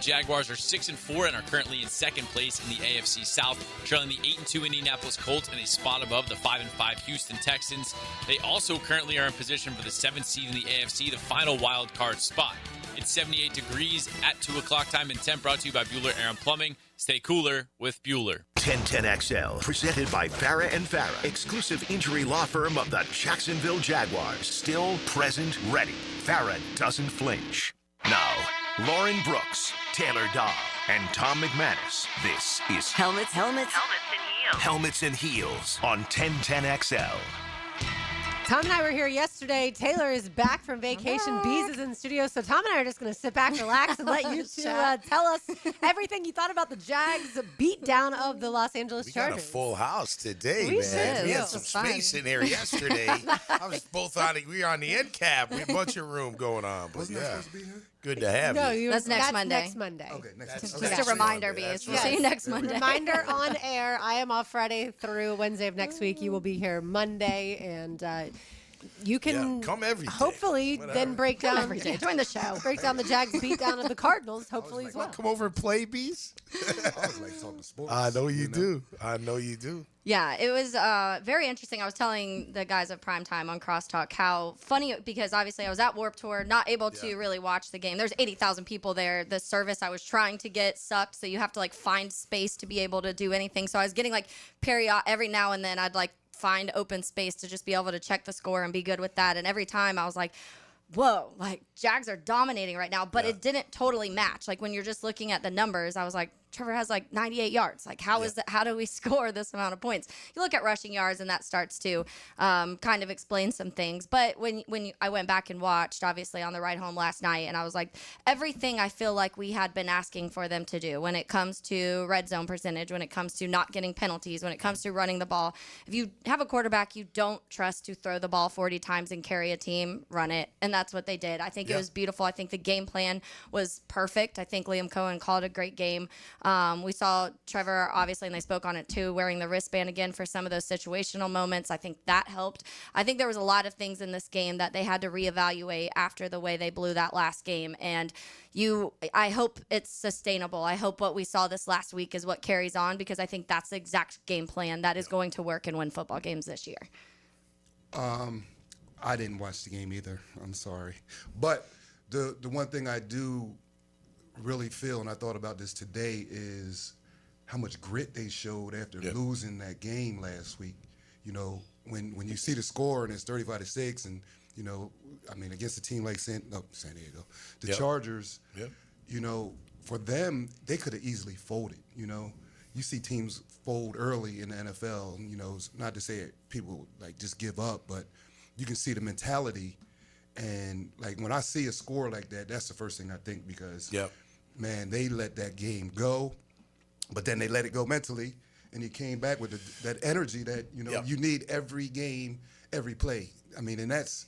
Jaguars are 6-4 and are currently in second place in the AFC South, trailing the 8-2 Indianapolis Colts and a spot above the 5-5 Houston Texans. They also currently are in position for the 7th seed in the AFC, the final wild card spot. It's 78 degrees at 2 o'clock time in temp, brought to you by Bueller Air and Plumbing. Stay cooler with Bueller. 1010XL, presented by Farah & Farah, exclusive injury law firm of the Jacksonville Jaguars. Still, present, ready. Farah doesn't flinch. Now, Lauren Brooks, Taylor Dahl, and Tom McManus. This is Helmets and Heels. Helmets and Heels on 1010XL. Tom and I were here yesterday. Taylor is back from vacation. Bees is in the studio. So Tom and I are just going to sit back, relax, and let you two tell us everything you thought about the Jags' beatdown of the Los Angeles Chargers. We got a full house today, We man. did. We had It some was fun. space in here yesterday. We were on the end cap. We had a bunch of room going on. But Wasn't I yeah, supposed to be here? good to have you. That's next Monday. Next Monday. Okay, next Just okay. a reminder, Bees. We'll see you next Monday. Reminder on air. I am off Friday through Wednesday of next week. You will be here Monday, and you can come every day. hopefully then break down every day. Join the show. Break down the Jags beatdown of the Cardinals. Hopefully as well. Come over and play, Bees. I was like talking sports. I know you do. I know you do. Yeah, it was very interesting. I was telling the guys of Primetime on Crosstalk how funny, because obviously I was at Warped Tour, not able to really watch the game. There's 80,000 people there. The service I was trying to get sucked, so you have to like find space to be able to do anything. So I was getting like every now and then I'd like find open space to just be able to check the score and be good with that. And every time I was like, whoa, like Jags are dominating right now, but it didn't totally match. Like when you're just looking at the numbers, I was like, Trevor has like 98 yards. Like how is that? How do we score this amount of points? You look at rushing yards and that starts to kind of explain some things. But I went back and watched, obviously on the ride home last night, and I was like, everything I feel like we had been asking for them to do when it comes to red zone percentage, when it comes to not getting penalties, when it comes to running the ball. If you have a quarterback you don't trust to throw the ball 40 times and carry a team, run it. And that's what they did. I think it was beautiful. I think the game plan was perfect. I think Liam Cohen called a great game. We saw Trevor, obviously, and they spoke on it too, wearing the wristband again for some of those situational moments. I think that helped. I think there was a lot of things in this game that they had to reevaluate after the way they blew that last game. And I hope it's sustainable. I hope what we saw this last week is what carries on, because I think that's the exact game plan that is going to work and win football games this year. I didn't watch the game either. I'm sorry. But the one thing I do really feel, and I thought about this today, is how much grit they showed after losing that game last week. You know, when you see the score and it's 35-6, and you know, I mean, against a team like San Diego, the Chargers, you know, for them, they could have easily folded. You know, you see teams fold early in the NFL, and you know, it's not to say it, people like just give up, but you can see the mentality. And like when I see a score like that, that's the first thing I think, because man, they let that game go, but then they let it go mentally, and he came back with that energy that, you know, you need every game, every play. I mean, and that's,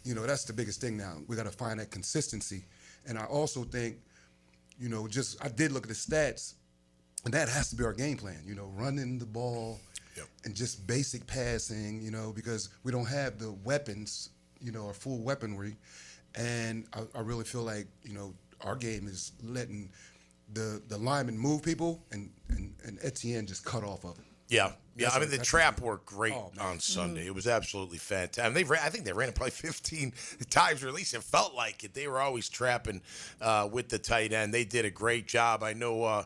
you know, that's the biggest thing now. We got to find that consistency. And I also think, you know, I did look at the stats, and that has to be our game plan, you know, running the ball and just basic passing, you know, because we don't have the weapons, you know, our full weaponry. And I really feel like, you know, our game is letting the linemen move people, and Etienne just cut off of it. Yeah. I mean, the trap worked great on Sunday. It was absolutely fantastic. I think they ran it probably 15 times, or at least it felt like it. They were always trapping with the tight end. They did a great job. I know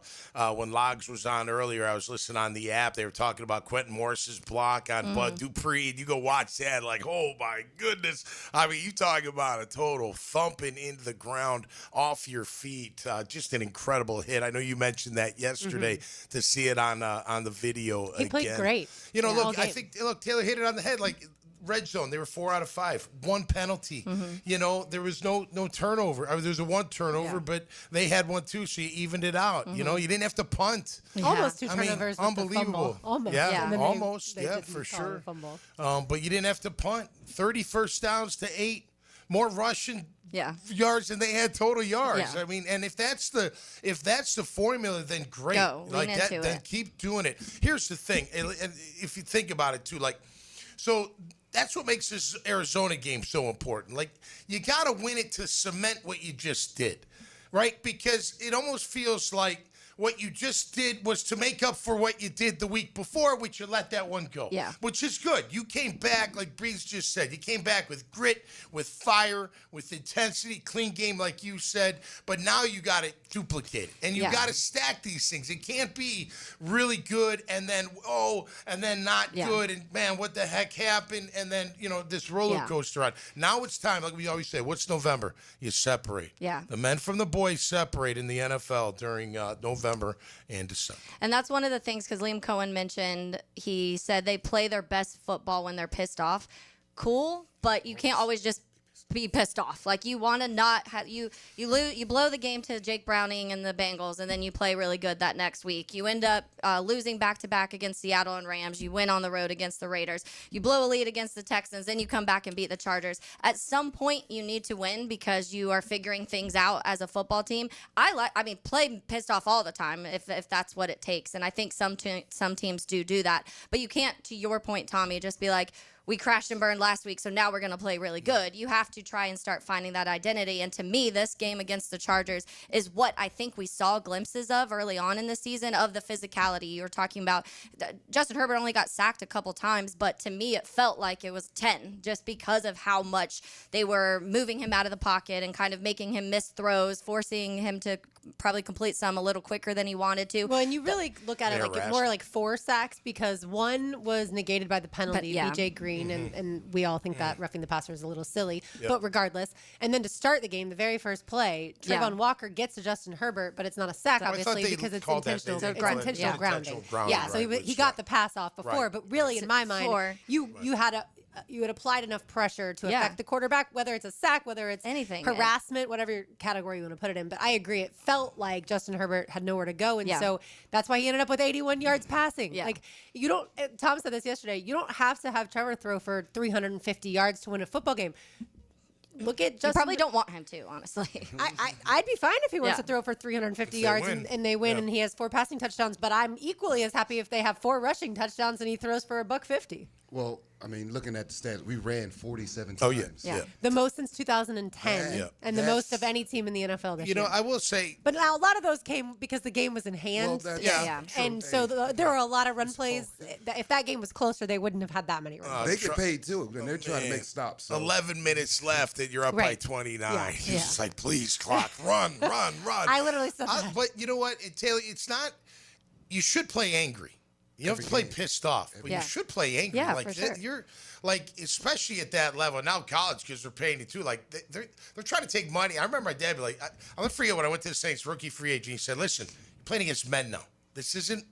when Logs was on earlier, I was listening on the app. They were talking about Quentin Morris's block on Bud Dupree. You go watch that, like, oh, my goodness. I mean, you talk about a total thumping into the ground off your feet. Just an incredible hit. I know you mentioned that yesterday, to see it on the video He again. played great. You know, look, I think Taylor hit it on the head. Like red zone, they were 4 out of 5, 1 penalty. You know, there was no turnover. I mean, there was a 1 turnover, but they had 1 too, so you evened it out. You know, you didn't have to punt. Almost 2 I mean, turnovers. With unbelievable. The fumble. Yeah, And then almost. they Yeah, didn't for call it a sure. fumble. But you didn't have to punt. 30 first downs to 8. More rushing yards than they had total yards. I mean, and if that's the formula, then great. Lean into it. Then keep doing it. Here's the thing, and if you think about it too, like, so that's what makes this Arizona game so important. Like, you got to win it to cement what you just did. right? Because it almost feels like what you just did was to make up for what you did the week before, which you let that one go. Yeah. Which is good. You came back, like Breeze just said, you came back with grit, with fire, with intensity, clean game, like you said. But now you got to duplicate it. And you got to stack these things. It can't be really good and then, not good. And, man, what the heck happened? And then, this roller coaster ride. Now it's time, like we always say, what's November? You separate. Yeah. The men from the boys separate in the NFL during November and December. And that's one of the things, because Liam Cohen mentioned, he said they play their best football when they're pissed off. Cool, but you can't always just be pissed off. Like, you want to not have you blow the game to Jake Browning and the Bengals, and then you play really good that next week. You end up losing back-to-back against Seattle and Rams. You win on the road against the Raiders. You blow a lead against the Texans, then you come back and beat the Chargers. At some point, you need to win because you are figuring things out as a football team. Play pissed off all the time if that's what it takes, and I think some teams do that. But you can't, to your point, Tommy, just be like, we crashed and burned last week, so now we're going to play really good. You have to try and start finding that identity. And to me, this game against the Chargers is what I think we saw glimpses of early on in the season, of the physicality. You were talking about Justin Herbert only got sacked a couple times, but to me, it felt like it was 10 just because of how much they were moving him out of the pocket and kind of making him miss throws, forcing him to probably complete some a little quicker than he wanted to. Well, and you really look at it like more like 4 sacks, because one was negated by the penalty, BJ Green, and we all think that roughing the passer is a little silly, but regardless. And then to start the game, the very first play, Trayvon Walker gets to Justin Herbert, but it's not a sack, obviously, because it's intentional grounding. So he got the pass off before, but really, in my mind, you had applied enough pressure to affect the quarterback, whether it's a sack, whether it's anything, harassment, whatever category you want to put it in. But I agree, it felt like Justin Herbert had nowhere to go, and so that's why he ended up with 81 yards passing. Like, you don't. Tom said this yesterday. You don't have to have Trevor throw for 350 yards to win a football game. Look at Justin. You probably don't want him to, honestly. I'd be fine if he wants to throw for 350 yards and they win and he has 4 passing touchdowns. But I'm equally as happy if they have 4 rushing touchdowns and he throws for $150. Well, I mean, looking at the stats, we ran 47 times. The most since 2010, and the most of any team in the NFL this year. I will say. But now a lot of those came because the game was in hand. Well, and so there were a lot of run plays. If that game was closer, they wouldn't have had that many run plays. They get paid too, and they're trying to make stops. So. 11 minutes left, and you're up by 29. It's just like, please, clock, run. I literally said that. But you know what, Taylor? It's not. You should play angry. You don't have to play pissed off, but you should play angry. Yeah, like for sure. You're like, especially at that level now, college kids are paying you too. Like they're trying to take money. I remember my dad be like, I'll never forget when I went to the Saints rookie free agent. He said, "Listen, you're playing against men now. This isn't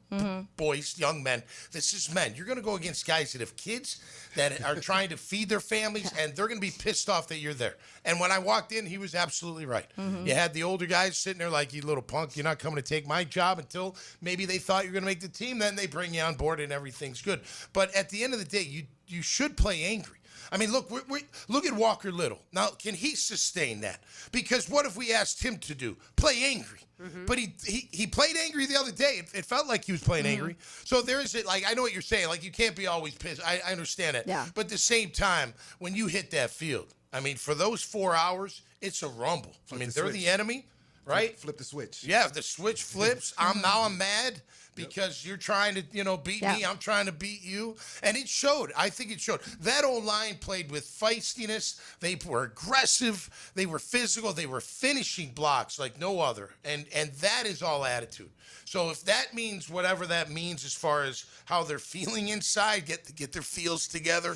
boys, young men. This is men. You're going to go against guys that have kids that are trying to feed their families, and they're going to be pissed off that you're there." And when I walked in, he was absolutely right. You had the older guys sitting there like, "You little punk, you're not coming to take my job," until maybe they thought you were going to make the team. Then they bring you on board and everything's good. But at the end of the day, you should play angry. I mean, look at Walker Little. Now, can he sustain that? Because what if we asked him to play angry? But he played angry the other day. It felt like he was playing angry. So there is I know what you're saying. Like, you can't be always pissed. I understand it. Yeah. But at the same time, when you hit that field, I mean, for those 4 hours, it's a rumble. They're the enemy, right? Flip the switch. Yeah, if the switch flips, I'm mad because you're trying to, beat me. I'm trying to beat you. And it showed. I think it showed. That old line played with feistiness. They were aggressive. They were physical. They were finishing blocks like no other. And that is all attitude. So if that means whatever that means as far as how they're feeling inside, get their feels together,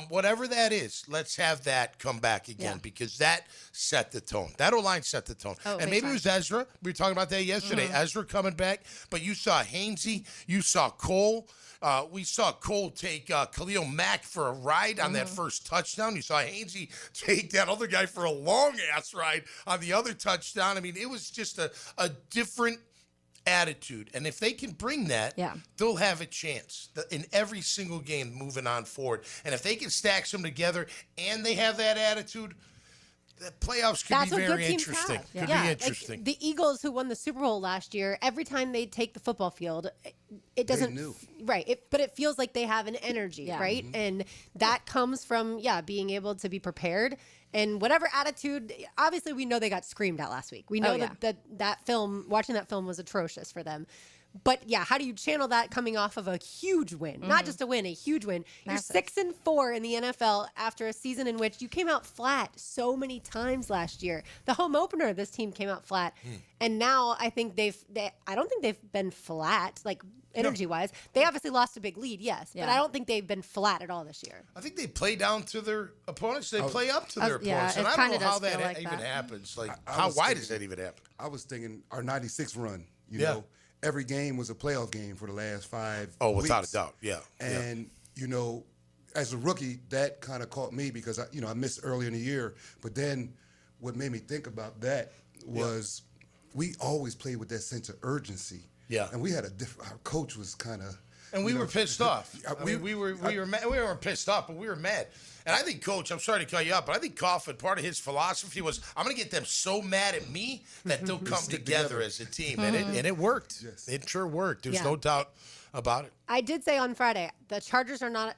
whatever that is, let's have that come back again because that set the tone. That O-line set the tone. And maybe it was Ezra. We were talking about that yesterday. Ezra coming back. But you saw Hainsey. You saw Cole. We saw Cole take Khalil Mack for a ride on that first touchdown. You saw Hainsey take that other guy for a long-ass ride on the other touchdown. I mean, it was just a different attitude. And if they can bring that, they'll have a chance in every single game moving on forward. And if they can stack some together and they have that attitude, the playoffs could That's be what very good teams interesting. have. Could Yeah. be Like, interesting. the Eagles, who won the Super Bowl last year, every time they take the football field, it doesn't. knew. Right. But it feels like they have an energy, Yeah. right? And that comes from, being able to be prepared. And whatever attitude, obviously we know they got screamed at last week. We know that film, watching that film was atrocious for them. But how do you channel that coming off of a huge win? Not just a win, a huge win. Massive. You're 6-4 in the NFL after a season in which you came out flat so many times last year. The home opener, this team came out flat, and now I think I don't think they've been flat, like energy-wise. They obviously lost a big lead, yes, but Yeah. I don't think they've been flat at all this year. I think they play down to their opponents. They play up to their opponents. yeah, And it I don't kinda know how does that feel like even that. happens. Like, I was why does thinking- that even happen? I was thinking our 96 run, you Yeah. know, every game was a playoff game for the last 5 Oh, without weeks. a doubt. Yeah. And, you know, as a rookie, that kind of caught me because, I missed early in the year. But then what made me think about that was we always played with that sense of urgency. Yeah. And we had our coach was kind of. And we were pissed off. we were mad. We weren't pissed off, but we were mad. And I think Coach, I'm sorry to cut you up, but I think Coughlin, part of his philosophy was, I'm going to get them so mad at me that they'll come stick together together. as a team. And it worked. Yes. It sure worked. There's Yeah. no doubt about it. I did say on Friday, the Chargers are not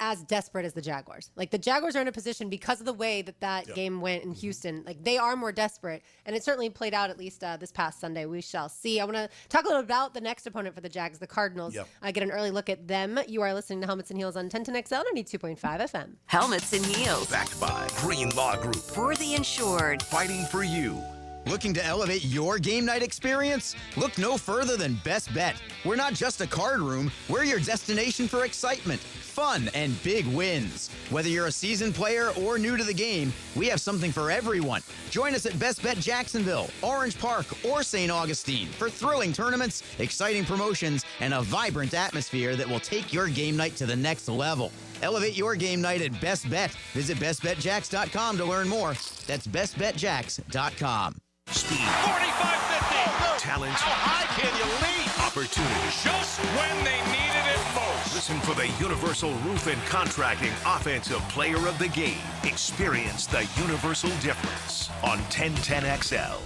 as desperate as the Jaguars. Like, the Jaguars are in a position because of the way that game went in Houston. Like, they are more desperate, and it certainly played out at least this past Sunday. We shall see. I want to talk a little about the next opponent for the Jags, the Cardinals. Yep. I get an early look at them. You are listening to Helmets and Heels on 1010XL 92.5 FM. Helmets and Heels. Backed by Green Law Group. For the insured. Fighting for you. Looking to elevate your game night experience? Look no further than Best Bet. We're not just a card room, we're your destination for excitement, fun, and big wins. Whether you're a seasoned player or new to the game, we have something for everyone. Join us at Best Bet Jacksonville, Orange Park, or St. Augustine for thrilling tournaments, exciting promotions, and a vibrant atmosphere that will take your game night to the next level. Elevate your game night at Best Bet. Visit bestbetjacks.com to learn more. That's bestbetjacks.com. Speed. 45-50. Talent. How high can you leap? Opportunity. Just when they needed it most. Listen for the Universal Roof and Contracting Offensive Player of the Game. Experience the universal difference on 1010XL.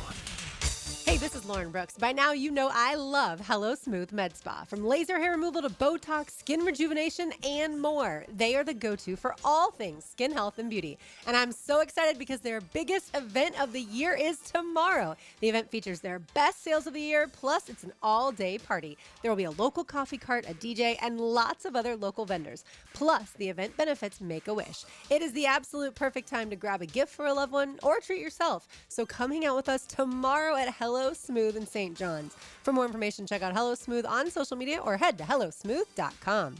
Hey, this is Lauren Brooks. By now, you know I love Hello Smooth Med Spa. From laser hair removal to Botox, skin rejuvenation, and more. They are the go-to for all things skin health and beauty. And I'm so excited because their biggest event of the year is tomorrow. The event features their best sales of the year, plus it's an all-day party. There will be a local coffee cart, a DJ, and lots of other local vendors. Plus, the event benefits Make-A-Wish. It is the absolute perfect time to grab a gift for a loved one or treat yourself. So come hang out with us tomorrow at Hello Smooth in St. John's. For more information, check out Hello Smooth on social media or head to hellosmooth.com.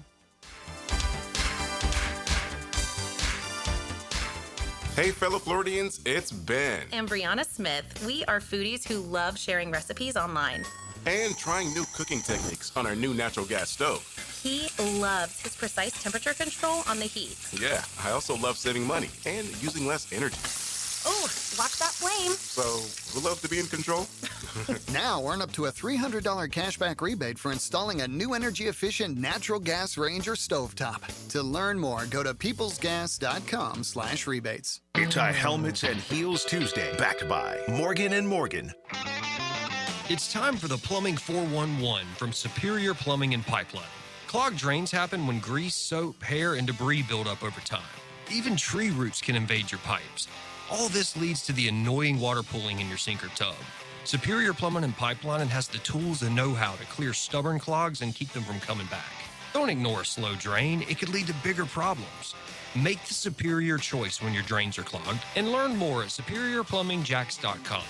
Hey, fellow Floridians, it's Ben. And Brianna Smith. We are foodies who love sharing recipes online. And trying new cooking techniques on our new natural gas stove. He loves his precise temperature control on the heat. Yeah, I also love saving money and using less energy. Oh, watch that flame. So, who loves to be in control? Now earn up to a $300 cashback rebate for installing a new energy-efficient natural gas range or stovetop. To learn more, go to peoplesgas.com/rebates. It's a Helmets and Heels Tuesday, backed by Morgan & Morgan. It's time for the Plumbing 411 from Superior Plumbing and Pipelining. Clogged drains happen when grease, soap, hair, and debris build up over time. Even tree roots can invade your pipes. All this leads to the annoying water pooling in your sink or tub. Superior Plumbing and Pipelining has the tools and know-how to clear stubborn clogs and keep them from coming back. Don't ignore a slow drain. It could lead to bigger problems. Make the superior choice when your drains are clogged and learn more at superiorplumbingjacks.com.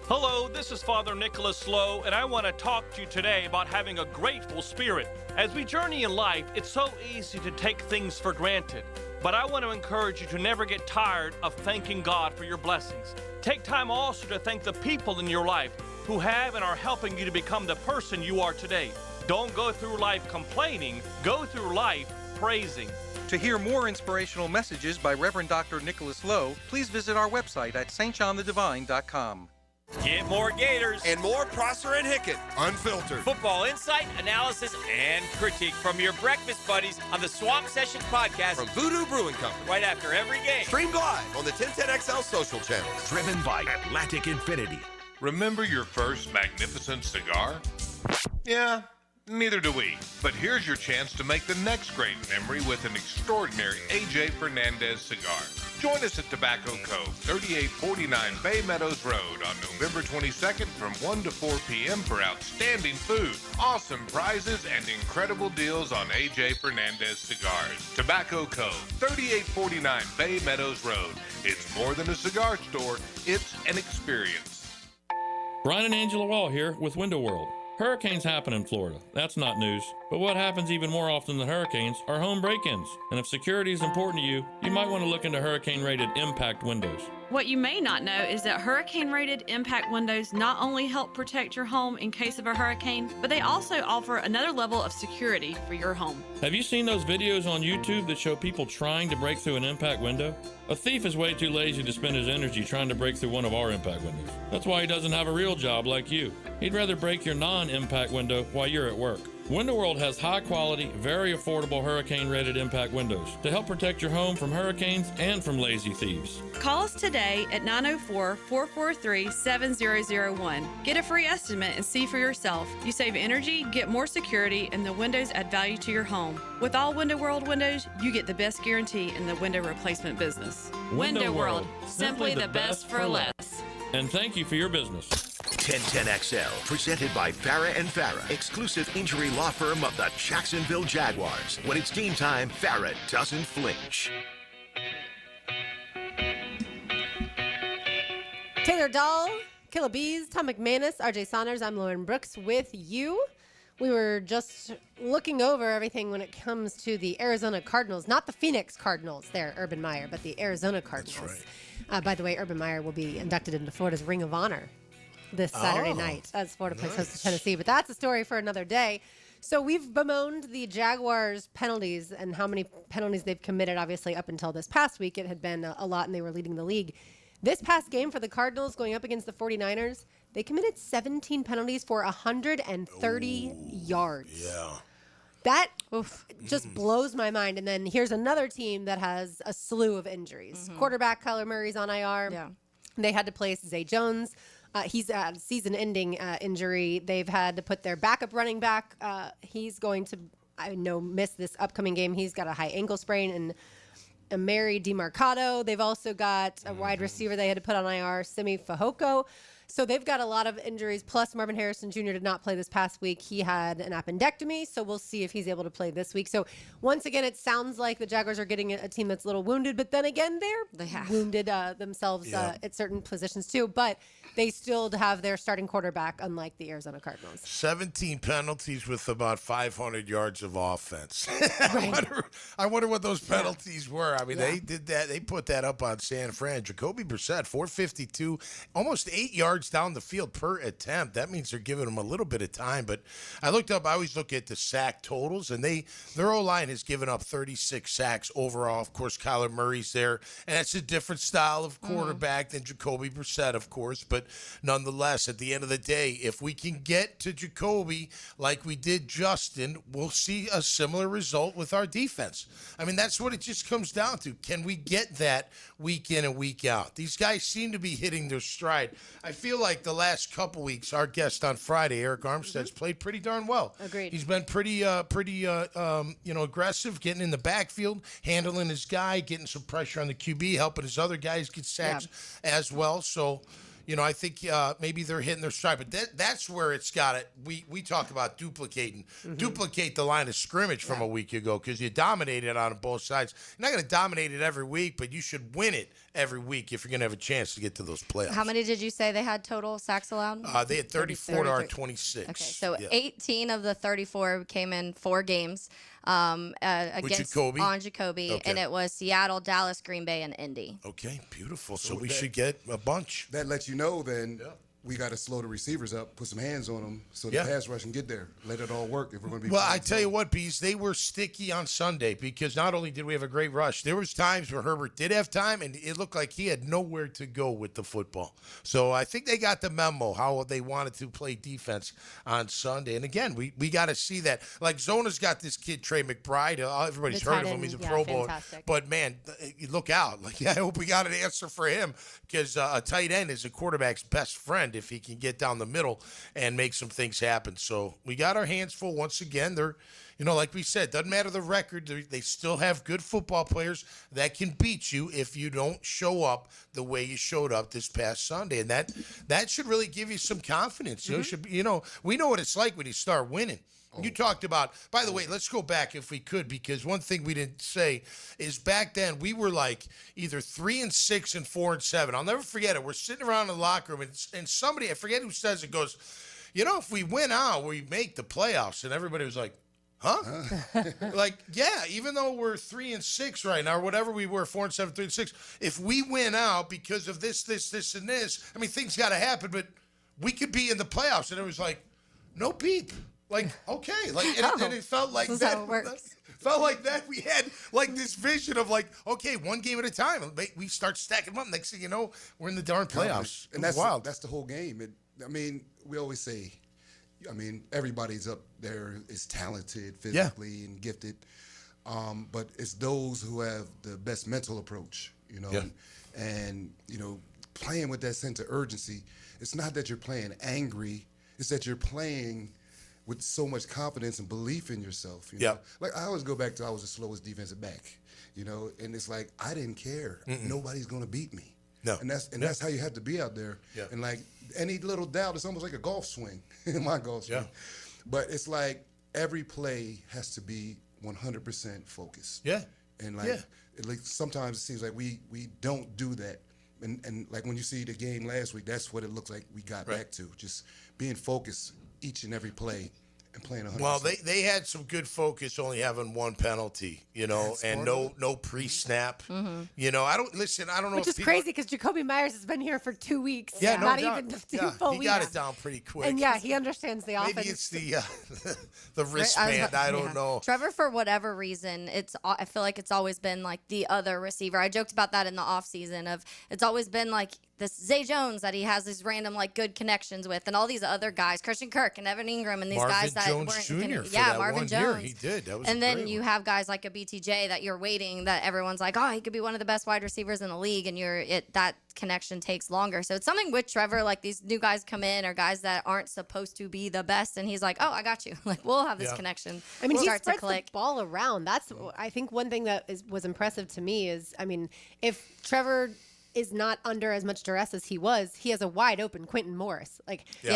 Hello, this is Father Nicholas Lowe, and I want to talk to you today about having a grateful spirit. As we journey in life, it's so easy to take things for granted. But I want to encourage you to never get tired of thanking God for your blessings. Take time also to thank the people in your life who have and are helping you to become the person you are today. Don't go through life complaining, go through life praising. To hear more inspirational messages by Reverend Dr. Nicholas Lowe, please visit our website at stjohnthedivine.com. Get more Gators and more Prosser and Hickett. Unfiltered. Football insight, analysis, and critique from your breakfast buddies on the Swamp Sessions podcast From Voodoo Brewing Company. right after every game. Streamed live on the 1010XL social channels. Driven by Atlantic Infinity. Remember your first magnificent cigar? Yeah, neither do we. But here's your chance to make the next great memory with an extraordinary A.J. Fernandez cigar. Join us at Tobacco Cove, 3849 Bay Meadows Road on November 22nd from 1 to 4 p.m. for outstanding food, awesome prizes, and incredible deals on A.J. Fernandez cigars. Tobacco Cove, 3849 Bay Meadows Road. It's more than a cigar store, it's an experience. Brian and Angela Wall here with Window World. Hurricanes happen in Florida. That's not news. But what happens even more often than hurricanes are home break-ins. And if security is important to you, you might want to look into hurricane-rated impact windows. What you may not know is that hurricane-rated impact windows not only help protect your home in case of a hurricane, but they also offer another level of security for your home. Have you seen those videos on YouTube that show people trying to break through an impact window? A thief is way too lazy to spend his energy trying to break through one of our impact windows. That's why he doesn't have a real job like you. He'd rather break your non-impact window while you're at work. Window World has high-quality, very affordable hurricane-rated impact windows to help protect your home from hurricanes and from lazy thieves. Call us today at 904-443-7001. Get a free estimate and see for yourself. You save energy, get more security, and the windows add value to your home. With all Window World windows, you get the best guarantee in the window replacement business. Window World, simply the best for less. And thank you for your business. 1010XL, presented by Farah and Farah, exclusive injury law firm of the Jacksonville Jaguars. When it's game time, Farah doesn't flinch. Taylor Dahl, Killa Bees, Tom McManus, RJ Saunders. I'm Lauren Brooks with you. We were just looking over everything when it comes to the Arizona Cardinals, not the Phoenix Cardinals there, Urban Meyer, but the Arizona Cardinals. Right. By the way, Urban Meyer will be inducted into Florida's Ring of Honor this Saturday night as Florida plays host to Tennessee. But that's a story for another day. So we've bemoaned the Jaguars' penalties and how many penalties they've committed. Obviously, up until this past week, it had been a lot, and they were leading the league. This past game for the Cardinals going up against the 49ers, they committed 17 penalties for 130 yards. Yeah. That just blows my mind. And then here's another team that has a slew of injuries. Quarterback Kyler Murray's on IR. Yeah. They had to place Zay Jones. He's had a season-ending injury. They've had to put their backup running back. He's going to, miss this upcoming game. He's got a high ankle sprain. And Mary DiMarcado. They've also got a wide receiver they had to put on IR, Simi Fehoko. So they've got a lot of injuries. Plus, Marvin Harrison Jr. did not play this past week. He had an appendectomy, so we'll see if he's able to play this week. So once again, it sounds like the Jaguars are getting a team that's a little wounded, but then again, they're wounded themselves at certain positions too. But they still have their starting quarterback, unlike the Arizona Cardinals. 17 penalties with about 500 yards of offense. I wonder what those penalties were. I mean, they did that. They put that up on San Fran. Jacoby Brissett, 452, almost 8 yards down the field per attempt. That means they're giving them a little bit of time. But I looked up, I always look at the sack totals, and their O-line has given up 36 sacks overall. Of course, Kyler Murray's there, and that's a different style of quarterback than Jacoby Brissett, of course. But nonetheless, at the end of the day, if we can get to Jacoby like we did Justin, we'll see a similar result with our defense. I mean, that's what it just comes down to. Can we get that week in and week out? These guys seem to be hitting their stride. I feel like the last couple weeks, our guest on Friday, Eric Armstead's played pretty darn well. Agreed. He's been pretty aggressive, getting in the backfield, handling his guy, getting some pressure on the QB, helping his other guys get sacks as well. So, I think maybe they're hitting their stride, but that's where it's got it. We talk about duplicate the line of scrimmage from a week ago because you dominated on both sides. You're not going to dominate it every week, but you should win it every week if you're going to have a chance to get to those playoffs. How many did you say they had total sacks allowed? They had 34 to our 26. Okay, so 18 of the 34 came in 4 games against Jacoby? On Jacoby, Okay. and it was Seattle, Dallas, Green Bay, and Indy. Okay, beautiful. So we should get a bunch. That lets you know then we got to slow the receivers up, put some hands on them so the Yeah. pass rush can get there. Let it all work if we're going to be. Well, playing I tell you zone. what, Bees, they were sticky on Sunday because not only did we have a great rush, there was times where Herbert did have time, and it looked like he had nowhere to go with the football. So I think they got the memo how they wanted to play defense on Sunday. And again, we got to see that. Like Zona's got this kid Trey McBride. Everybody's The heard tight of him. end, He's a yeah, Pro Bowler. fantastic. But man, you look out. Like I hope we got an answer for him because a tight end is a quarterback's best friend if he can get down the middle and make some things happen. So we got our hands full once again. They're, like we said, doesn't matter the record. They still have good football players that can beat you if you don't show up the way you showed up this past Sunday, and that should really give you some confidence. We know what it's like when you start winning. You talked about, by the way, let's go back if we could, because one thing we didn't say is back then we were like either 3-6 and 4-7. I'll never forget it. We're sitting around in the locker room, and somebody, I forget who says it, goes, if we win out, we make the playoffs. And everybody was like, huh? Like, yeah, even though we're 3-6 right now, or whatever we were, 4-7, 3-6, if we win out because of this, and this, I mean, things got to happen, but we could be in the playoffs. And it was like, no peep. Like, okay. Like, and it felt like This is that. how it works. Felt like that. We had like this vision of like, okay, one game at a time. We start stacking them up. Next thing you know, we're in the darn playoffs. And that's wild. That's the whole game. We always say, everybody's up there is talented physically and gifted, but it's those who have the best mental approach, and playing with that sense of urgency. It's not that you're playing angry; it's that you're playing with so much confidence and belief in yourself. You know? Like I always go back to I was the slowest defensive back, and it's like I didn't care. Nobody's gonna beat me. No. And that's how you have to be out there. Yeah. And like any little doubt, it's almost like a golf swing, my golf swing. Yeah. But it's like every play has to be 100% focused. Yeah. And like sometimes it seems like we don't do that. And like when you see the game last week, that's what it looks like we got back to. Just being focused each and every play and playing 100%. Well, they had some good focus, only having one penalty, and no pre-snap. Mm-hmm. I don't know. Which if is crazy because Jacoby Myers has been here for 2 weeks. Yeah, no not doubt. even 2 full he weeks. got it down pretty quick. And yeah, he understands the offense. Maybe it's the wristband. I don't know. Trevor, for whatever reason, I feel like it's always been like the other receiver. I joked about that in the offseason of it's always been like this Zay Jones that he has these random like good connections with, and all these other guys, Christian Kirk and Evan Ingram, and these guys that Jones weren't Jr. Marvin Jones. Year, he did. That was and a then great you one. have guys like a BTJ that you're waiting that everyone's like, oh, he could be one of the best wide receivers in the league, and that connection takes longer. So it's something with Trevor, like these new guys come in or guys that aren't supposed to be the best, and he's like, oh, I got you. Like we'll have this connection. I mean, he start to spreads click. the ball around. That's I think one thing that was impressive to me is, if Trevor is not under as much duress as he was, he has a wide open Quentin Morris.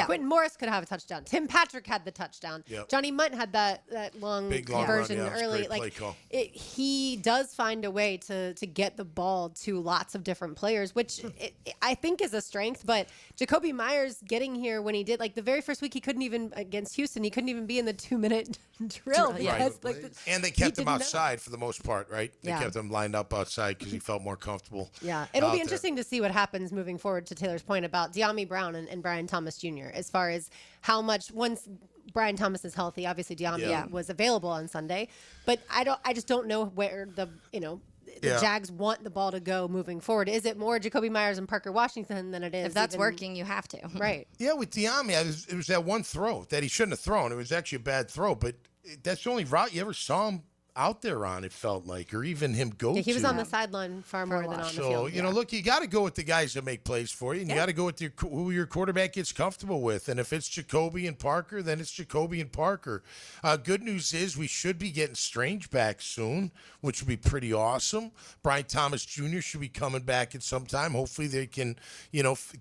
Quentin Morris could have a touchdown. Tim Patrick had the touchdown. Yep. Johnny Munt had that long conversion run, early. Play call. He does find a way to get the ball to lots of different players, which I think is a strength. But Jacoby Myers getting here when he did, like the very first week, he couldn't even against Houston. He couldn't even be in the 2-minute drill because and they kept him outside for the most part, right? They Yeah. kept him lined up outside because he felt more comfortable. Yeah, it'll out be there. interesting to see what happens moving forward, to Taylor's point about De'Ami Brown and Brian Thomas Jr. as far as how much once Brian Thomas is healthy, obviously De'Ami was available on Sunday, but I just don't know where the Jags want the ball to go moving forward. Is it more Jacoby Myers and Parker Washington than it is? If that's working, you have to. Right. Yeah, with De'Ami, it was that one throw that he shouldn't have thrown. It was actually a bad throw, but that's the only route you ever saw him out there on, it felt like, or even him go he to. was on the sideline far more than on the field. So, look, you got to go with the guys that make plays for you, and you got to go with who your quarterback gets comfortable with. And if it's Jacoby and Parker, then it's Jacoby and Parker. Good news is we should be getting Strange back soon, which would be pretty awesome. Brian Thomas Jr. should be coming back at some time. Hopefully they can,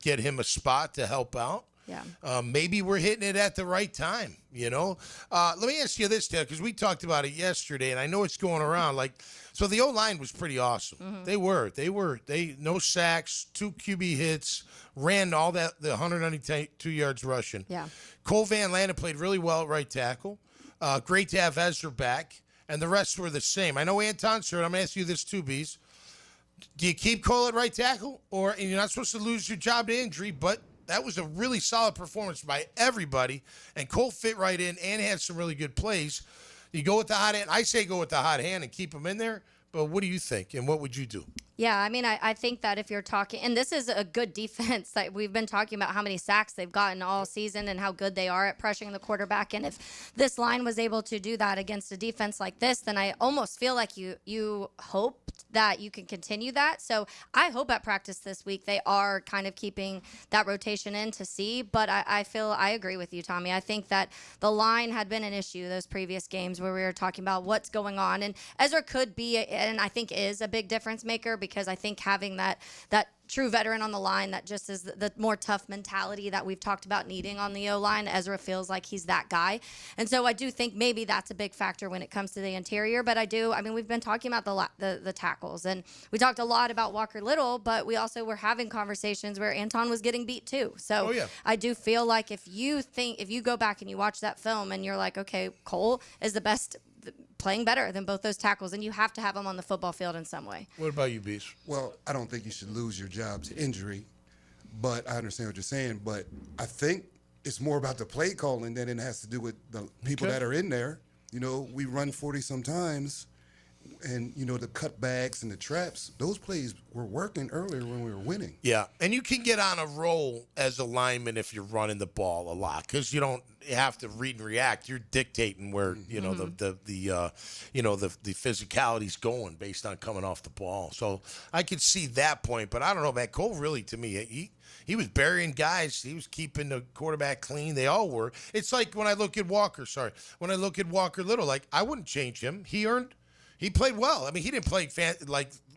get him a spot to help out. Yeah. Maybe we're hitting it at the right time, Let me ask you this, Taylor, because we talked about it yesterday, and I know it's going around. So the O-line was pretty awesome. Mm-hmm. They no sacks, 2 QB hits, ran all the 192 yards rushing. Yeah. Cole Van Landen played really well at right tackle. Great to have Ezra back, and the rest were the same. I know Anton's hurt. I'm going to ask you this too, Bees. Do you keep Cole at right tackle, and you're not supposed to lose your job to injury, but That was a really solid performance by everybody, and Cole fit right in and had some really good plays. You go with the hot hand. I say go with the hot hand and keep him in there, but what do you think, and what would you do? Yeah, I mean, I think that if you're talking, and this is a good defense, that we've been talking about how many sacks they've gotten all season and how good they are at pressuring the quarterback. And if this line was able to do that against a defense like this, then I almost feel like you hope that you can continue that. So I hope at practice this week they are kind of keeping that rotation in to see. But I feel I agree with you, Tommy. I think that the line had been an issue those previous games where we were talking about what's going on. And Ezra could be, and I think is, a big difference maker, because I think having that true veteran on the line that just is the more tough mentality that we've talked about needing on the O-line, Ezra feels like he's that guy. And so I do think maybe that's a big factor when it comes to the interior. But we've been talking about the tackles, and we talked a lot about Walker Little, but we also were having conversations where Anton was getting beat too. So I do feel like if you go back and you watch that film and you're like, okay, Cole is the best, playing better than both those tackles, and you have to have them on the football field in some way. What about you, Beast? Well, I don't think you should lose your job to injury, but I understand what you're saying. But I think it's more about the play calling than it has to do with the people that are in there. You know, we run 40 sometimes, and, you know, the cutbacks and the traps, those plays were working earlier when we were winning. Yeah, and you can get on a roll as a lineman if you're running the ball a lot, because you don't have to read and react. You're dictating where the physicality's going based on coming off the ball. So I could see that point, but I don't know, man. Cole really, to me, he was burying guys. He was keeping the quarterback clean. They all were. It's like when I look at Walker Little, like, I wouldn't change him. He played well. I mean, he didn't play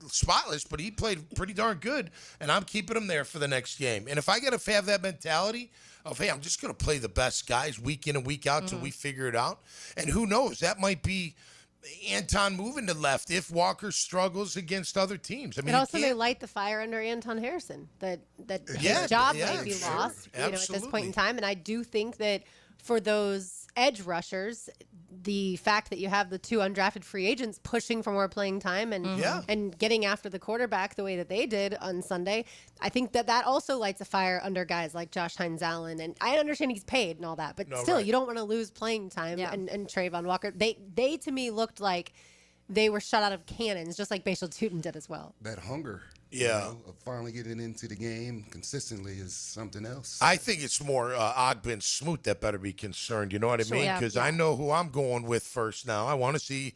spotless, but he played pretty darn good, and I'm keeping him there for the next game. And if I got to have that mentality of, hey, I'm just going to play the best guys week in and week out till we figure it out. And who knows, that might be Anton moving to left if Walker struggles against other teams. I mean, it also may light the fire under Anton Harrison, that his job might be lost at this point in time. And I do think that for those edge rushers, the fact that you have the two undrafted free agents pushing for more playing time and getting after the quarterback the way that they did on Sunday, I think that also lights a fire under guys like Josh Hines-Allen. And I understand he's paid and all that, but you don't want to lose playing time. And Trayvon Walker. They to me looked like they were shot out of cannons, just like Beasley did as well. That hunger. Yeah. Of finally getting into the game consistently is something else. I think it's more Ogben Smoot that better be concerned. You know what I mean? Because I know who I'm going with first now. I want to see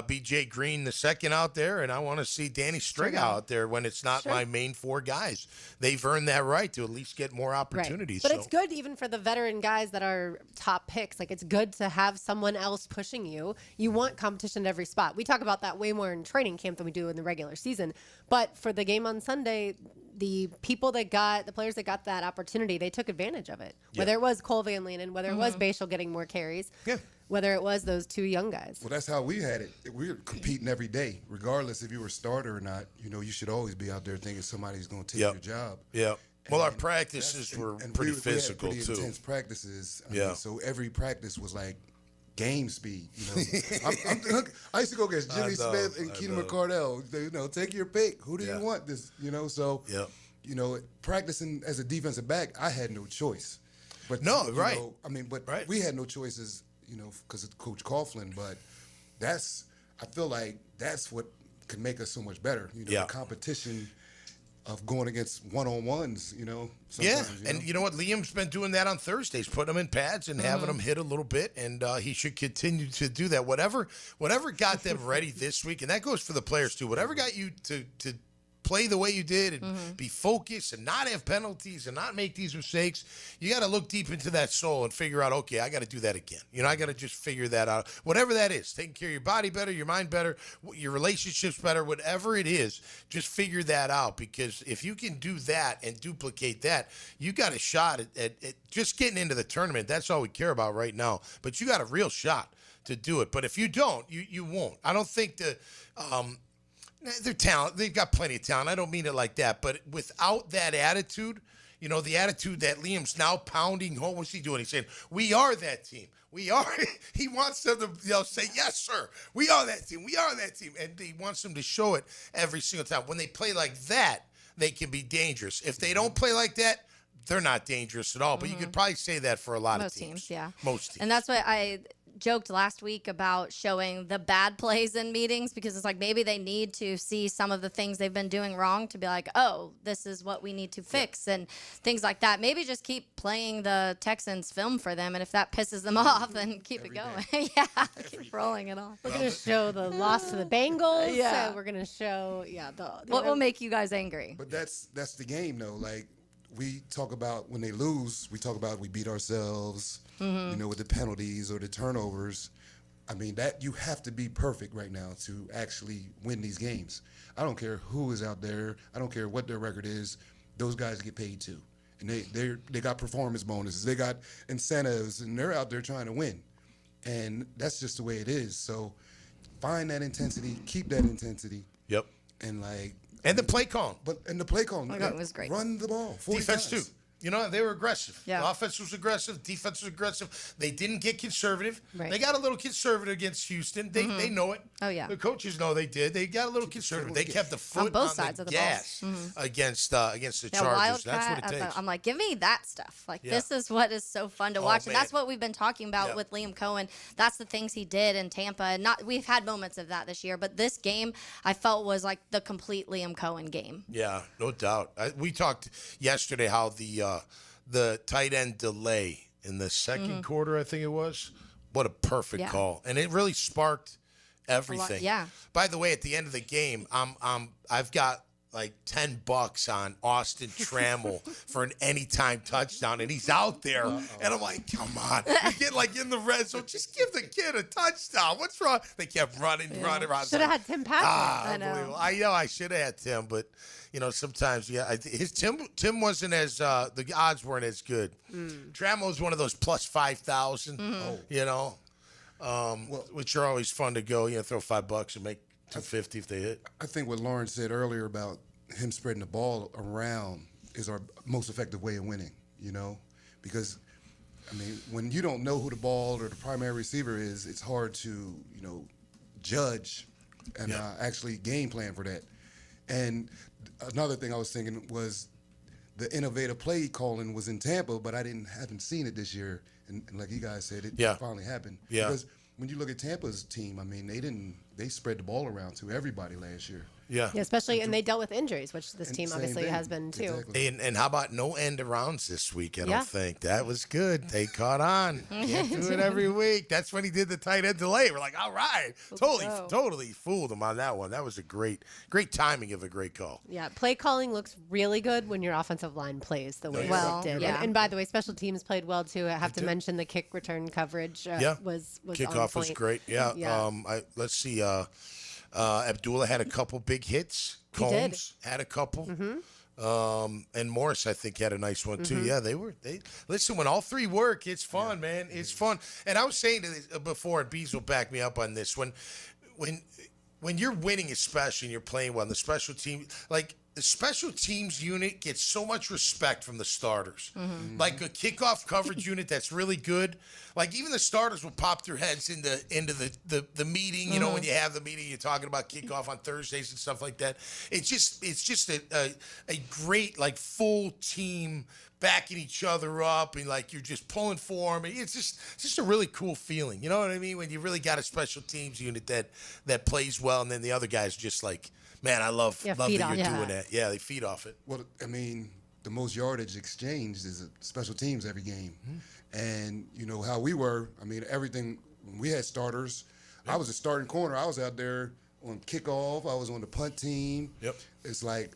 B.J. Green the second out there, and I want to see Danny Striga out there when it's not my main four guys. They've earned that right to at least get more opportunities. But it's good even for the veteran guys that are top picks. Like, it's good to have someone else pushing you. You want competition at every spot. We talk about that way more in training camp than we do in the regular season. But for the game on Sunday, the players that got that opportunity, they took advantage of it. Whether it was Cole Van Lanen, whether it was Beasley getting more carries, whether it was those two young guys. Well, that's how we had it. We were competing every day, regardless if you were a starter or not. You know, you should always be out there thinking somebody's going to take your job. Yeah. Well, our practices were pretty physical, we had too. Intense practices. I mean, so every practice was like game speed. You know, I used to go against Jimmy Smith and Keenan McCardell. You know, take your pick. Who do you want? This, you know, so you know, practicing as a defensive back, I had no choice. But you know, I mean, we had no choices, you know, because of Coach Coughlin. But I feel like that's what can make us so much better. You know, the competition of going against one-on-ones, you know. And you know what? Liam's been doing that on Thursdays, putting them in pads and having them hit a little bit, and he should continue to do that. Whatever got them ready this week, and that goes for the players too. Whatever got you to play the way you did and be focused and not have penalties and not make these mistakes, you got to look deep into that soul and figure out, okay, I got to do that again. You know, I got to just figure that out. Whatever that is, taking care of your body better, your mind better, your relationships better, whatever it is, just figure that out, because if you can do that and duplicate that, you got a shot at just getting into the tournament. That's all we care about right now. But you got a real shot to do it. But if you don't, you won't. I don't think they're talent. They've got plenty of talent. I don't mean it like that. But without that attitude, you know, the attitude that Liam's now pounding home, what's he doing? He's saying, we are that team. We are. He wants them to say, yes, sir. We are that team. We are that team. And he wants them to show it every single time. When they play like that, they can be dangerous. If they don't play like that, they're not dangerous at all. But you could probably say that for a lot of teams. Yeah. Most teams. And that's what I joked last week about showing the bad plays in meetings, because it's like maybe they need to see some of the things they've been doing wrong to be like, oh, this is what we need to fix and things like that. Maybe just keep playing the Texans film for them, and if that pisses them off, then keep it going. Yeah, keep rolling it off. We're going to show the loss to the Bengals. Yeah. We're going to show, what will make you guys angry? But that's the game, though. Like, we talk about when they lose, we talk about we beat ourselves, with the penalties or the turnovers. I mean, that you have to be perfect right now to actually win these games. I don't care who is out there. I don't care what their record is. Those guys get paid too. And they got performance bonuses. They got incentives, and they're out there trying to win. And that's just the way it is. So find that intensity, keep that intensity. Yep. And the play call. The play call. It was great. Run the ball. Defense times. too. They were aggressive. Yeah. The offense was aggressive. Defense was aggressive. They didn't get conservative. Right. They got a little conservative against Houston. They know it. Oh, yeah. The coaches know they did. They got a little conservative. They kept the foot both on sides the of the gas ball. against the Yeah, Chargers. That's Wildcat, what it takes. I'm like, give me that stuff. Like, Yeah. this is what is so fun to watch. Man. And that's what we've been talking about Yeah. with Liam Cohen. That's the things he did in Tampa. And we've had moments of that this year, but this game I felt was like the complete Liam Cohen game. Yeah, no doubt. We talked yesterday how the tight end delay in the second quarter, I think it was, what a perfect call, and it really sparked everything. Yeah. By the way, at the end of the game, I've got like $10 on Austin Trammell for an anytime touchdown, and he's out there, and I'm like, come on, you get like in the red zone, just give the kid a touchdown. What's wrong? They kept running. Should have had Tim Patrick. I know. I know I should have had Tim, but sometimes his Tim wasn't as the odds weren't as good. Trammell was one of those plus 5,000, which are always fun to go. Throw $5 and make $250 if they hit. I think what Lauren said earlier about him spreading the ball around is our most effective way of winning, because, I mean, when you don't know who the ball or the primary receiver is, it's hard to, judge and actually game plan for that. And another thing I was thinking was the innovative play calling was in Tampa, but I haven't seen it this year. And like you guys said, it finally happened. Yeah. Because when you look at Tampa's team, I mean, they spread the ball around to everybody last year. Yeah. Especially, and they dealt with injuries, which this team same obviously thing. has been too. Exactly. And how about no end arounds this week? I Yeah. don't think that was good. They caught on. Can't do it every week. That's when he did the tight end delay. We're like, all right, totally fooled him on that one. That was a great timing of a great call. Yeah, play calling looks really good when your offensive line plays the way it did. Yeah. And by the way, special teams played well too. I have to mention the kick return coverage was Kickoff was great. Yeah. Let's see. Abdullah had a couple big hits. Combs had a couple. And Morris, I think, had a nice one too. Yeah, they listen, when all three work, it's fun, man. It's fun. And I was saying to this before, and Bees will back me up on this. When you're winning, especially, and you're playing well, and the special team, like the special teams unit gets so much respect from the starters. Like a kickoff coverage unit that's really good. Like even the starters will pop their heads into the meeting. When you have the meeting, you're talking about kickoff on Thursdays and stuff like that. It's just a great like full team backing each other up, and like you're just pulling for them. It's just a really cool feeling. You know what I mean? When you really got a special teams unit that plays well, and then the other guys just like, man, I love that you're doing that. Yeah, they feed off it. Well, I mean, the most yardage exchanged is special teams every game. And, how we were, I mean, everything, when we had starters, I was a starting corner. I was out there on kickoff. I was on the punt team. Yep. It's like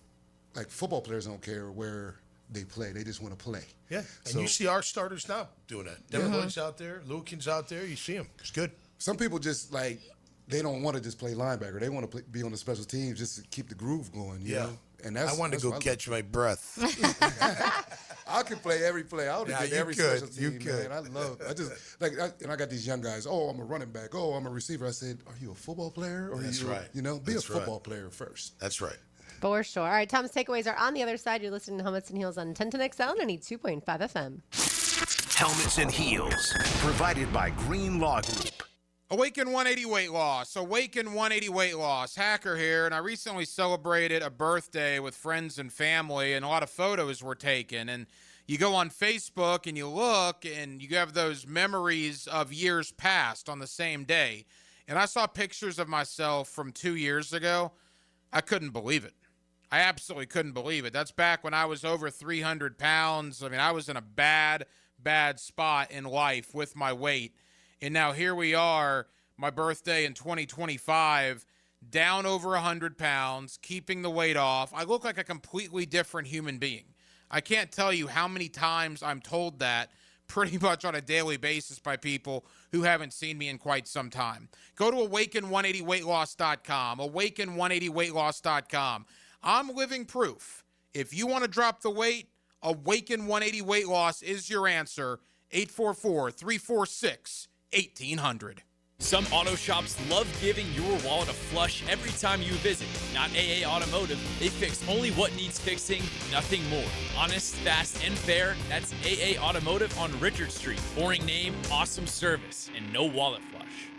football players don't care where they play. They just want to play. Yeah, and you see our starters now doing that. Devin Lloyd's out there. Lukin's out there. You see him. It's good. Some people just, they don't want to just play linebacker. They want to be on the special teams just to keep the groove going, you know? And I wanted to go catch my breath. I could play every play. I would get every special team, You could. man. I got these young guys. Oh, I'm a running back. Oh, I'm a receiver. I said, are you a football player? Or That's right. Be a football player first. That's right. For sure. All right, Tom's takeaways are on the other side. You're listening to Helmets and Heels on 1010XL and 92.5 FM. Helmets and Heels, provided by Green Law Group. Awaken 180 weight loss. Awaken 180 weight loss. Hacker here, and I recently celebrated a birthday with friends and family, and a lot of photos were taken. And, you go on Facebook and you look and you have those memories of years past on the same day. And I saw pictures of myself from 2 years ago. I couldn't believe it. I absolutely couldn't believe it. That's back when I was over 300 pounds. I mean, I was in a bad spot in life with my weight. And now here we are, my birthday in 2025, down over 100 pounds, keeping the weight off. I look like a completely different human being. I can't tell you how many times I'm told that pretty much on a daily basis by people who haven't seen me in quite some time. Go to awaken180weightloss.com, awaken180weightloss.com. I'm living proof. If you want to drop the weight, Awaken 180 Weight Loss is your answer. 844-346-1800. Some auto shops love giving your wallet a flush every time you visit. Not AA Automotive. They fix only what needs fixing, nothing more. Honest, fast, and fair. That's AA Automotive on Richard Street. Boring name, awesome service, and no wallet flush.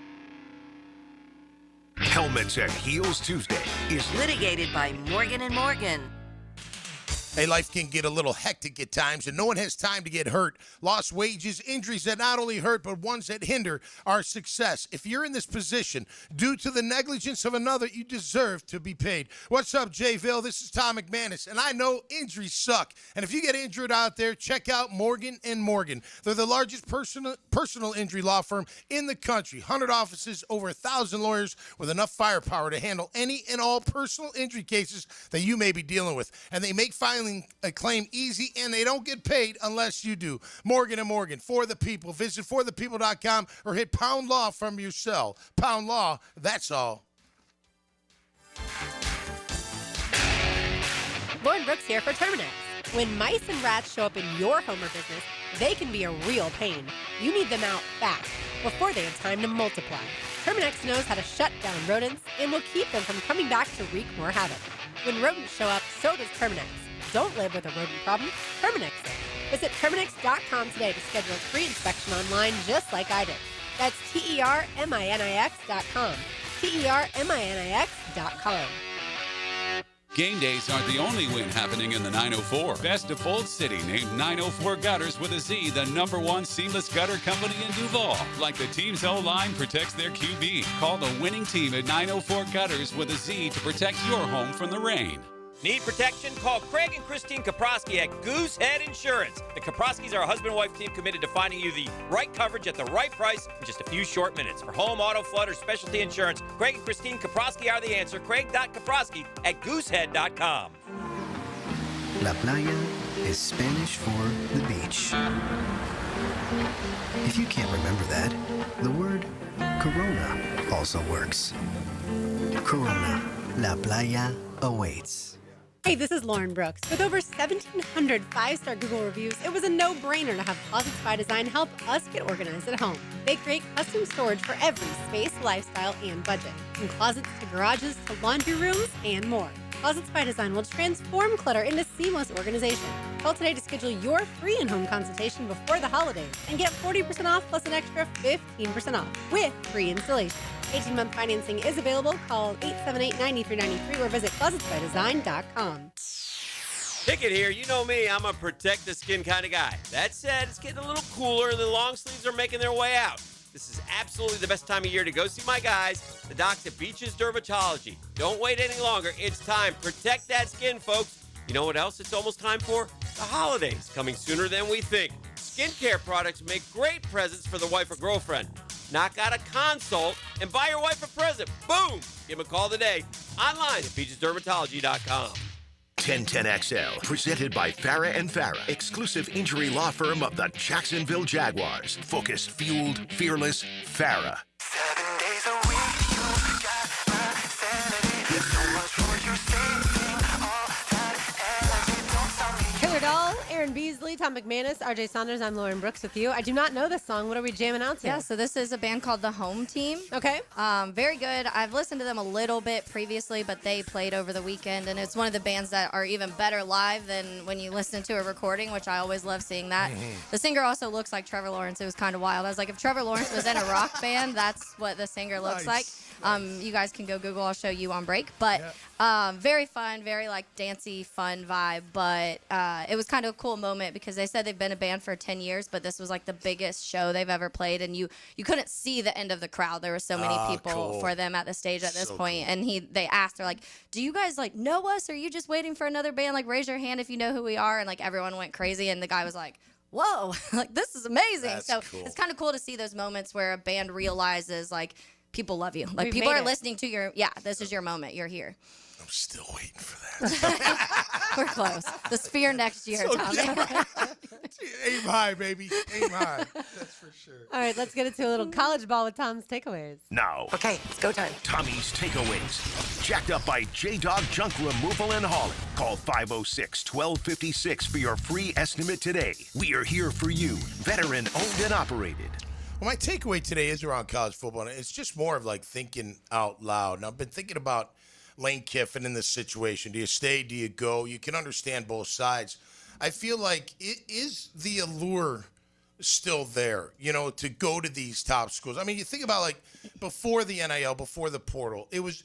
Helmets and Heels Tuesday is Litigated by Morgan & Morgan. Hey, life can get a little hectic at times, and no one has time to get hurt. Lost wages, injuries that not only hurt, but ones that hinder our success. If you're in this position due to the negligence of another, you deserve to be paid. What's up, Jayville? This is Tom McManus, and I know injuries suck. And if you get injured out there, check out Morgan & Morgan. They're the largest personal injury law firm in the country. 100 offices, over 1,000 lawyers with enough firepower to handle any and all personal injury cases that you may be dealing with. And they make filing a claim easy, and they don't get paid unless you do. Morgan & Morgan, for the people. Visit forthepeople.com or hit pound law from your cell. Pound law, that's all. Lauren Brooks here for Terminix. When mice and rats show up in your home or business, they can be a real pain. You need them out fast, before they have time to multiply. Terminix knows how to shut down rodents and will keep them from coming back to wreak more havoc. When rodents show up, so does Terminix. Don't live with a rodent problem, Terminix it. Visit Terminix.com today to schedule a free inspection online just like I did. That's TERMINIX.com. TERMINIX.com. Game days aren't the only win happening in the 904. Best of Bold City named 904 Gutters with a Z the #1 seamless gutter company in Duval. Like the team's O-line protects their QB. Call the winning team at 904 Gutters with a Z to protect your home from the rain. Need protection? Call Craig and Christine Kaprosky at Goosehead Insurance. The Kaproskys are a husband and wife team committed to finding you the right coverage at the right price in just a few short minutes. For home, auto, flood, or specialty insurance, Craig and Christine Kaprosky are the answer. Craig.Kaprosky at Goosehead.com. La playa is Spanish for the beach. If you can't remember that, the word Corona also works. Corona, La Playa awaits. Hey, this is Lauren Brooks. With over 1,700 five-star Google reviews, it was a no-brainer to have Closets by Design help us get organized at home. They create custom storage for every space, lifestyle, and budget. From closets to garages to laundry rooms and more. Closets by Design will transform clutter into seamless organization. Call today to schedule your free in-home consultation before the holidays and get 40% off plus an extra 15% off with free installation. 18-month financing is available. Call 878-9393 or visit closetsbydesign.com. Pickett here. You know me. I'm a protect the skin kind of guy. That said, it's getting a little cooler and the long sleeves are making their way out. This is absolutely the best time of year to go see my guys, the docs at Beaches Dermatology. Don't wait any longer. It's time. Protect that skin, folks. You know what else it's almost time for? The holidays, coming sooner than we think. Skincare products make great presents for the wife or girlfriend. Knock out a consult and buy your wife a present. Boom! Give them a call today. Online at beachesdermatology.com. 1010XL, presented by Farah and Farah, exclusive injury law firm of the Jacksonville Jaguars. Focused, fueled, fearless, Farah. 7 days a week, you got my sanity. So much for you saving all that energy. Don't stop me. Killer Doll, Aaron Beasley, Tom McManus, RJ Saunders. I'm Lauren Brooks with you. I do not know this song. What are we jamming out to? Yeah, so this is a band called The Home Team. Okay. Very good. I've listened to them a little bit previously, but they played over the weekend, and it's one of the bands that are even better live than when you listen to a recording, which I always love seeing that. The singer also looks like Trevor Lawrence. It was kind of wild. I was like, if Trevor Lawrence was in a rock band, that's what the singer looks like. You guys can go Google. I'll show you on break. But very fun, very like dancey, fun vibe. But it was kind of cool cool moment because they said they've been a band for 10 years, but this was like the biggest show they've ever played, and you couldn't see the end of the crowd. There were so many people for them at the stage at this point. And they asked, they're like, do you guys like know us? Or are you just waiting for another band? Like, raise your hand if you know who we are. And like everyone went crazy, and the guy was like, whoa, like this is amazing. That's so cool. it's kind of cool to see those moments where a band realizes like people love you. Like We've people made are it. listening to this is your moment. You're here. I'm still waiting for that. We're close. The Sphere next year, Tommy. Aim high, baby. Aim high. That's for sure. All right, let's get into a little college ball with Tom's takeaways. Now, Okay, it's go time. Tommy's takeaways. Jacked up by J-Dog Junk Removal and Hauling. Call 506-1256 for your free estimate today. We are here for you. Veteran owned and operated. Well, my takeaway today is around college football, and it's just more of like thinking out loud. And I've been thinking about Lane Kiffin in this situation. Do you stay? Do you go? You can understand both sides. I feel like it is the allure still there, to go to these top schools. I mean, you think about like before the NIL, before the portal, it was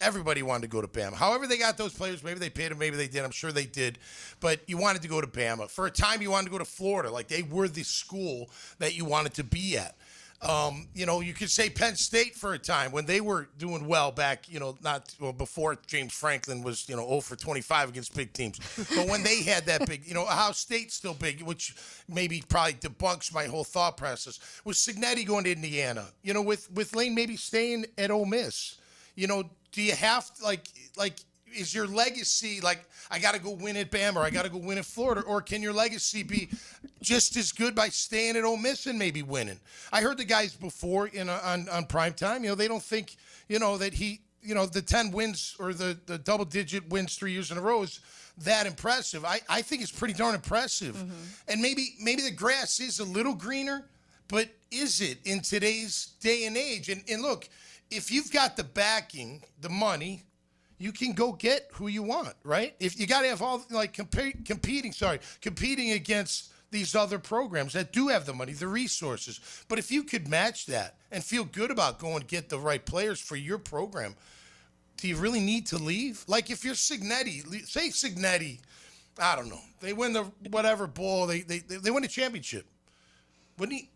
everybody wanted to go to Bama. However they got those players, maybe they paid them, maybe they did. I'm sure they did. But you wanted to go to Bama. For a time, you wanted to go to Florida. Like they were the school that you wanted to be at. You could say Penn State for a time when they were doing well back, before James Franklin was, 0 for 25 against big teams. But when they had that big, Ohio State's still big, which maybe probably debunks my whole thought process. Was Cignetti going to Indiana? With Lane maybe staying at Ole Miss? Do you have is your legacy like I got to go win at Bama or I got to go win at Florida, or can your legacy be just as good by staying at Ole Miss and maybe winning? I heard the guys before on prime time, they don't think that he the 10 wins or the double-digit wins 3 years in a row is that impressive. I think it's pretty darn impressive. Mm-hmm. And maybe the grass is a little greener, but is it in today's day and age? And look, if you've got the backing, the money, you can go get who you want, right? If you got to have all competing against these other programs that do have the money, the resources. But if you could match that and feel good about going to get the right players for your program, do you really need to leave? Like if you're Cignetti, say Cignetti, I don't know, they win the whatever bowl, they win a championship. Wouldn't he?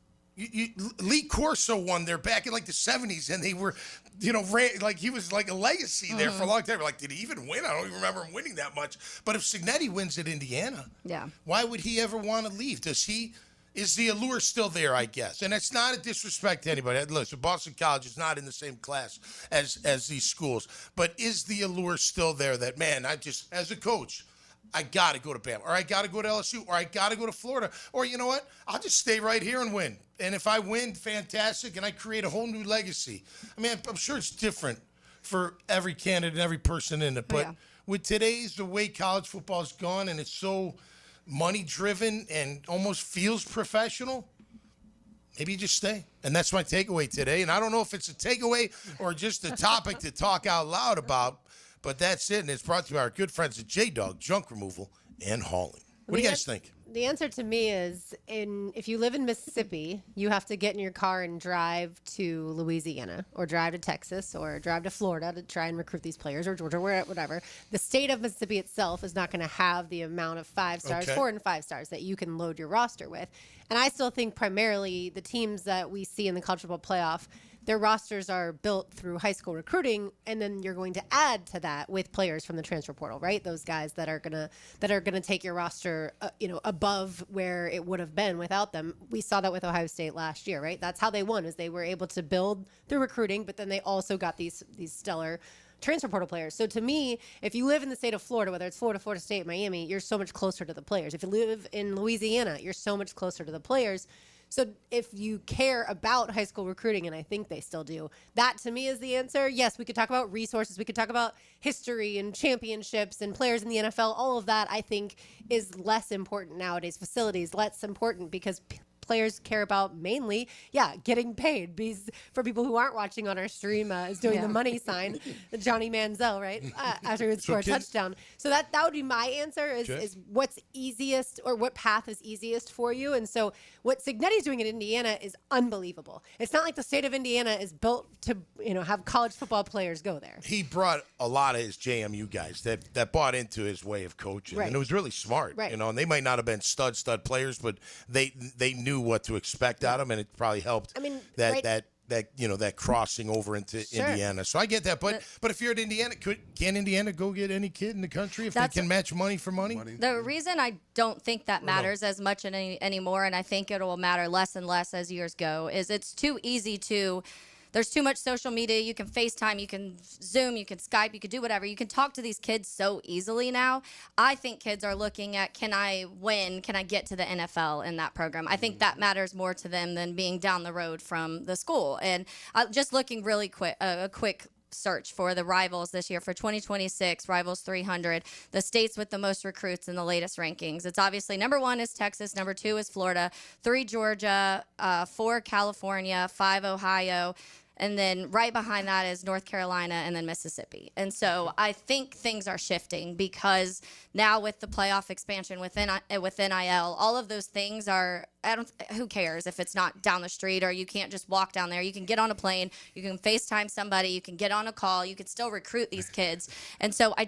Lee Corso won there back in like the 70s, and they were, he was like a legacy there for a long time. Like, did he even win? I don't even remember him winning that much. But if Cignetti wins at Indiana, why would he ever want to leave? Is the allure still there, I guess? And it's not a disrespect to anybody. Listen, Boston College is not in the same class as these schools. But is the allure still there that, man, as a coach, I got to go to Bama, or I got to go to LSU, or I got to go to Florida, or you know what? I'll just stay right here and win. And if I win, fantastic, and I create a whole new legacy. I mean, I'm sure it's different for every candidate and every person in it. But with the way college football's gone, and it's so money-driven and almost feels professional, maybe you just stay. And that's my takeaway today. And I don't know if it's a takeaway or just a topic to talk out loud about, but that's it, and it's brought to you by our good friends at J-Dog Junk Removal and Hauling. What do you guys think? The answer to me is, if you live in Mississippi, you have to get in your car and drive to Louisiana or drive to Texas or drive to Florida to try and recruit these players, or Georgia, whatever. The state of Mississippi itself is not going to have the amount of 5 stars, 4 and 5 stars that you can load your roster with. And I still think primarily the teams that we see in the college football playoff, their rosters are built through high school recruiting, and then you're going to add to that with players from the transfer portal, right? Those guys that are gonna take your roster, above where it would have been without them. We saw that with Ohio State last year, right? That's how they won, is they were able to build through recruiting, but then they also got these stellar transfer portal players. So to me, if you live in the state of Florida, whether it's Florida State, Miami, you're so much closer to the players. If you live in Louisiana, you're so much closer to the players. So if you care about high school recruiting, and I think they still do, that to me is the answer. Yes, we could talk about resources. We could talk about history and championships and players in the NFL. All of that, I think, is less important nowadays. Facilities, less important, because players care about mainly, getting paid. Because for people who aren't watching on our stream, is doing the money sign, Johnny Manziel, right? After he would score a touchdown. So that would be my answer is what's easiest or what path is easiest for you. And so what Cignetti's doing in Indiana is unbelievable. It's not like the state of Indiana is built to, have college football players go there. He brought a lot of his JMU guys that bought into his way of coaching, and it was really smart. Right. And they might not have been stud players, but they knew what to expect out of them, and it probably helped. That crossing over into Indiana. So I get that, but if you're at Indiana, can Indiana go get any kid in the country if they can match money for money? The reason I don't think that matters as much anymore, and I think it will matter less and less as years go, is it's too easy to. There's too much social media. You can FaceTime, you can Zoom, you can Skype, you can do whatever. You can talk to these kids so easily now. I think kids are looking at, can I win? Can I get to the NFL in that program? I think that matters more to them than being down the road from the school. And just looking really quick, a quick search for the rivals this year for 2026, Rivals 300, the states with the most recruits in the latest rankings. It's obviously number 1 is Texas, number 2 is Florida, 3 Georgia, 4 California, 5 Ohio, and then right behind that is North Carolina and then Mississippi. And so I think things are shifting because now with the playoff expansion with NIL, all of those things are, who cares if it's not down the street or you can't just walk down there. You can get on a plane, you can FaceTime somebody, you can get on a call, you can still recruit these kids. And so I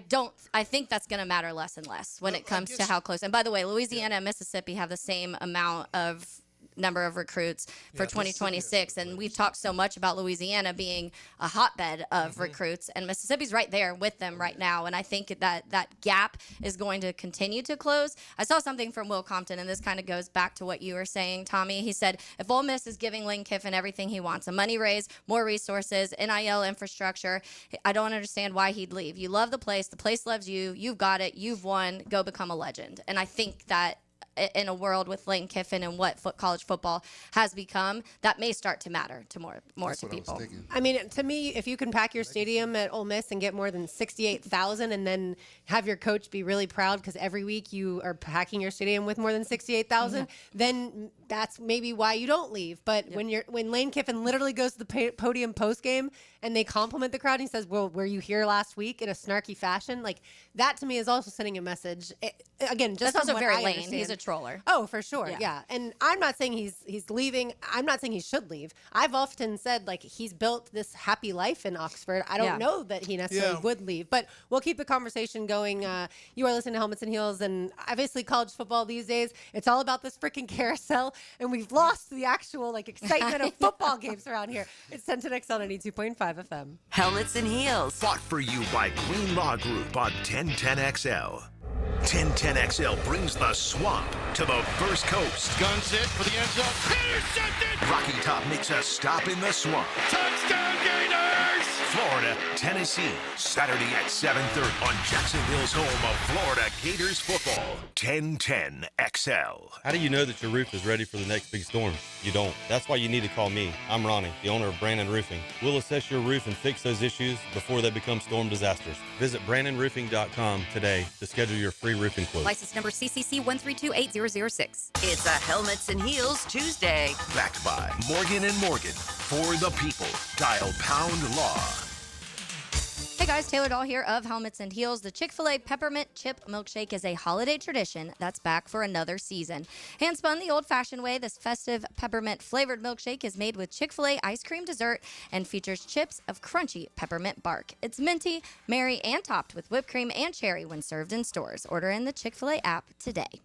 think that's going to matter less and less when it comes to how close. And by the way, Louisiana and Mississippi have the same amount of number of recruits for 2026, and we've talked so much about Louisiana being a hotbed of recruits, and Mississippi's right there with them right now, and I think that gap is going to continue to close. I saw something from Will Compton, and this kind of goes back to what you were saying, Tommy. He said, if Ole Miss is giving Lane Kiffin everything he wants, a money raise, more resources, NIL infrastructure, I don't understand why he'd leave. You love the place loves you, you've got it, you've won, go become a legend. And I think that in a world with Lane Kiffin and what college football has become, that may start to matter to more to people. I mean, to me, if you can pack your stadium at Ole Miss and get more than 68,000 and then have your coach be really proud because every week you are packing your stadium with more than 68,000, then that's maybe why you don't leave. But when Lane Kiffin literally goes to the podium post game and they compliment the crowd and he says, well, were you here last week in a snarky fashion? Like that to me is also sending a message. Again, just that's also very Lane. Understand. He's a troller. Oh, for sure. Yeah. And I'm not saying he's leaving. I'm not saying he should leave. I've often said like he's built this happy life in Oxford. I don't know that he necessarily would leave, but we'll keep the conversation going. You are listening to Helmets and Heels, and obviously college football these days, it's all about this freaking carousel, and we've lost the actual like excitement of football games around here. It's 1010XL 92.5 FM. Helmets and Heels. Fought for you by Green Law Group on 1010XL. 1010XL brings the swamp to the first coast. Guns it for the end zone. Intercepted! Rocky Top makes a stop in the swamp. Touchdown Gators! Florida, Tennessee, Saturday at 7:30 on Jacksonville's home of Florida Gators football. 1010XL. How do you know that your roof is ready for the next big storm? You don't. That's why you need to call me. I'm Ronnie, the owner of Brandon Roofing. We'll assess your roof and fix those issues before they become storm disasters. Visit BrandonRoofing.com today to schedule your free roofing quote. License number CCC 1328006. It's a Helmets and Heels Tuesday. Backed by Morgan & Morgan. For the people. Dial #law. Hey guys, Taylor Dahl here of Helmets and Heels. The Chick-fil-A Peppermint Chip Milkshake is a holiday tradition that's back for another season. Hand-spun the old-fashioned way, this festive peppermint-flavored milkshake is made with Chick-fil-A ice cream dessert and features chips of crunchy peppermint bark. It's minty, merry, and topped with whipped cream and cherry when served in stores. Order in the Chick-fil-A app today.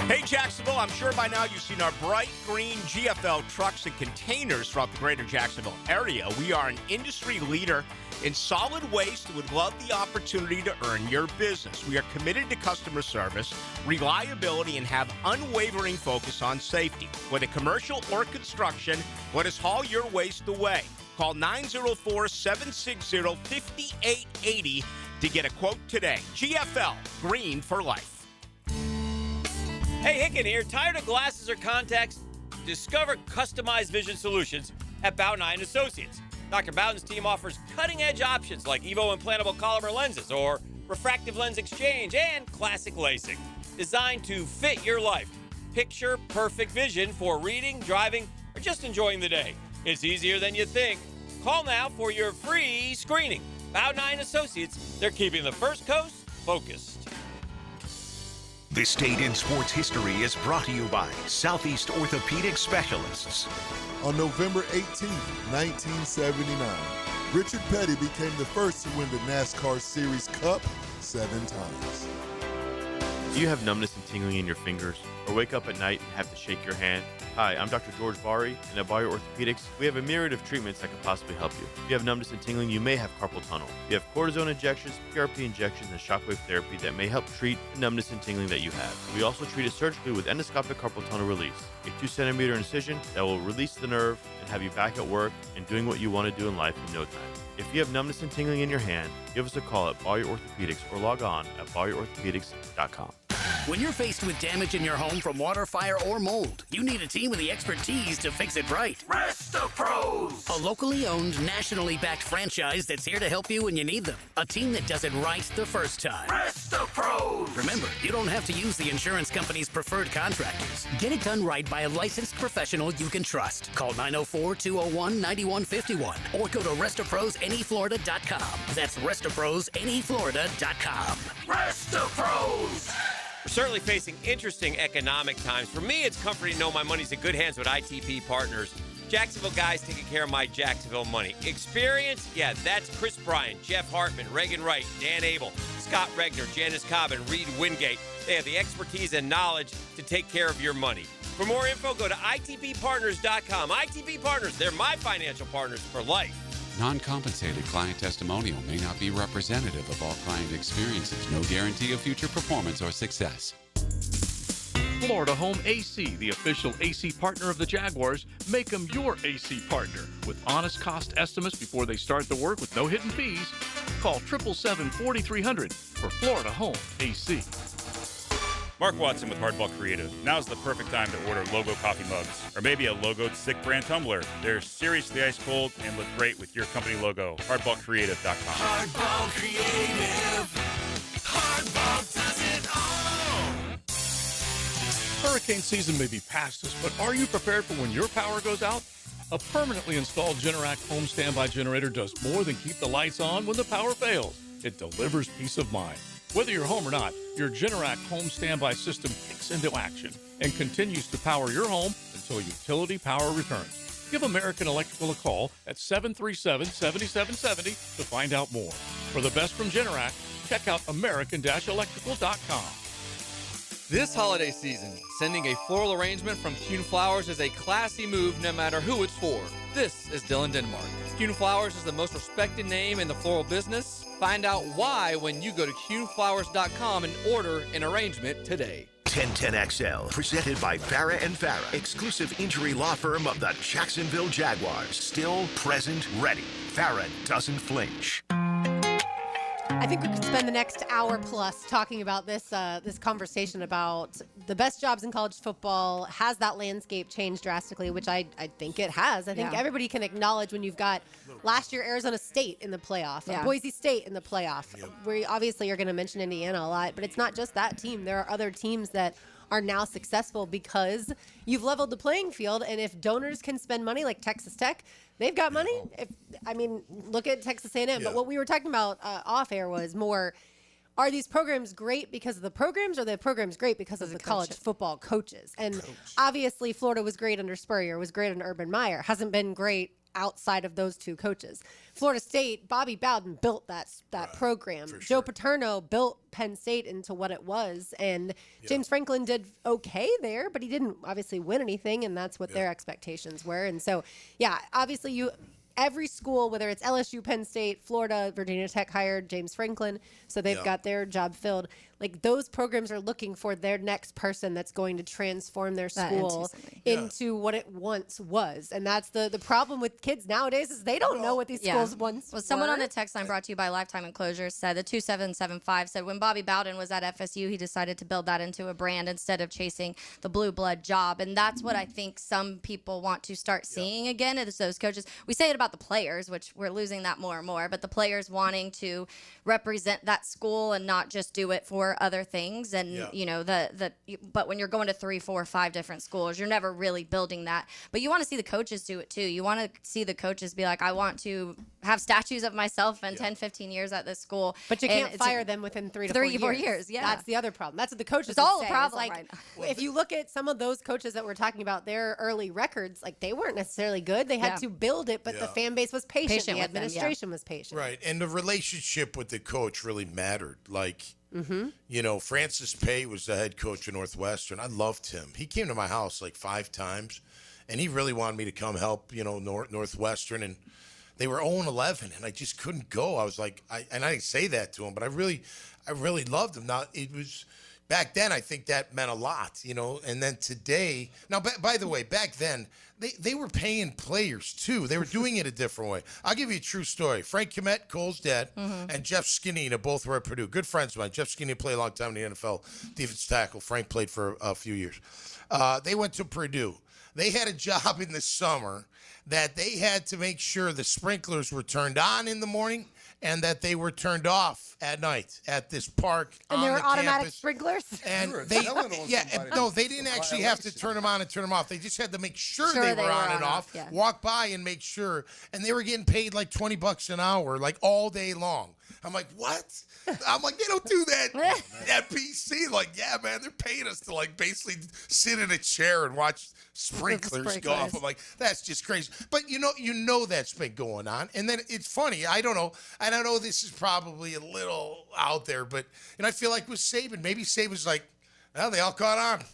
Hey Jacksonville, I'm sure by now you've seen our bright green GFL trucks and containers throughout the greater Jacksonville area. We are an industry leader in solid waste and would love the opportunity to earn your business. We are committed to customer service, reliability, and have unwavering focus on safety. Whether commercial or construction, let us haul your waste away. Call 904-760-5880 to get a quote today. GFL, green for life. Hey, Hicken here. Tired of glasses or contacts? Discover customized vision solutions at Bowden Eye & Associates. Dr. Bowden's team offers cutting-edge options like Evo implantable Collamer lenses or refractive lens exchange, and classic LASIK. Designed to fit your life. Picture perfect vision for reading, driving, or just enjoying the day. It's easier than you think. Call now for your free screening. Bow9 Associates, they're keeping the First Coast focused. This Date in Sports History is brought to you by Southeast Orthopedic Specialists. On November 18, 1979, Richard Petty became the first to win the NASCAR Series Cup 7 times. Do you have numbness and tingling in your fingers, or wake up at night and have to shake your hand? Hi, I'm Dr. George Bari, and at Bari Orthopedics, we have a myriad of treatments that can possibly help you. If you have numbness and tingling, you may have carpal tunnel. We have cortisone injections, PRP injections, and shockwave therapy that may help treat the numbness and tingling that you have. We also treat it surgically with endoscopic carpal tunnel release, a 2-centimeter incision that will release the nerve and have you back at work and doing what you want to do in life in no time. If you have numbness and tingling in your hand, give us a call at Bari Orthopedics or log on at bariorthopedics.com. When you're faced with damage in your home from water, fire, or mold, you need a team with the expertise to fix it right. Rest-A-Pros! A locally owned, nationally backed franchise that's here to help you when you need them. A team that does it right the first time. Rest-A-Pros! Remember, you don't have to use the insurance company's preferred contractors. Get it done right by a licensed professional you can trust. Call 904-201-9151 or go to restaprosneflorida.com. That's restaprosneflorida.com. Rest-A-Pros! We're certainly facing interesting economic times. For me, it's comforting to know my money's in good hands with ITP Partners. Jacksonville guys taking care of my Jacksonville money. Experience? Yeah, that's Chris Bryant, Jeff Hartman, Reagan Wright, Dan Abel, Scott Regner, Janice Cobb, and Reed Wingate. They have the expertise and knowledge to take care of your money. For more info, go to itppartners.com. ITP Partners, they're my financial partners for life. Non-compensated client testimonial may not be representative of all client experiences. No guarantee of future performance or success. Florida Home AC, the official AC partner of the Jaguars. Make them your AC partner. With honest cost estimates before they start the work with no hidden fees. Call 777-4300 for Florida Home AC. Mark Watson with Hardball Creative. Now's the perfect time to order Logo coffee mugs, or maybe a Logo Stick brand tumbler. They're seriously ice cold and look great with your company logo. HardballCreative.com. Hardball Creative. Hardball does it all. Hurricane season may be past us, but are you prepared for when your power goes out? A permanently installed Generac home standby generator does more than keep the lights on when the power fails. It delivers peace of mind. Whether you're home or not, your Generac home standby system kicks into action and continues to power your home until utility power returns. Give American Electrical a call at 737-7770 to find out more. For the best from Generac, check out american-electrical.com. This holiday season, sending a floral arrangement from Kuhn Flowers is a classy move no matter who it's for. This is Dylan Denmark. Kuhn Flowers is the most respected name in the floral business. Find out why when you go to kuhnflowers.com and order an arrangement today. 1010XL, presented by Farah and Farah, exclusive injury law firm of the Jacksonville Jaguars. Still, present, ready. Farah doesn't flinch. I think we could spend the next hour plus talking about this conversation about the best jobs in college football. Has that landscape changed drastically? Which I think it has. I think everybody can acknowledge when you've got last year Arizona State in the playoff, Boise State in the playoff. We obviously are going to mention Indiana a lot, but it's not just that team. There are other teams that are now successful because you've leveled the playing field. And if donors can spend money like Texas Tech, they've got money. Look at Texas A&M. But what we were talking about off air was more, are these programs great because of the programs, or are the programs great because of the college football coaches? And obviously Florida was great under Spurrier, was great under Urban Meyer, hasn't been great outside of those two coaches. Florida State, Bobby Bowden built that program. Joe Paterno built Penn State into what it was, and James Franklin did okay there, but he didn't obviously win anything, and that's what their expectations were. And so, obviously every school, whether it's LSU, Penn State, Florida, Virginia Tech hired James Franklin, so they've got their job filled. like those programs are looking for their next person that's going to transform their school into what it once was. And that's the problem with kids nowadays is they don't know what these schools once Well, someone were. on the text line brought to you by Lifetime Enclosures said, the 2775 said, when Bobby Bowden was at FSU, he decided to build that into a brand instead of chasing the blue blood job. And that's what I think some people want to start seeing again is those coaches. We say it about the players, which we're losing that more and more, but the players wanting to represent that school and not just do it for other things. And, you know, but when you're going to 3, 4, 5 different schools, you're never really building that. But you want to see the coaches do it too. You want to see the coaches be like, I want to have statues of myself in 10, 15 years at this school. But you can't fire them within 3 to 4 years. Yeah. That's the other problem. That's what the coaches It's all would a say. problem It's like, right now. if you look at some of those coaches that we're talking about, their early records, like they weren't necessarily good. They had to build it, but the fan base was patient. The with them, administration was patient. Right. And the relationship with the coach really mattered. Like, you know, Francis Pay was the head coach of Northwestern. I loved him. He came to my house like 5 times, and he really wanted me to come help, you know, Northwestern. And they were 0-11, and I just couldn't go. I was like, I didn't say that to him, but I really loved him. Now, it was back then, I think that meant a lot, you know. And then today, now, by the way, back then, they were paying players, too. They were doing it a different way. I'll give you a true story. Frank Komet, Cole's dad, and Jeff Skinina both were at Purdue. Good friends of mine. Jeff Skinina played a long time in the NFL, defensive tackle. Frank played for a few years. They went to Purdue. They had a job in the summer that they had to make sure the sprinklers were turned on in the morning and that they were turned off at night at this park And on there were the automatic campus. sprinklers? And they didn't actually have to turn them on and turn them off. They just had to make sure they were on and off, walk by and make sure. And they were getting paid like $20 an hour, like all day long. I'm like, what? I'm like, they don't do that at PC. Like, yeah, man, they're paying us to like basically sit in a chair and watch sprinklers go off. I'm like, that's just crazy. But you know that's been going on. And then it's funny. I don't know. This is probably a little out there, but I feel like with Saban, maybe Saban's like, well, they all caught on.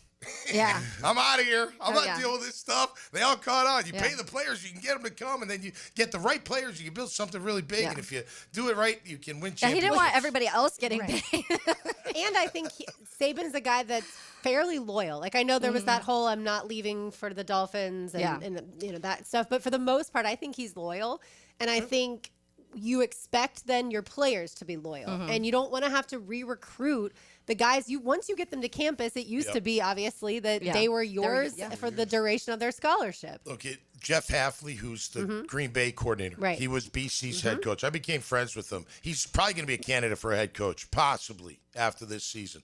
Yeah. I'm out of here. I'm not dealing with this stuff. They all caught on. You pay the players, you can get them to come, and then you get the right players, you can build something really big. And if you do it right, you can win championships. Yeah, he didn't want everybody else getting paid. And I think Saban's a guy that's fairly loyal. Like, I know there was that whole I'm not leaving for the Dolphins and you know, that stuff. But for the most part, I think he's loyal. And I think you expect then your players to be loyal. And you don't want to have to re-recruit the guys. Once you get them to campus, it used to be obviously that they were yours for the duration of their scholarship. Look at Jeff Hafley, who's the Green Bay coordinator. Right. He was BC's head coach. I became friends with him. He's probably going to be a candidate for a head coach, possibly after this season.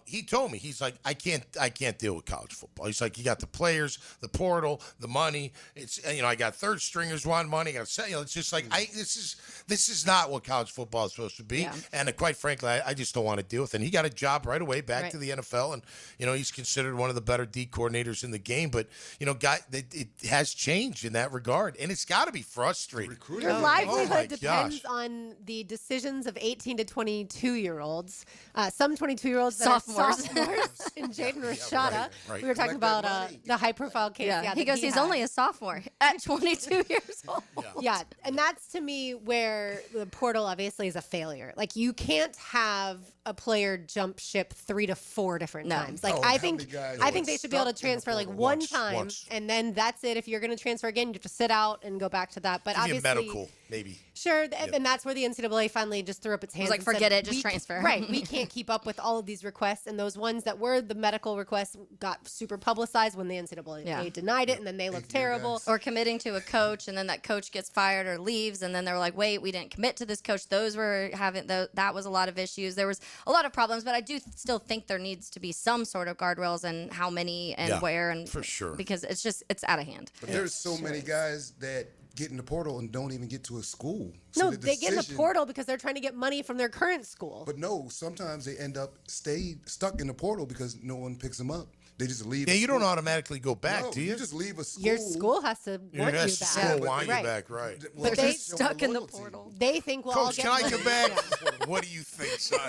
He told me, he's like, I can't deal with college football. He's like, you got the players, the portal, the money. It's I got third stringers want money. It's just like this is not what college football is supposed to be. Yeah. And quite frankly, I just don't want to deal with it. And he got a job right away back to the NFL, and he's considered one of the better D coordinators in the game. But it has changed in that regard, and it's got to be frustrating. Your livelihood depends on the decisions of 18 to 22-year-olds. Some 22-year-olds that Sophomores. are sophomores in Jaden Rashada. right. We were talking about the high-profile case. Yeah. He that goes, he's had. only a sophomore at 22 years old. Yeah, and that's to me where the portal obviously is a failure. Like, you can't have a player jump ship 3 to 4 different times. Like, I think they should be able to transfer like one time, and then that's it. If you're going to transfer again, you have to sit out and go back to that. But Give you obviously, medical, maybe. Sure, and that's where the NCAA finally just threw up its hands. like, and said, forget it, just transfer. Right, we can't keep up with all of these requests, and those ones that were the medical requests got super publicized when the NCAA denied it, and then they looked terrible. Or committing to a coach, and then that coach gets fired or leaves, and then they were like, wait, we didn't commit to this coach. That was a lot of issues. There was a lot of problems, but I do still think there needs to be some sort of guardrails and how many and where, and for sure, because it's out of hand. But there's so many guys that get in the portal and don't even get to a school. No, they get in the portal because they're trying to get money from their current school. But no, sometimes they end up stuck in the portal because no one picks them up. They just leave. Yeah, you don't automatically go back, no, do you? You just leave a school. Your school has to want you back. School want you back, right? But they're stuck in the portal. They think, well, Coach, I'll can get I come back? What do you think, son?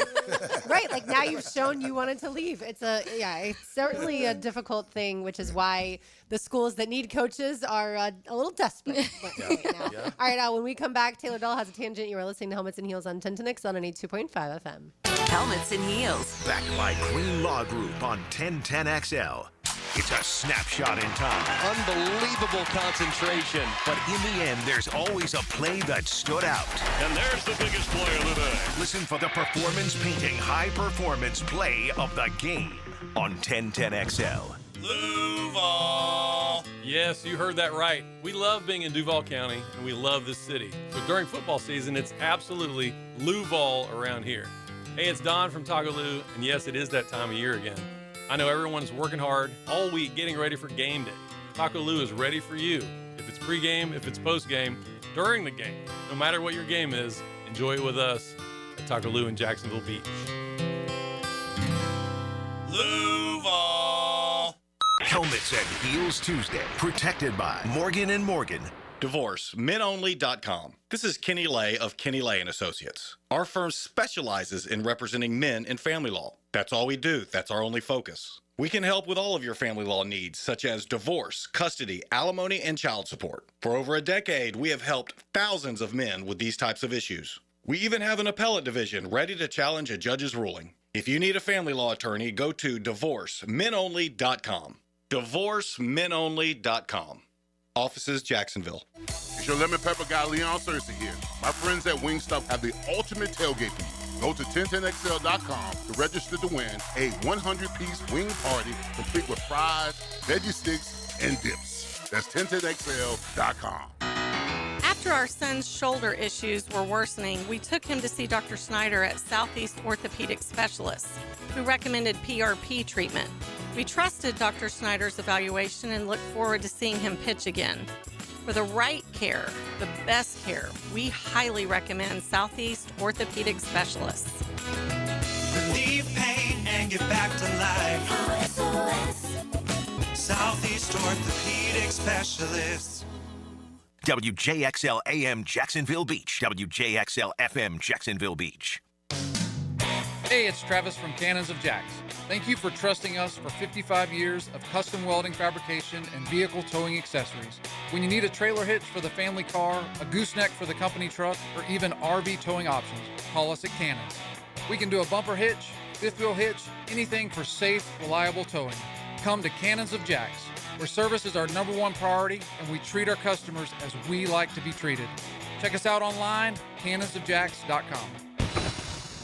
Right, like now you've shown you wanted to leave. It's certainly a difficult thing, which is why the schools that need coaches are a little desperate right now. All right, when we come back, Taylor Dahl has a tangent. You are listening to Helmets and Heels on Tintinix on an 82.5 FM. Helmets and Heels. Backed by Green Law Group on 1010XL. It's a snapshot in time. Unbelievable concentration. But in the end, there's always a play that stood out. And there's the biggest play of the day. Listen for the performance painting high-performance play of the game on 1010XL. Duval. Yes, you heard that right. We love being in Duval County, and we love this city. So during football season, it's absolutely Luval around here. Hey, it's Don from Tagaloo, and yes, it is that time of year again. I know everyone's working hard all week getting ready for game day. Taco Lou is ready for you. If it's pregame, if it's postgame, during the game. No matter what your game is, enjoy it with us at Taco Lou in Jacksonville Beach. Luval. Helmets and Heels Tuesday. Protected by Morgan & Morgan. Divorce, menonly.com. This is Kenny Lay of Kenny Lay & Associates. Our firm specializes in representing men in family law. That's all we do. That's our only focus. We can help with all of your family law needs, such as divorce, custody, alimony, and child support. For over a decade, we have helped thousands of men with these types of issues. We even have an appellate division ready to challenge a judge's ruling. If you need a family law attorney, go to divorcemenonly.com. Divorcemenonly.com. Offices, Jacksonville. It's your lemon pepper guy, Leon Cersei here. My friends at Wingstop have the ultimate tailgate for you. Go to 1010XL.com to register to win a 100-piece wing party complete with fries, veggie sticks, and dips. That's 1010XL.com. After our son's shoulder issues were worsening, we took him to see Dr. Snyder at Southeast Orthopedic Specialists, who recommended PRP treatment. We trusted Dr. Snyder's evaluation and look forward to seeing him pitch again. For the right care, the best care, we highly recommend Southeast Orthopedic Specialists. Relieve pain and get back to life. Southeast Orthopedic Specialists. WJXL AM Jacksonville Beach. WJXL FM Jacksonville Beach. Hey, it's Travis from Cannons of Jacks. Thank you for trusting us for 55 years of custom welding fabrication and vehicle towing accessories. When you need a trailer hitch for the family car, a gooseneck for the company truck, or even RV towing options, call us at Cannons. We can do a bumper hitch, fifth wheel hitch, anything for safe, reliable towing. Come to Cannons of Jacks, where service is our #1 priority and we treat our customers as we like to be treated. Check us out online, cannonsofjacks.com.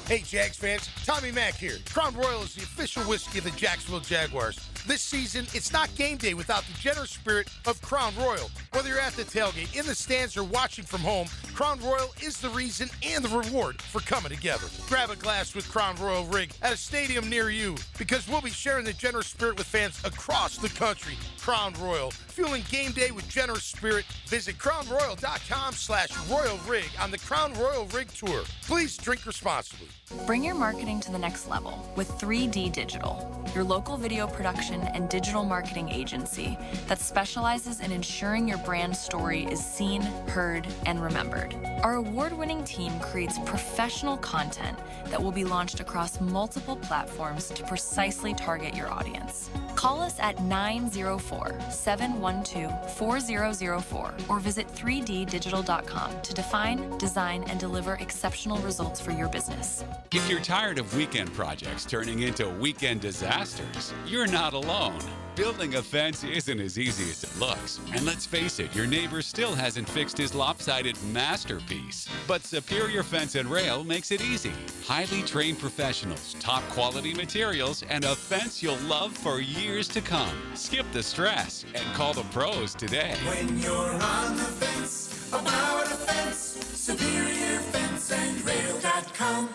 Hey, Jags fans, Tommy Mack here. Crown Royal is the official whiskey of the Jacksonville Jaguars. This season, it's not game day without the generous spirit of Crown Royal. Whether you're at the tailgate, in the stands, or watching from home, Crown Royal is the reason and the reward for coming together. Grab a glass with Crown Royal Rig at a stadium near you, because we'll be sharing the generous spirit with fans across the country. Crown Royal, fueling game day with generous spirit. Visit crownroyal.com/Royal Rig on the Crown Royal Rig Tour. Please drink responsibly. Bring your marketing to the next level with 3D Digital, your local video production and digital marketing agency that specializes in ensuring your brand story is seen, heard, and remembered. Our award-winning team creates professional content that will be launched across multiple platforms to precisely target your audience. Call us at 904-712-4004 or visit 3ddigital.com to define, design, and deliver exceptional results for your business. If you're tired of weekend projects turning into weekend disasters, you're not alone. Building a fence isn't as easy as it looks. And let's face it, your neighbor still hasn't fixed his lopsided masterpiece. But Superior Fence and Rail makes it easy. Highly trained professionals, top quality materials, and a fence you'll love for years to come. Skip the stress and call the pros today. When you're on the fence, about a fence, SuperiorFenceandRail.com.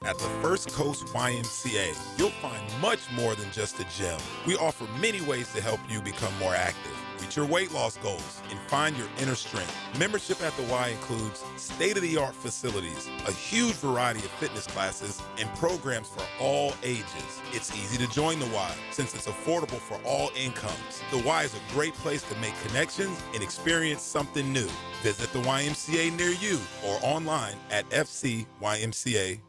At the First Coast YMCA, you'll find much more than just a gym. We offer many ways to help you become more active, reach your weight loss goals, and find your inner strength. Membership at the Y includes state-of-the-art facilities, a huge variety of fitness classes, and programs for all ages. It's easy to join the Y since it's affordable for all incomes. The Y is a great place to make connections and experience something new. Visit the YMCA near you or online at fcymca.org.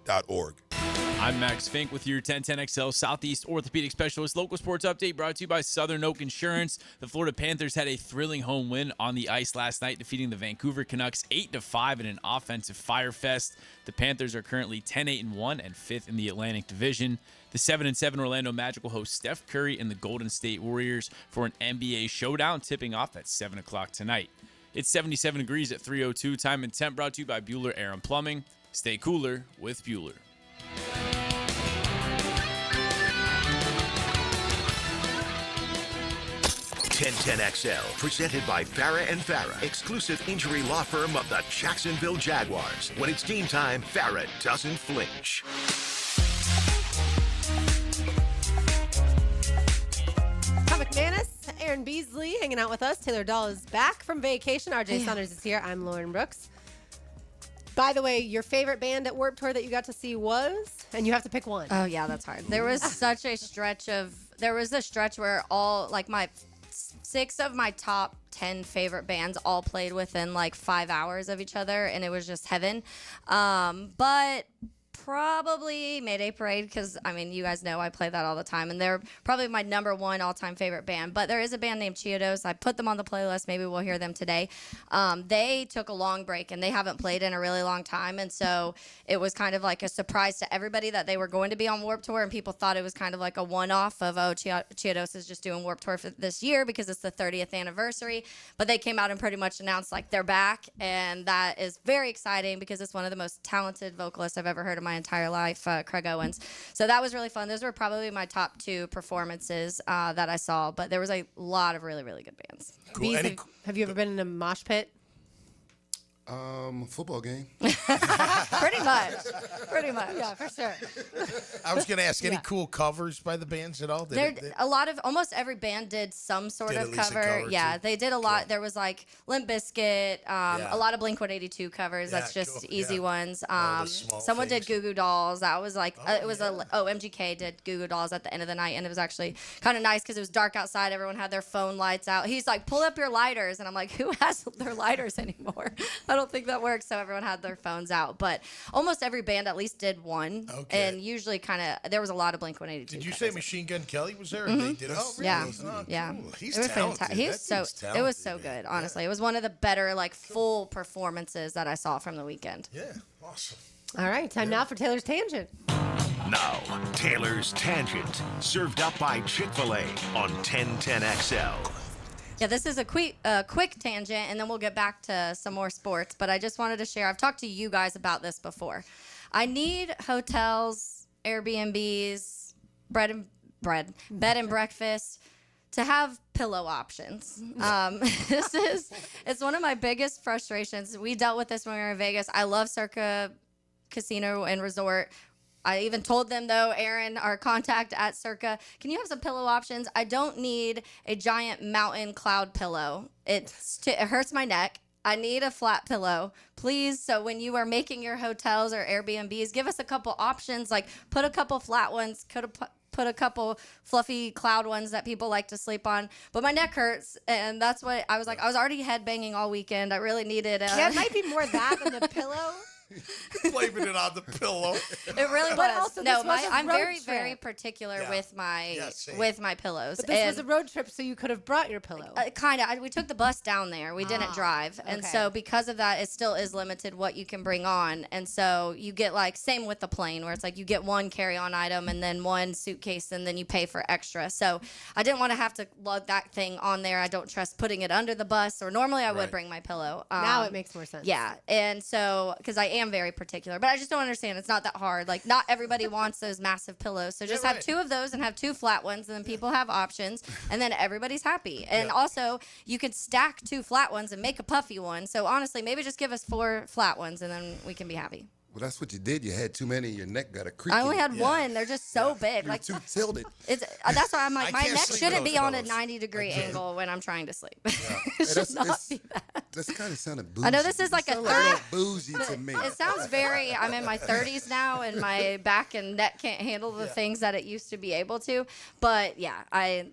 I'm Max Fink with your 1010XL Southeast Orthopedic Specialist Local Sports Update brought to you by Southern Oak Insurance. The Florida Panthers had a thrilling home win on the ice last night, defeating the Vancouver Canucks 8-5 in an offensive firefest. The Panthers are currently 10-8-1 and 5th in the Atlantic Division. The 7-7 Orlando Magic will host Steph Curry and the Golden State Warriors for an NBA showdown tipping off at 7 o'clock tonight. It's 77 degrees at 3:02. Time and temp brought to you by Bueller Air and Plumbing. Stay cooler with Bueller. XL, presented by Farah and Farah, exclusive injury law firm of the Jacksonville Jaguars. When it's team time, Farah doesn't flinch. Tom McManus, Aaron Beasley hanging out with us. Taylor Dahl is back from vacation. RJ Saunders is here. I'm Lauren Brooks. By the way, your favorite band at Warped Tour that you got to see was, and you have to pick one. Oh yeah, that's hard. There was such a stretch where all like my 6 of my top 10 favorite bands all played within like 5 hours of each other, and it was just heaven. But probably Mayday Parade, because I mean, you guys know I play that all the time, and they're probably my number 1 all-time favorite band. But there is a band named Chiodos. I put them on the playlist. Maybe we'll hear them today. They took a long break, and they haven't played in a really long time, and so it was kind of like a surprise to everybody that they were going to be on Warped Tour, and people thought it was kind of like a one-off of, oh, Chiodos is just doing Warped Tour for this year because it's the 30th anniversary. But they came out and pretty much announced like they're back, and that is very exciting because it's one of the most talented vocalists I've ever heard in my entire life, Craig Owens. So that was really fun. Those were probably my top 2 performances that I saw, but there was a lot of really, really good bands. Cool. Have you ever been in a mosh pit? Football game. Pretty much. Yeah, for sure. I was going to ask, any cool covers by the bands at all? Almost every band did some sort of cover. Yeah, they did a lot. There was like Limp Bizkit, a lot of Blink-182 covers. That's just easy ones. Someone did Goo Goo Dolls. That was like, MGK did Goo Goo Dolls at the end of the night, and it was actually kind of nice because it was dark outside. Everyone had their phone lights out. He's like, pull up your lighters, and I'm like, who has their lighters anymore? I don't think that works. So everyone had their phones out, but almost every band at least did one. Okay. And usually there was a lot of Blink-182. Did you say Machine Gun Kelly was there? Mm-hmm. They did. Oh, really? Yeah. Oh, yeah. Cool. He's it was talented. It was so good. Honestly, it was one of the better like full performances that I saw from the weekend. Yeah. Awesome. All right. Time now for Taylor's Tangent. Now, Taylor's Tangent, served up by Chick-fil-A on 1010XL. Yeah, this is a quick tangent, and then we'll get back to some more sports. But I just wanted to share. I've talked to you guys about this before. I need hotels, Airbnbs, bed and breakfast to have pillow options. It's one of my biggest frustrations. We dealt with this when we were in Vegas. I love Circa Casino and Resort. I even told them, though, Aaron, our contact at Circa, can you have some pillow options? I don't need a giant mountain cloud pillow. It hurts my neck. I need a flat pillow, please. So when you are making your hotels or Airbnbs, give us a couple options, like put a couple flat ones, put a couple fluffy cloud ones that people like to sleep on. But my neck hurts, and that's what I was like. I was already headbanging all weekend. I really needed Yeah, it might be more that than the pillow. Blaming it on the pillow. It really But was. also, No, this was a I'm road very, trip. very particular with my pillows. But this was a road trip, so you could have brought your pillow. Kind of. We took the bus down there. We didn't drive. And so because of that, it still is limited what you can bring on. And so you get like, same with the plane, where it's like you get one carry-on item and then one suitcase, and then you pay for extra. So I didn't want to have to lug that thing on there. I don't trust putting it under the bus, or normally I would bring my pillow. Now it makes more sense. Yeah. And so, because I am very particular, but I just don't understand. It's not that hard. Like, not everybody wants those massive pillows. So just have 2 of those and have 2 flat ones, and then people have options, and then everybody's happy. And also, you could stack 2 flat ones and make a puffy one. So honestly, maybe just give us 4 flat ones, and then we can be happy. Well, that's what you did. You had too many. Your neck got a creak. I only had one. They're just so big. You're like too tilted. That's why I'm like, my can't neck sleep shouldn't with be on a those 90-degree angle when I'm trying to sleep. Hey, that's kind of sounded bougie. I know this is like a Sound 30. little bougie to me. It sounds very. I'm in my 30s now, and my back and neck can't handle the things that it used to be able to. But yeah,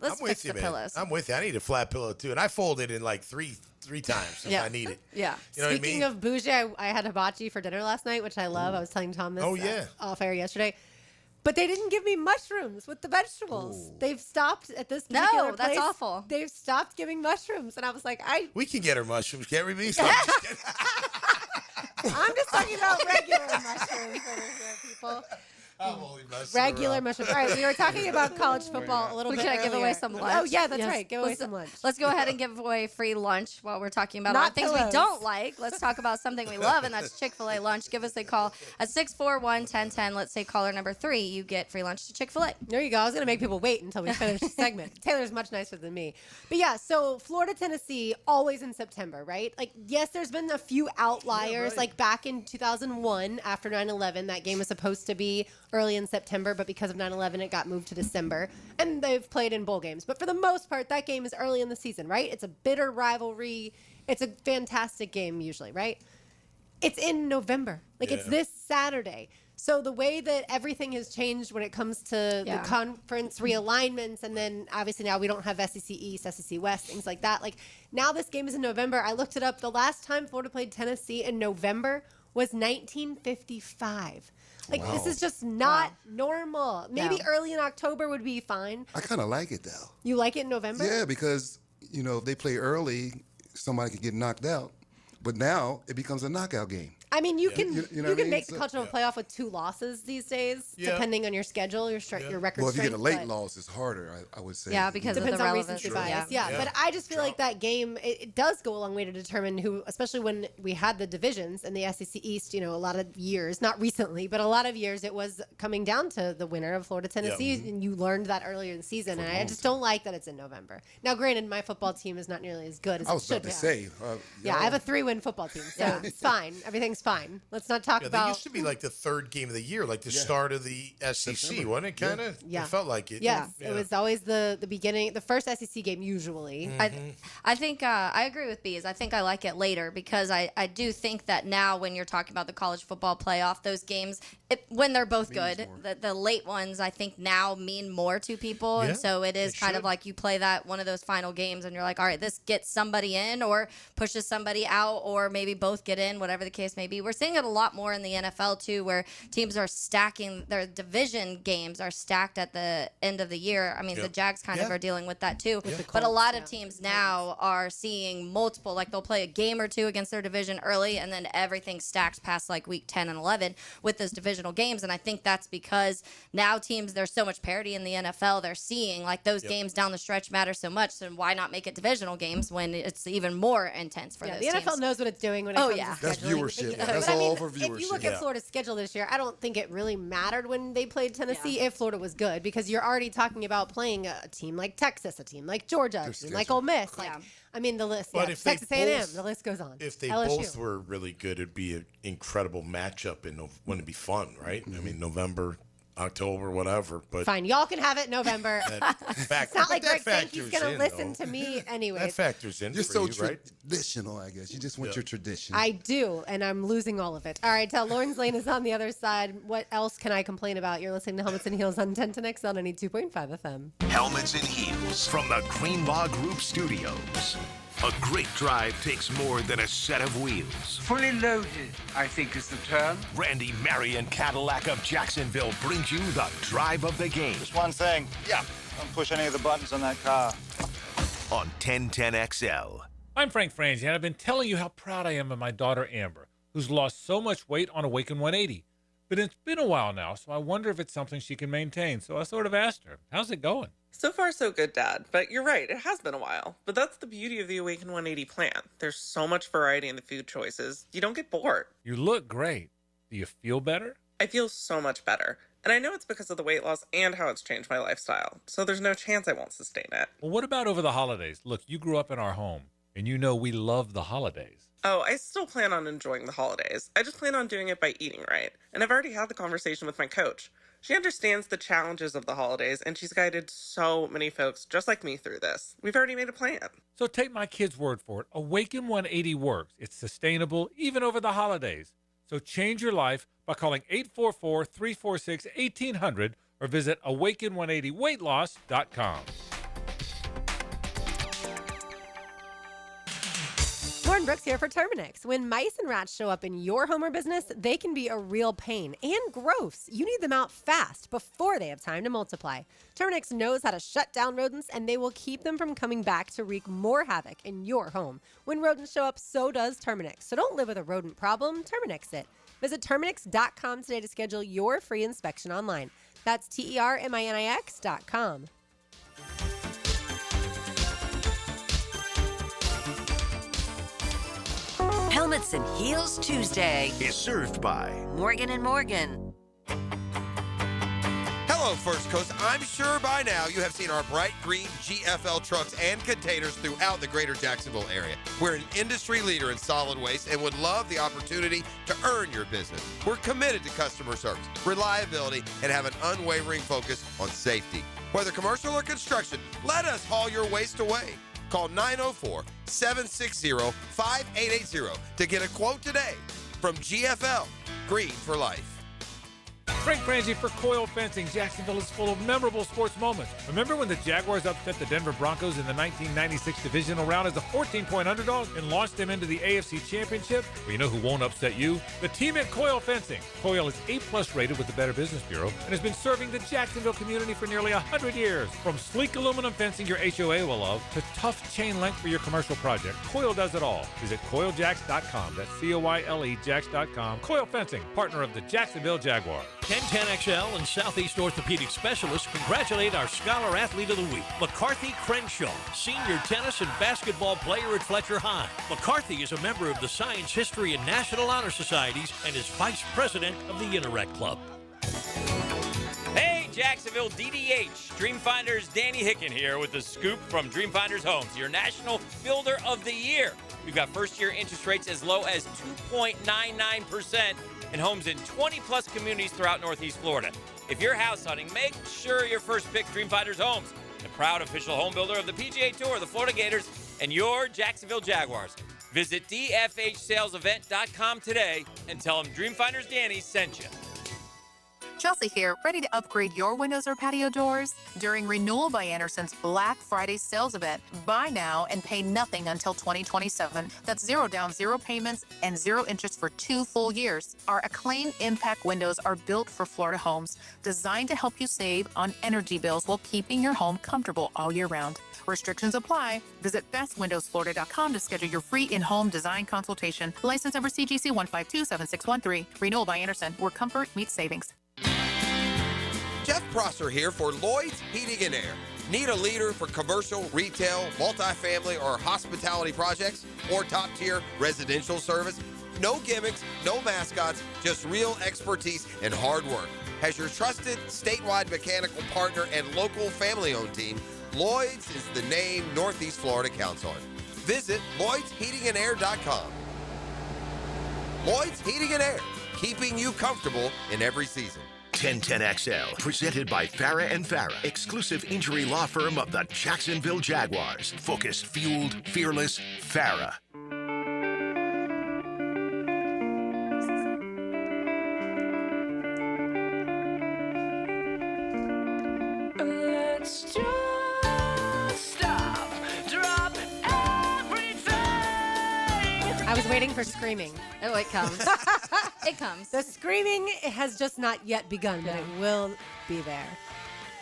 let's fix the pillows. I'm with you. I need a flat pillow too, and I fold it in like three times if I need it. Yeah. You know Speaking of bougie, I had hibachi for dinner last night, which I love. I was telling Tom this off air yesterday. But they didn't give me mushrooms with the vegetables. They've stopped at this particular No, that's place. awful. They've stopped giving mushrooms, and I was like, We can get her mushrooms, can't we? Be? I'm just talking about regular mushrooms over here, people. I'm only messing Regular around. mushrooms. All right, we were talking about college football a little We bit gotta give away earlier. some lunch. Oh, yeah, that's Yes. right. Give away Let's- some lunch. Let's go ahead and give away free lunch while we're talking about Not all the things pillows. we don't like. Let's talk about something we love, and that's Chick-fil-A lunch. Give us a call at 641-1010. Let's say caller number 3, you get free lunch to Chick-fil-A. There you go. I was going to make people wait until we finish the segment. Taylor's much nicer than me. But yeah, so Florida, Tennessee, always in September, right? Like, yes, there's been a few outliers. Like back in 2001, after 9/11, that game was supposed to be early in September, but because of 9/11, it got moved to December. And they've played in bowl games. But for the most part, that game is early in the season, right? It's a bitter rivalry. It's a fantastic game usually, right? It's in November. Like, it's this Saturday. So the way that everything has changed when it comes to the conference realignments, and then obviously now we don't have SEC East, SEC West, things like that. Like, now this game is in November. I looked it up. The last time Florida played Tennessee in November was 1955. Like, this is just not normal. Maybe early in October would be fine. I kind of like it, though. You like it in November? Yeah, because, if they play early, somebody could get knocked out. But now it becomes a knockout game. I mean, you can You know you what I can mean? make the So- cultural playoff with 2 losses these days, Yeah. depending on your schedule, your your record. Well, if you get a strength, late but- loss, it's harder, I would say. Yeah, because of Depends the on relevancy. recency bias. Yeah. But I just feel like that game, it does go a long way to determine who, especially when we had the divisions in the SEC East, a lot of years, not recently, but a lot of years, it was coming down to the winner of Florida, Tennessee, and you learned that earlier in the season. And I just don't like that it's in November. Now, granted, my football team is not nearly as good as I it was about should to have. say. Yeah, I have a 3-win football team, so it's fine. Everything's fine. Let's not talk They about. used to be like the third game of the year, like the start of the SEC, wasn't it? Kind of. Yeah. It felt like it. Yes, it was always the beginning, the first SEC game usually. I think I agree with Bees. I think I like it later because I do think that now when you're talking about the college football playoff, those games, when they're both good, the late ones I think now mean more to people. Yeah, and so it is they kind should. of like you play that one of those final games and you're like, all right, this gets somebody in or pushes somebody out or maybe both get in, whatever the case may be. We're seeing it a lot more in the NFL too, where teams are stacking their division games are stacked at the end of the year. I mean, the Jags kind of are dealing with that too. But a lot of teams now are seeing multiple, like they'll play a game or two against their division early and then everything stacks past like week 10 and 11 with those divisional games. And I think that's because now teams, there's so much parity in the NFL. They're seeing like those games down the stretch matter so much. So why not make it divisional games when it's even more intense for those the NFL teams? knows what it's doing when it comes to scheduling. That's viewership. That's But I all mean, for if you viewership. look at Florida's schedule this year, I don't think it really mattered when they played Tennessee if Florida was good because you're already talking about playing a team like Texas, a team like Georgia, a team like Ole Miss. Like, I mean, the list. But yeah, if they Texas A&M, both- the list goes on. If they LSU. both were really good, it'd be an incredible matchup, and wouldn't it be fun, right? I mean, November, October, whatever. But Fine, y'all can have it in November. It's not like Greg Sankey's going to listen to me anyway. That factors in You're for so you, right? traditional, I guess. You just want your tradition. I do, and I'm losing all of it. All right, Lauren's Lane is on the other side. What else can I complain about? You're listening to Helmets and Heels on 1010XL 92.5 FM. Helmets and Heels from the Greenlaw Group Studios. A great drive takes more than a set of wheels. Fully loaded, I think is the term. Randy Marion Cadillac of Jacksonville brings you the drive of the game. Just one thing. Yeah. Don't push any of the buttons on that car. On 1010XL. I'm Frank Franzi, and I've been telling you how proud I am of my daughter Amber, who's lost so much weight on Awaken 180. But it's been a while now, so I wonder if it's something she can maintain. So I sort of asked her, how's it going? So far, so good, Dad. But you're right, it has been a while. But that's the beauty of the Awaken 180 plan. There's so much variety in the food choices. You don't get bored. You look great. Do you feel better? I feel so much better. And I know it's because of the weight loss and how it's changed my lifestyle. So there's no chance I won't sustain it. Well, what about over the holidays? Look, you grew up in our home, and you know we love the holidays. Oh, I still plan on enjoying the holidays. I just plan on doing it by eating right. And I've already had the conversation with my coach. She understands the challenges of the holidays, and she's guided so many folks just like me through this. We've already made a plan. So take my kid's word for it. Awaken 180 works. It's sustainable, even over the holidays. So change your life by calling 844-346-1800 or visit awaken180weightloss.com. Lauren Brooks here for Terminix. When mice and rats show up in your home or business, they can be a real pain and gross. You need them out fast before they have time to multiply. Terminix knows how to shut down rodents, and they will keep them from coming back to wreak more havoc in your home. When rodents show up, so does Terminix. So don't live with a rodent problem, Terminix it. Visit Terminix.com today to schedule your free inspection online. That's TERMINIX.com. Helmets and Heels Tuesday is served by Morgan & Morgan. Hello, First Coast. I'm sure by now you have seen our bright green GFL trucks and containers throughout the greater Jacksonville area. We're an industry leader in solid waste and would love the opportunity to earn your business. We're committed to customer service, reliability, and have an unwavering focus on safety. Whether commercial or construction, let us haul your waste away. Call 904-760-5880 to get a quote today from GFL, Green for Life. Frank Frangie for Coil Fencing. Jacksonville is full of memorable sports moments. Remember when the Jaguars upset the Denver Broncos in the 1996 divisional round as a 14-point underdog and launched them into the AFC Championship? Well, you know who won't upset you? The team at Coil Fencing. Coil is A+ rated with the Better Business Bureau and has been serving the Jacksonville community for nearly 100 years. From sleek aluminum fencing your HOA will love to tough chain link for your commercial project, Coil does it all. Visit CoilJacks.com. That's COILE Jacks.com. Coil Fencing, partner of the Jacksonville Jaguars. 1010XL and Southeast Orthopedic Specialists congratulate our Scholar Athlete of the Week, McCarthy Crenshaw, senior tennis and basketball player at Fletcher High. McCarthy is a member of the Science, History, and National Honor Societies and is vice president of the Interact Club. Hey, Jacksonville DDH. Dreamfinders Danny Hicken here with the scoop from Dreamfinders Homes, your National Builder of the Year. We've got first-year interest rates as low as 2.99% and homes in 20-plus communities throughout Northeast Florida. If you're house hunting, make sure your first pick Dreamfinders Homes, the proud official home builder of the PGA Tour, the Florida Gators, and your Jacksonville Jaguars. Visit dfhsalesevent.com today and tell them Dreamfinders Danny sent you. Chelsea here, ready to upgrade your windows or patio doors? During Renewal by Anderson's Black Friday sales event, buy now and pay nothing until 2027. That's 0 down, 0 payments, and 0 interest for 2 full years. Our Acclaim Impact windows are built for Florida homes, designed to help you save on energy bills while keeping your home comfortable all year round. Restrictions apply. Visit bestwindowsflorida.com to schedule your free in-home design consultation. License number CGC 1527613. Renewal by Anderson, where comfort meets savings. Jeff Prosser here for Lloyd's Heating and Air. Need a leader for commercial, retail, multifamily, or hospitality projects? Or top-tier residential service? No gimmicks, no mascots, just real expertise and hard work. As your trusted statewide mechanical partner and local family-owned team, Lloyd's is the name Northeast Florida counts on. Visit Lloyd'sHeatingandAir.com. Lloyd's Heating and Air, keeping you comfortable in every season. 1010XL, presented by Farah and Farah, exclusive injury law firm of the Jacksonville Jaguars. Focused, fueled, fearless, Farah. Let's just stop, drop everything. I was waiting for screaming. Oh, it comes. It comes. The screaming has just not yet begun, but it will be there.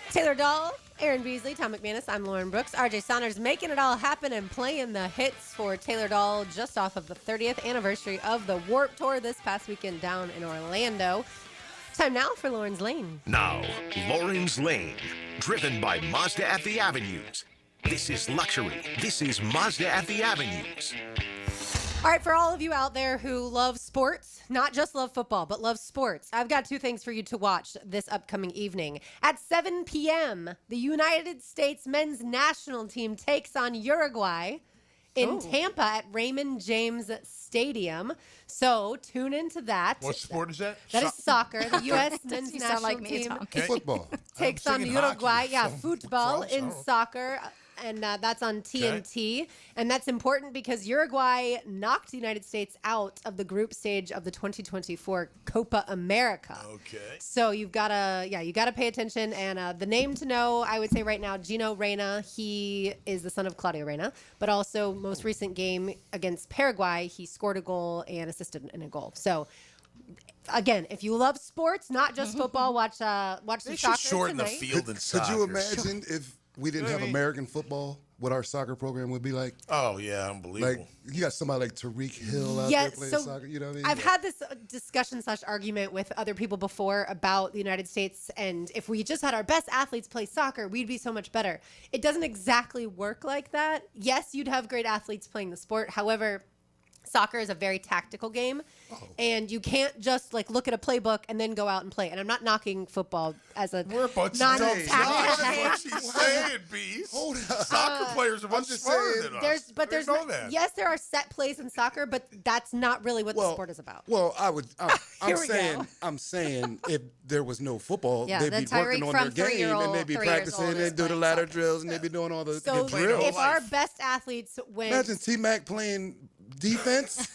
Taylor Dahl, Aaron Beasley, Tom McManus, I'm Lauren Brooks. RJ Saunders making it all happen and playing the hits for Taylor Dahl just off of the 30th anniversary of the Warped Tour this past weekend down in Orlando. Time now for Lauren's Lane. Now, Lauren's Lane, driven by Mazda at the Avenues. This is luxury. This is Mazda at the Avenues. All right, for all of you out there who love sports, not just love football, but love sports, I've got 2 things for you to watch this upcoming evening. At 7 p.m., the United States men's national team takes on Uruguay in Tampa at Raymond James Stadium. So tune into that. What sport is that? That is soccer. The U.S. men's You national sound like me, team Tom. Football. takes on thinking Uruguay. hockey, Yeah, so football lacrosse, I in don't know. soccer. and that's on TNT. And that's important because Uruguay knocked the United States out of the group stage of the 2024 Copa America. Okay. So you gotta pay attention. And the name to know, I would say right now, Gino Reyna. He is the son of Claudio Reyna, but also most recent game against Paraguay, he scored a goal and assisted in a goal. So again, if you love sports, not just football, watch the They soccer should shorten the tonight. field in soccer. Could you imagine if we didn't have American football, what our soccer program would be like? Oh, yeah, unbelievable. Like, you got somebody like Tariq Hill out there playing soccer, you know what I mean? I've had this discussion / argument with other people before about the United States, and if we just had our best athletes play soccer, we'd be so much better. It doesn't exactly work like that. Yes, you'd have great athletes playing the sport. However, soccer is a very tactical game, and you can't just like look at a playbook and then go out and play. And I'm not knocking football as a non-tactical game. What she's saying, Beast. Hold up. Soccer players are much smarter than us. There's know that. yes, there are set plays in soccer, but that's not really what the sport is about. Well, Here we go. I'm saying if there was no football, Yeah, they'd then be working Tyreek on from their game and they'd be 3 years practicing old is and do the playing ladder soccer. drills and they'd be doing all the So drills. if our best athletes went, Imagine T-Mac playing defense.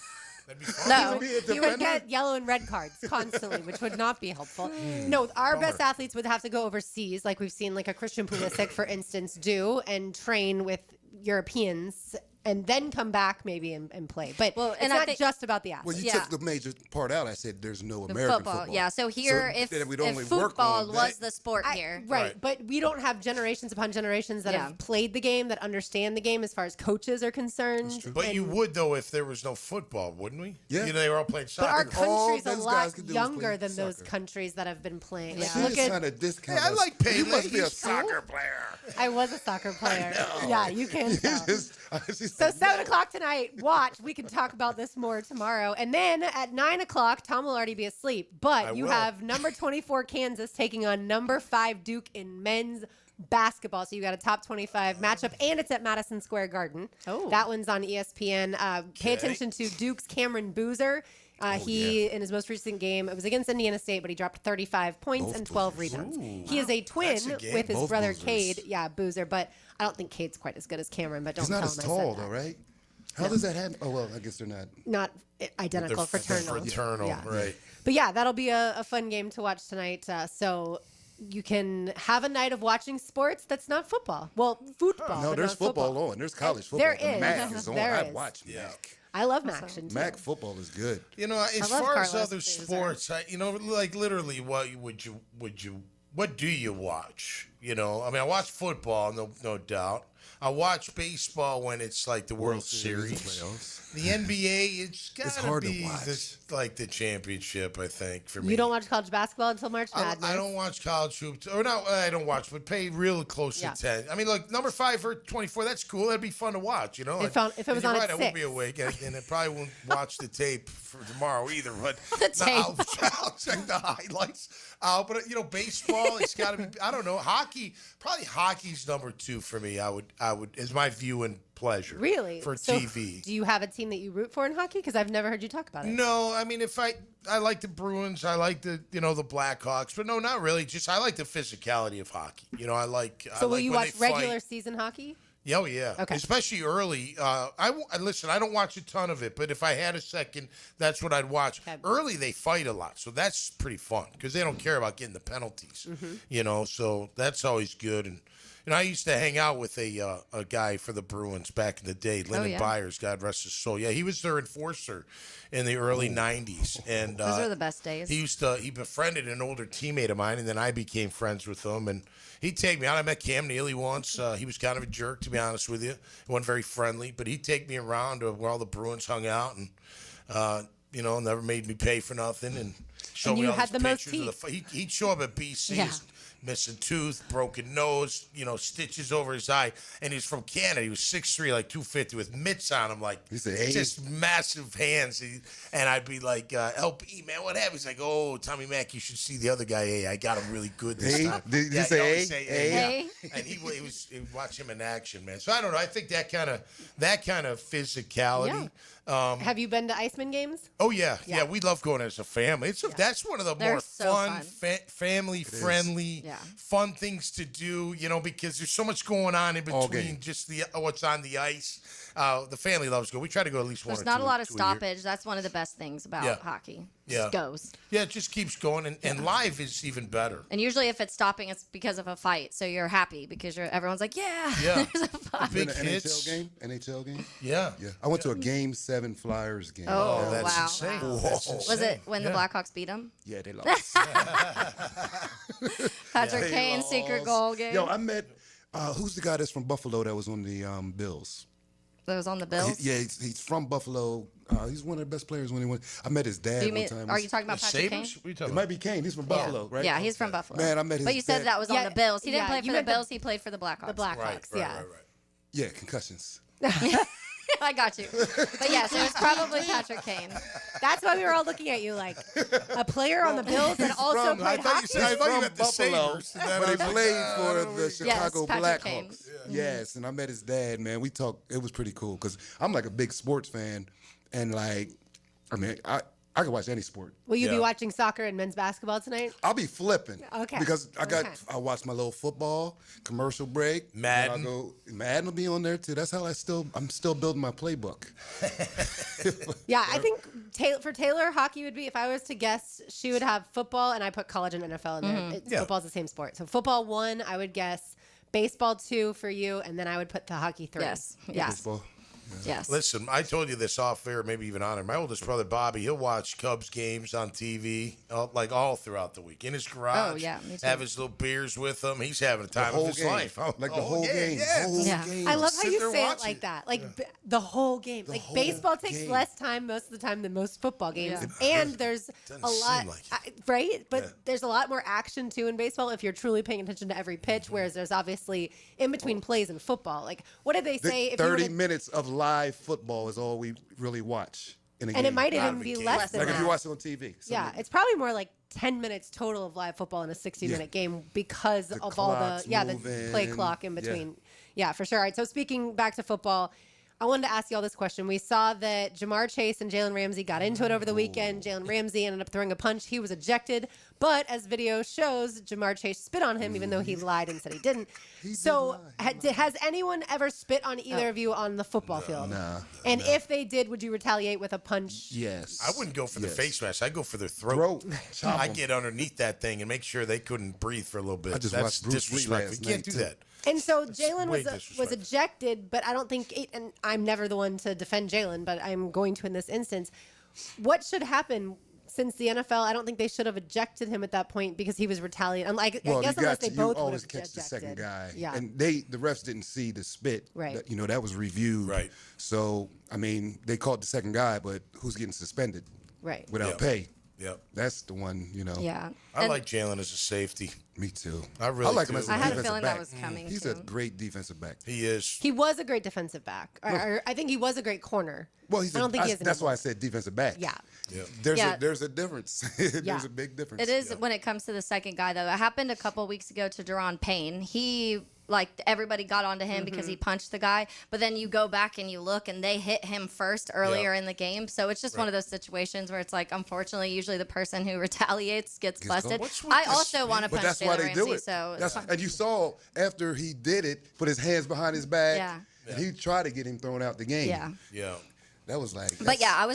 no, He would be a he would defender. get yellow and red cards constantly, which would not be helpful. No, our best athletes would have to go overseas, like we've seen like a Christian Pulisic, for instance, do, and train with Europeans and then come back maybe and play. But it's not just about the Well, athletes. you took the major part out. I said there's no American football. Yeah, so here, So if, then we'd only if work football on was that. the sport here. Right, but we don't have generations upon generations that have played the game, that understand the game as far as coaches are concerned. But you And- would, though, if there was no football, wouldn't we? Yeah. You know, they were all playing But soccer. our country's a those lot guys could do is younger play than those soccer. countries that have been playing. She's Like, look just at trying to discount Hey, I us. like Pele. You must be a He's cool. soccer player. I was a soccer player. Yeah, you can tell. She's So like, 7 o'clock tonight, watch. We can talk about this more tomorrow. And then at 9 o'clock, Tom will already be asleep. But you will. have number 24 Kansas taking on number 5 Duke in men's basketball. So you got a top 25 matchup, and it's at Madison Square Garden. Oh. That one's on ESPN. Pay attention to Duke's Cameron Boozer. In his most recent game, it was against Indiana State, but he dropped 35 points and 12 rebounds. He is a twin That's a game. with his Both brother Boozers. Cade. Yeah, Boozer. But I don't think Cade's quite as good as Cameron. But don't He's tell not him as I tall, said though, that. right? How does that happen? Oh, well, I guess they're not. Not identical, They're fraternal. fraternal, Yeah. right. But yeah, that'll be a fun game to watch tonight. So you can have a night of watching sports that's not football. Well, football. No, but there's not football on. There's college football. There The is. MAC is on. There I is. watch MAC. I love action too. MAC football is good. You know, as love far as Carlos other Boozer. sports, like literally, what do you watch? You know, I mean, I watch football, no doubt. I watch baseball when it's like the World Series. playoffs. The NBA, it's gotta hard to be watch. like the championship, I think, for me. You don't watch college basketball until March I Madness. don't watch college hoops, or no, I don't watch, but pay real close Yeah. attention. I mean, look, number 5 for 24, that's cool. That'd be fun to watch, you know. If it was And you're on at right, I won't 6. be awake, and I probably won't watch the tape for tomorrow either. But tape. I'll check the highlights. But you know, baseball, it's got to be. I don't know, hockey. Probably hockey's number 2 for me. I would is my viewing pleasure. Really? For So TV. Do you have a team that you root for in hockey? Because I've never heard you talk about it. No, I mean, if I like the Bruins, I like the the Blackhawks, but no, not really. Just I like the physicality of hockey. You know, I like. So will like you when watch they fight. regular season hockey? Yeah, oh yeah. Okay. Especially early. Listen, I don't watch a ton of it, but if I had a second, that's what I'd watch. Okay. Early, they fight a lot, so that's pretty fun because they don't care about getting the penalties. You know, so that's always good. And I used to hang out with a guy for the Bruins back in the day, Lyndon yeah. Byers, God rest his soul. Yeah, he was their enforcer in the early '90s, and Those were the best days. he befriended an older teammate of mine, and then I became friends with him. And he'd take me out. I met Cam Neely once. He was kind of a jerk, to be honest with you. He wasn't very friendly, but he'd take me around to where all the Bruins hung out, and never made me pay for nothing. And showed me you all had these the most pictures of the fight. He'd show up at BC. Yeah. Missing tooth, broken nose, stitches over his eye, and he's from Canada. He was 6'3", like 250, with mitts on him, like just massive hands. And I'd be like, "LP, man, what happened?" He's like, "Oh, Tommy Mack, you should see the other guy. Hey, I got him really good this time." Did you say he'd A? "Hey, yeah." And he would watch him in action, man. So I don't know. I think that kind of physicality. Have you been to Iceman games? Oh yeah. We love going as a family. That's one of the They're more so fun, fun. family friendly. fun things to do, because there's so much going on in All between game. just what's on the ice. The family loves go. We try to go at least one There's or two. not a lot of two a year. stoppage. That's one of the best things about Yeah. hockey. Yeah. Just goes. Yeah, it just keeps going, and live is even better. And usually, if it's stopping, it's because of a fight. So you're happy because everyone's like, yeah. Yeah. There's a fight. Big Been an hits. NHL game? Yeah. Yeah. I went to a Game 7 Flyers game. Oh, that's wow. insane. Whoa. That's Was it when the Yeah. Blackhawks beat them? Yeah, they lost. Patrick They Kane's lost. secret goal game. Yo, I met, who's the guy that's from Buffalo that was on the Bills? That was on the Bills. He's from Buffalo. He's one of the best players when he went. I met his dad Do you one mean- time. are you talking about Patrick Kane? It might be Kane. He's from Buffalo, right? Yeah, he's from Buffalo. Man, I met his But you said dad. that was on the Bills. He didn't play for you the meant the- Bills. He played for the Blackhawks. The Blackhawks, yeah. Yeah, concussions. I got you. But yes, it was probably Patrick Kane. That's why we were all looking at you like a player on the Bills that also played hockey. I thought you meant the Buffalo, Sabres. and then but I he was played like, for the Chicago Patrick Kane. Blackhawks. Yes, and I met his dad. Man, we talked. It was pretty cool because I'm like a big sports fan, and like, I mean, I can watch any sport. Will you be watching soccer and men's basketball tonight? I'll be flipping. Okay. Because I watch my little football commercial break. Madden. Madden will be on there too. That's how I'm still building my playbook. Yeah, I think for Taylor, hockey would be, if I was to guess, she would have football, and I put college and NFL in there. Yeah. Football's the same sport. So football 1, I would guess. Baseball 2 for you, and then I would put the hockey 3. Yes. Yeah. Baseball. Yes. Listen, I told you this off air, maybe even on it. My oldest brother Bobby, he'll watch Cubs games on TV, like all throughout the week in his garage. Oh, yeah, me too. Have his little beers with him. He's having a time whole of his game. life. Like the whole game. Yeah. Whole Yeah. game. I love how Sit you there say it watching like it. that. Like the whole game. The Like whole baseball takes game. less time most of the time than most football games. Yeah. And there's Doesn't a lot, seem like right? But there's a lot more action too in baseball if you're truly paying attention to every pitch, whereas there's obviously in between plays in football. Like, what did they say? If you 30 were to- minutes of live football is all we really watch in a game. and it might Not even a be game. less than like that. if you watch it on TV. Yeah, it's probably more like 10 minutes total of live football in a 60-minute game because The of all the clock's the moving. play clock in Yeah. between. Yeah, for sure. All right, so speaking back to football, I wanted to ask you all this question. We saw that Jamar Chase and Jalen Ramsey got into it over the weekend. Jalen Ramsey ended up throwing a punch. He was ejected. But as video shows, Jamar Chase spit on him, even though he lied and said he didn't. Has anyone ever spit on either of you on the football field? Nah. And if they did, would you retaliate with a punch? Yes. I wouldn't go for the Yes. face mask. I'd go for their throat. Chop I'd 'em. get underneath that thing and make sure they couldn't breathe for a little bit. I just That's watched Bruce Lee disrespectful. last You can't night, do too. that. And so Jalen way was disrespectful. ejected, but I don't think, and I'm never the one to defend Jalen, but I'm going to in this instance. What should happen since the NFL? I don't think they should have ejected him at that point because he was retaliating. I guess you unless got they to, both you would always have catch ejected. the second guy. Yeah. And the refs didn't see the spit. Right. That was reviewed. Right. So, I mean, they caught the second guy, but who's getting suspended Right. without Yep. pay? Yep. That's the one, Yeah. I And- like Jalen as a safety. Me too. I really like him do. as a I had a defensive feeling back. that was coming, He's too. a great defensive back. He is. He was a great defensive back. Or I think he was a great corner. Well, I don't think he is. that's why I said defensive back. Yeah. There's a difference. There's Yeah. a big difference. It is when it comes to the second guy, though. It happened a couple weeks ago to Deron Payne. He, everybody got onto him because he punched the guy. But then you go back and you look, and they hit him first earlier in the game. So it's just one of those situations where it's like, unfortunately, usually the person who retaliates gets busted. What's with I this also want to But punch that's why Jalen they Ramsey. do it. So it's fine. And you saw after he did it, put his hands behind his back. Yeah. And he tried to get him thrown out the game. Yeah. Yeah. That was like. But yeah,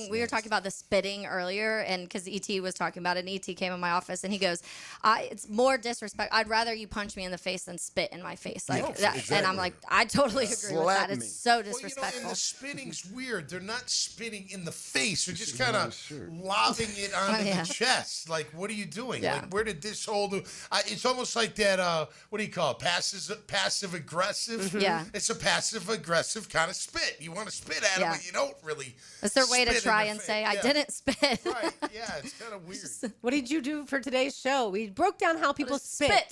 we were talking about the spitting earlier, and because ET was talking about it, and ET came in my office, and he goes, "It's more disrespect. I'd rather you punch me in the face than spit in my face." Like that. exactly. And I'm like, I totally agree with Slap that. It's me. so Well, disrespectful. and the spitting's weird. They're not spitting in the face. They're just kind of lobbing it onto Yeah. the chest. Like, what are you doing? Yeah. Like, where did this whole it's almost like that, what do you call it? Passive aggressive? Yeah. It's a passive aggressive kind of spit. You want to spit at them, Yeah. but you don't really. It's their way to spit in try the and face. say, I Yeah. didn't spit. Right. Yeah, it's kind of weird. What did you do for today's show? We broke down how people spit.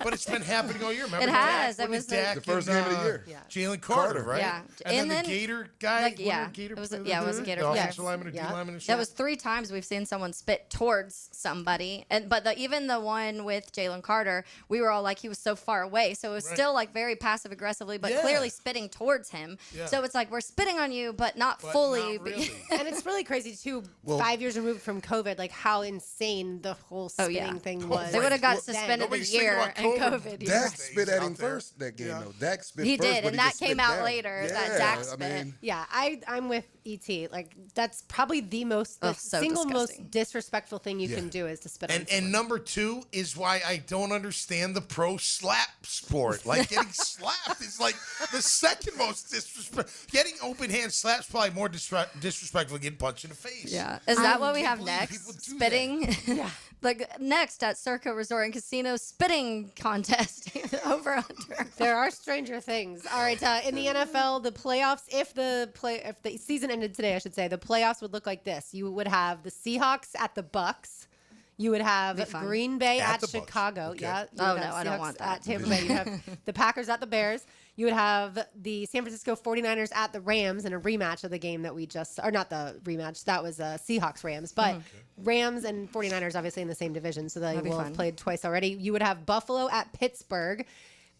But it's been happening all year. Remember It has. Dak? It was Dak the first and, game of the year. Yeah. Jalen Carter, right? Yeah. And, then then the Gator guy. like, yeah. Gator It was player? it was a Gator The player. offensive lineman or D Yeah. lineman or That something? was 3 times we've seen someone spit towards somebody, but even the one with Jalen Carter, we were all like, he was so far away, so it was Right. still like very passive aggressively, but Yeah. clearly spitting towards him. Yeah. So it's like we're spitting on you, but but not fully. Not really. And it's really crazy too. Well- 5 years removed from COVID, like how insane the whole spinning thing was. They would have got Well, suspended a Nobody's thinking year about and COVID. Dak Stays spit at out him there. first that game, though. Dak spit He first, did, but and he that just came spit out down. later, that Yeah, Dak I spit. mean, Yeah, I'm with ET. Like that's probably the single disgusting. most disrespectful thing you can do is to spit on And someone. number two is why I don't understand the pro slap sport. Like getting slapped is like the second most disrespectful. Getting open hand slaps probably more disrespectful than getting punched in the face. Yeah. Is that what we have believe people next? do Spitting? Yeah. Like next at Circa Resort and Casino spitting contest over under. There are stranger things. All right, in the NFL, the playoffs, if the season ended today, I should say, the playoffs would look like this. You would have the Seahawks at the Bucks. You would have fun. Green Bay At at the Bucs. Chicago. Okay. Yeah. You Oh, would no, have I don't Seahawks want that. At Tampa Bay. You have the Packers at the Bears. You would have the San Francisco 49ers at the Rams in a rematch of the game that we just, or not the rematch, that was Seahawks Rams, but Rams and 49ers obviously in the same division, so they That'd be will fun. have played twice already. You would have Buffalo at Pittsburgh.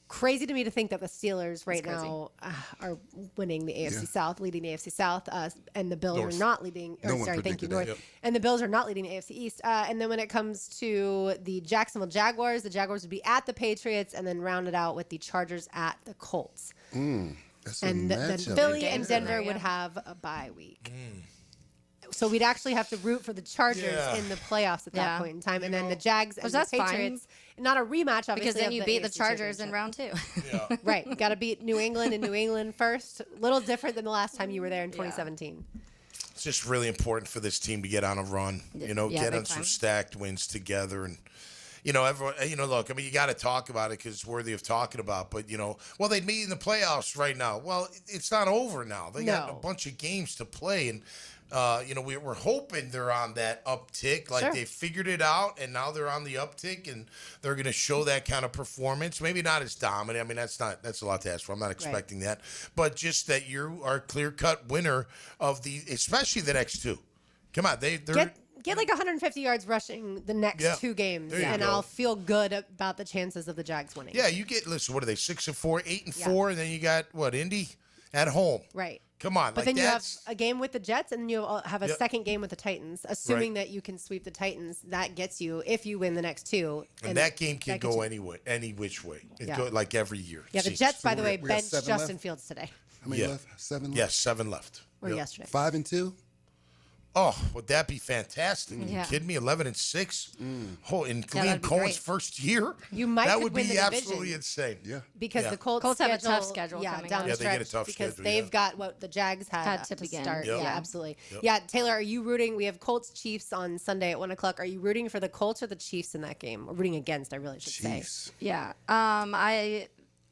Crazy to me to think that the Steelers right now are winning the AFC South, leading the AFC South, and the Bills North. are not leading. No one Thank you, predicted North. that. Yep. And the Bills are not leading the AFC East. And then when it comes to the Jacksonville Jaguars, the Jaguars would be at the Patriots, and then rounded out with the Chargers at the Colts. That's a And then matchup. Philly Games and in Denver there, would yeah. have a bye week. So we'd actually have to root for the Chargers Yeah. in the playoffs at that Yeah. point in time, and then the Jags and Which the that's fine. Patriots. Not a rematch, obviously. Because then of you beat the AFC Chargers in Championship. round 2. Right. You got to beat New England and New England first. Little different than the last time you were there in 2017. It's just really important for this team to get on a run. You know, Yeah, get big on some time. stacked wins together, and everyone. Look, I mean, you got to talk about it because it's worthy of talking about. But well, they'd meet in the playoffs right now. Well, it's not over now. They got a bunch of games to play, and we're hoping they're on that uptick. Like they figured it out, and now they're on the uptick, and they're going to show that kind of performance. Maybe not as dominant. I mean, that's a lot to ask for. I'm not expecting that, but just that you are a clear-cut winner of especially the next two. Come on, they're. Get like 150 yards rushing the next two games, There you and go. I'll feel good about the chances of the Jags winning. Yeah, you get. Listen, what are they? 6-4, 8-4, and then you got what? Indy at home. Right. Come on, But then you have a game with the Jets, and then you have a Yep. second game with the Titans. Assuming that you can sweep the Titans, that gets you, if you win the next two. and that game can that gets go you- any which way. It Yeah. go like every year. Yeah, the Seems. Jets, by the way, we have benched 7 Justin left? Fields today. How many Yeah. left? 7 left? Yes, 7 left. Or Yep. yesterday. 5-2? Oh, would that be fantastic? Are you Yeah. kidding me? 11-6. Oh, in Liam that'd be Cohen's great. first year. You might That could would win be the absolutely division. insane. Yeah. Because Yeah. the Colts have a tough schedule yeah, coming down up. the Yeah, they get a stretch tough because schedule, they've yeah. got what the Jags had to to begin. start. Yep. Yeah, Yeah. absolutely. Yep. Yeah, Taylor, are you rooting? We have Colts Chiefs on Sunday at 1:00. Are you rooting for the Colts or the Chiefs in that game? Or rooting against, I really should Chiefs. Yeah.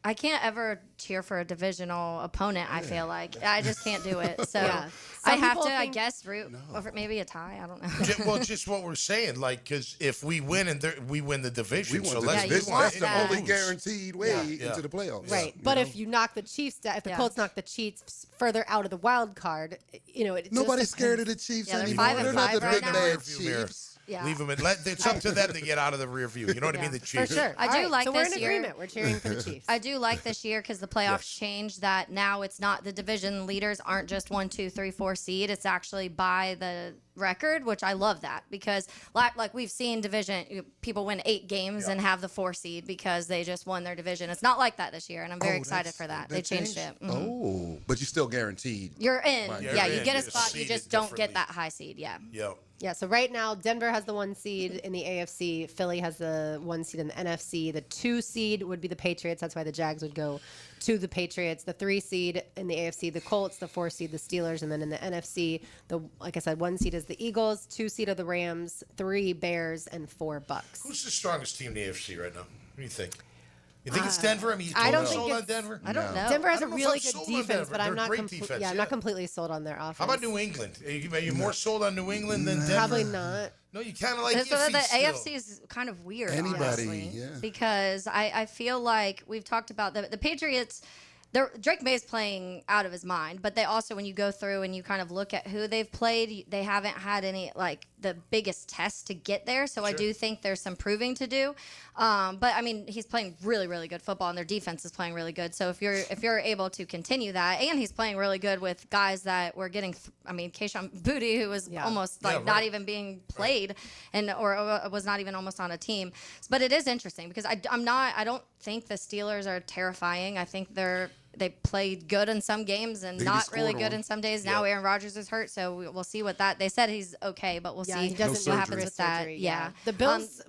I can't ever cheer for a divisional opponent, I feel like. I just can't do it. So Yeah. I Some have people to, I think- guess, root over maybe a tie. I don't know. Well, just what we're saying, like, because if we win and we win the division, We so want let's you this. want That's the that. only guaranteed way Yeah. into the playoffs. Right. You But know? if you knock the Chiefs, if the Yeah. Colts knock the Chiefs further out of the wild card, it Nobody's just scared of the Chiefs Yeah, they're anymore. 5 and They're not 5 the right big now. bad Rearview mirror. Chiefs. Yeah. Leave them in. It's up to them to get out of the rear view. You know what I mean? The for Chiefs. sure. I All do right, like so we're this in year. agreement. We're cheering for the Chiefs. I do like this year because the playoffs changed that now it's not the division leaders aren't just 1, 2, 3, 4 seed. It's actually by the record, which I love that because like we've seen division people win 8 games and have the 4 seed because they just won their division. It's not like that this year, and I'm very excited for that. They changed it. Mhm. Oh, but you're still guaranteed. You're in. Right. Yeah, You're you in. get a You're spot. You seeded just don't differently. get that high seed. Yeah. Yep. Yeah, so right now, Denver has the 1 seed in the AFC. Philly has the 1 seed in the NFC. The 2 seed would be the Patriots. That's why the Jags would go to the Patriots. The 3 seed in the AFC, the Colts. The 4 seed, the Steelers. And then in the NFC, like I said, 1 seed is the Eagles. 2 seed are the Rams. 3 Bears and 4 Bucks. Who's the strongest team in the AFC right now? What do you think? You think it's Denver? I mean, you I don't totally think sold on it's- Denver? I don't know. Denver has I a don't know if really I'm good sold on defense, Denver. but They're I'm a not. great defense, I'm yeah. not completely sold on their offense. How about New England? Are you more sold on New England than Denver? Probably not. No, you kind of like So iffy the still. AFC is kind of weird, Anybody, honestly, yeah. because I feel like we've talked about the Patriots. Drake May's playing out of his mind, but they also, when you go through and you kind of look at who they've played, they haven't had any the biggest test to get there. So I do think there's some proving to do. But I mean, he's playing really, really good football, and their defense is playing really good. So if you're able to continue that, and he's playing really good with guys that were getting, Kayshon Boutte, who was almost not even being played, or was not even almost on a team. But it is interesting because I don't think the Steelers are terrifying. I think they played good in some games and not really good in some days. Now Aaron Rodgers is hurt, so we'll see what that. They said he's okay, but we'll see what happens with that. Yeah, the Bills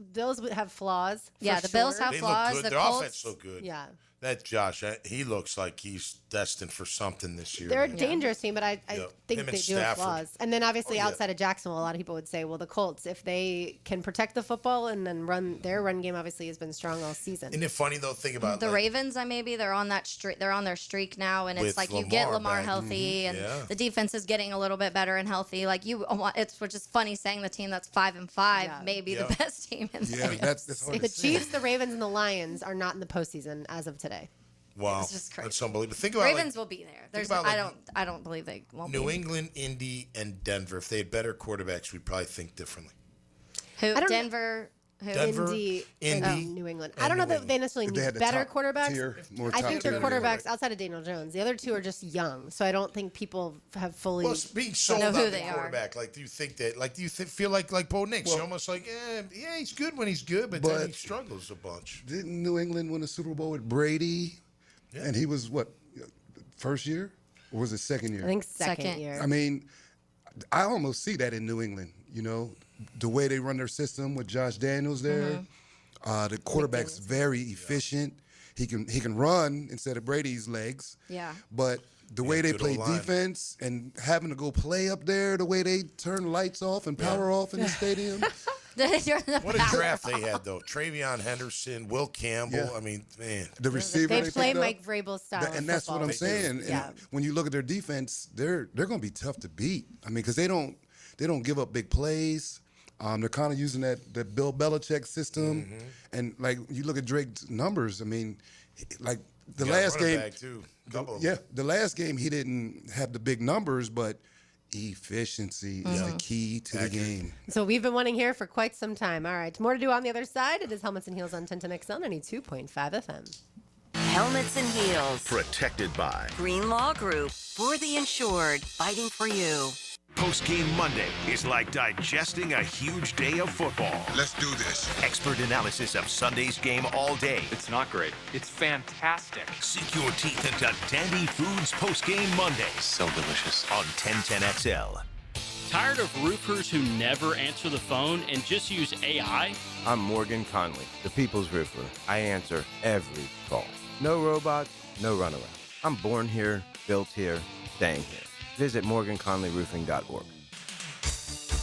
have flaws. Yeah, the Bills have flaws. Look good. The Their Colts, offense look good. Yeah. That Josh, he looks like he's destined for something this year. They're a dangerous team, but I think Him they and do have Stafford. flaws. And then obviously outside of Jacksonville, a lot of people would say, well, the Colts, if they can protect the football and then their run game obviously has been strong all season. Isn't it funny though? Think about the Ravens. They're on that streak. They're on their streak now, and it's like you get Lamar healthy, and the defense is getting a little bit better and healthy. Like it's which is funny saying the team that's 5-5 may be the best team in the that's hard the Chiefs, the Ravens, and the Lions are not in the postseason as of today. Wow, It's just crazy. that's unbelievable. Think about Ravens will be there. I don't believe they won't. New England, Indy, and Denver. If they had better quarterbacks, we'd probably think differently. Denver. Indy, New England. I don't know that they necessarily need better quarterbacks. I think their quarterbacks outside of Daniel Jones, the other two are just young, so I don't think people have fully being sold know on who the they quarterback. Like, do you think that? Like, do you feel like Bo Nix? You're almost like, he's good when he's good, but then he struggles a bunch. Didn't New England win a Super Bowl with Brady? Yeah. And he was what, first year, or was it second year? I think second year. I mean, I almost see that in New England. You know, the way they run their system with Josh Daniels there. The quarterback's very efficient. He can run instead of Brady's legs. Yeah. But the way they play defense and having to go play up there, the way they turn lights off and power off in the stadium. What a draft they had, though. Travion Henderson, Will Campbell. Yeah. I mean, man. The receiver they play Mike Vrabel style. And that's what I'm saying. Yeah. And when you look at their defense, they're going to be tough to beat. I mean, because they don't give up big plays. They're kind of using that Bill Belichick system. Mm-hmm. And, like, you look at Drake's numbers, I mean, like the last game. The last game he didn't have the big numbers, but efficiency is the key to the game. So we've been wanting here for quite some time. All right, more to do on the other side. It is Helmets and Heels on 1010XL 92.5 FM. Helmets and Heels. Protected by Green Law Group. For the insured. Fighting for you. Post-game Monday is like digesting a huge day of football. Let's do this. Expert analysis of Sunday's game all day. It's not great. It's fantastic. Sink your teeth into Dandy Foods Post-game Monday. So delicious. On 1010XL. Tired of roofers who never answer the phone and just use AI? I'm Morgan Conley, the People's Roofer. I answer every call. No robots, no runaround. I'm born here, built here, staying here. Visit morganconleyroofing.org.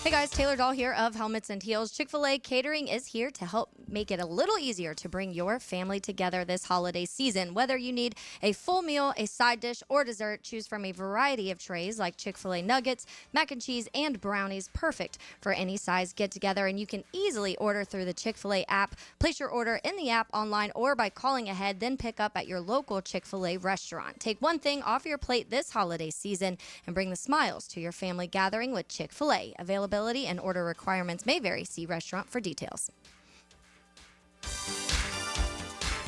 Hey guys, Taylor Dahl here of Helmets and Heels. Chick-fil-A Catering is here to help make it a little easier to bring your family together this holiday season. Whether you need a full meal, a side dish, or dessert, choose from a variety of trays like Chick-fil-A nuggets, mac and cheese, and brownies. Perfect for any size get-together, and you can easily order through the Chick-fil-A app. Place your order in the app, online, or by calling ahead, then pick up at your local Chick-fil-A restaurant. Take one thing off your plate this holiday season and bring the smiles to your family gathering with Chick-fil-A. Availability and order requirements may vary. See restaurant for details.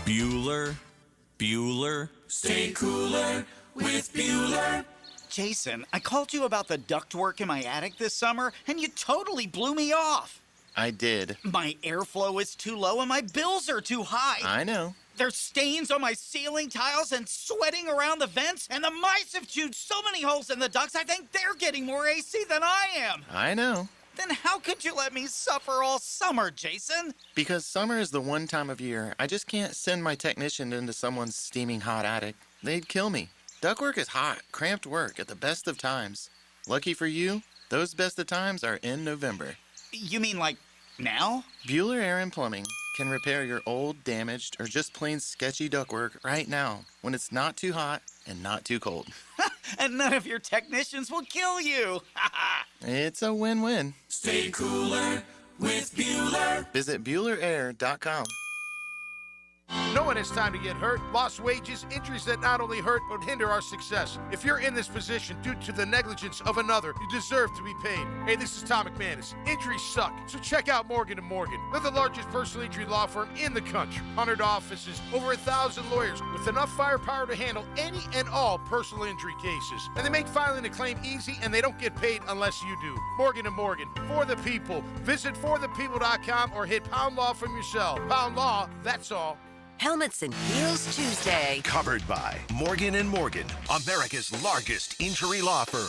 Bueller. Stay cooler with Bueller. Jason, I called you about the ductwork in my attic this summer, and you totally blew me off. I did. My airflow is too low and my bills are too high. I know. There's stains on my ceiling tiles and sweating around the vents, and the mice have chewed so many holes in the ducts, I think they're getting more AC than I am. I know. Then how could you let me suffer all summer, Jason? Because summer is the one time of year I just can't send my technician into someone's steaming hot attic. They'd kill me. Ductwork is hot, cramped work at the best of times. Lucky for you, those best of times are in November. You mean like now? Bueller Air and Plumbing can repair your old, damaged, or just plain sketchy ductwork right now when it's not too hot and not too cold. And none of your technicians will kill you. It's a win-win. Stay cooler with Bueller. Visit BuellerAir.com. No one has time to get hurt. Lost wages, injuries that not only hurt but hinder our success. If you're in this position due to the negligence of another, you deserve to be paid. Hey, this is Tom McManus. Injuries suck, so check out Morgan & Morgan. They're the largest personal injury law firm in the country. 100 offices, over 1,000 lawyers with enough firepower to handle any and all personal injury cases. And they make filing a claim easy, and they don't get paid unless you do. Morgan & Morgan, for the people. Visit forthepeople.com or hit Pound Law from your cell. Pound Law, that's all. Helmets and Heels Tuesday. Covered by Morgan & Morgan, America's largest injury law firm.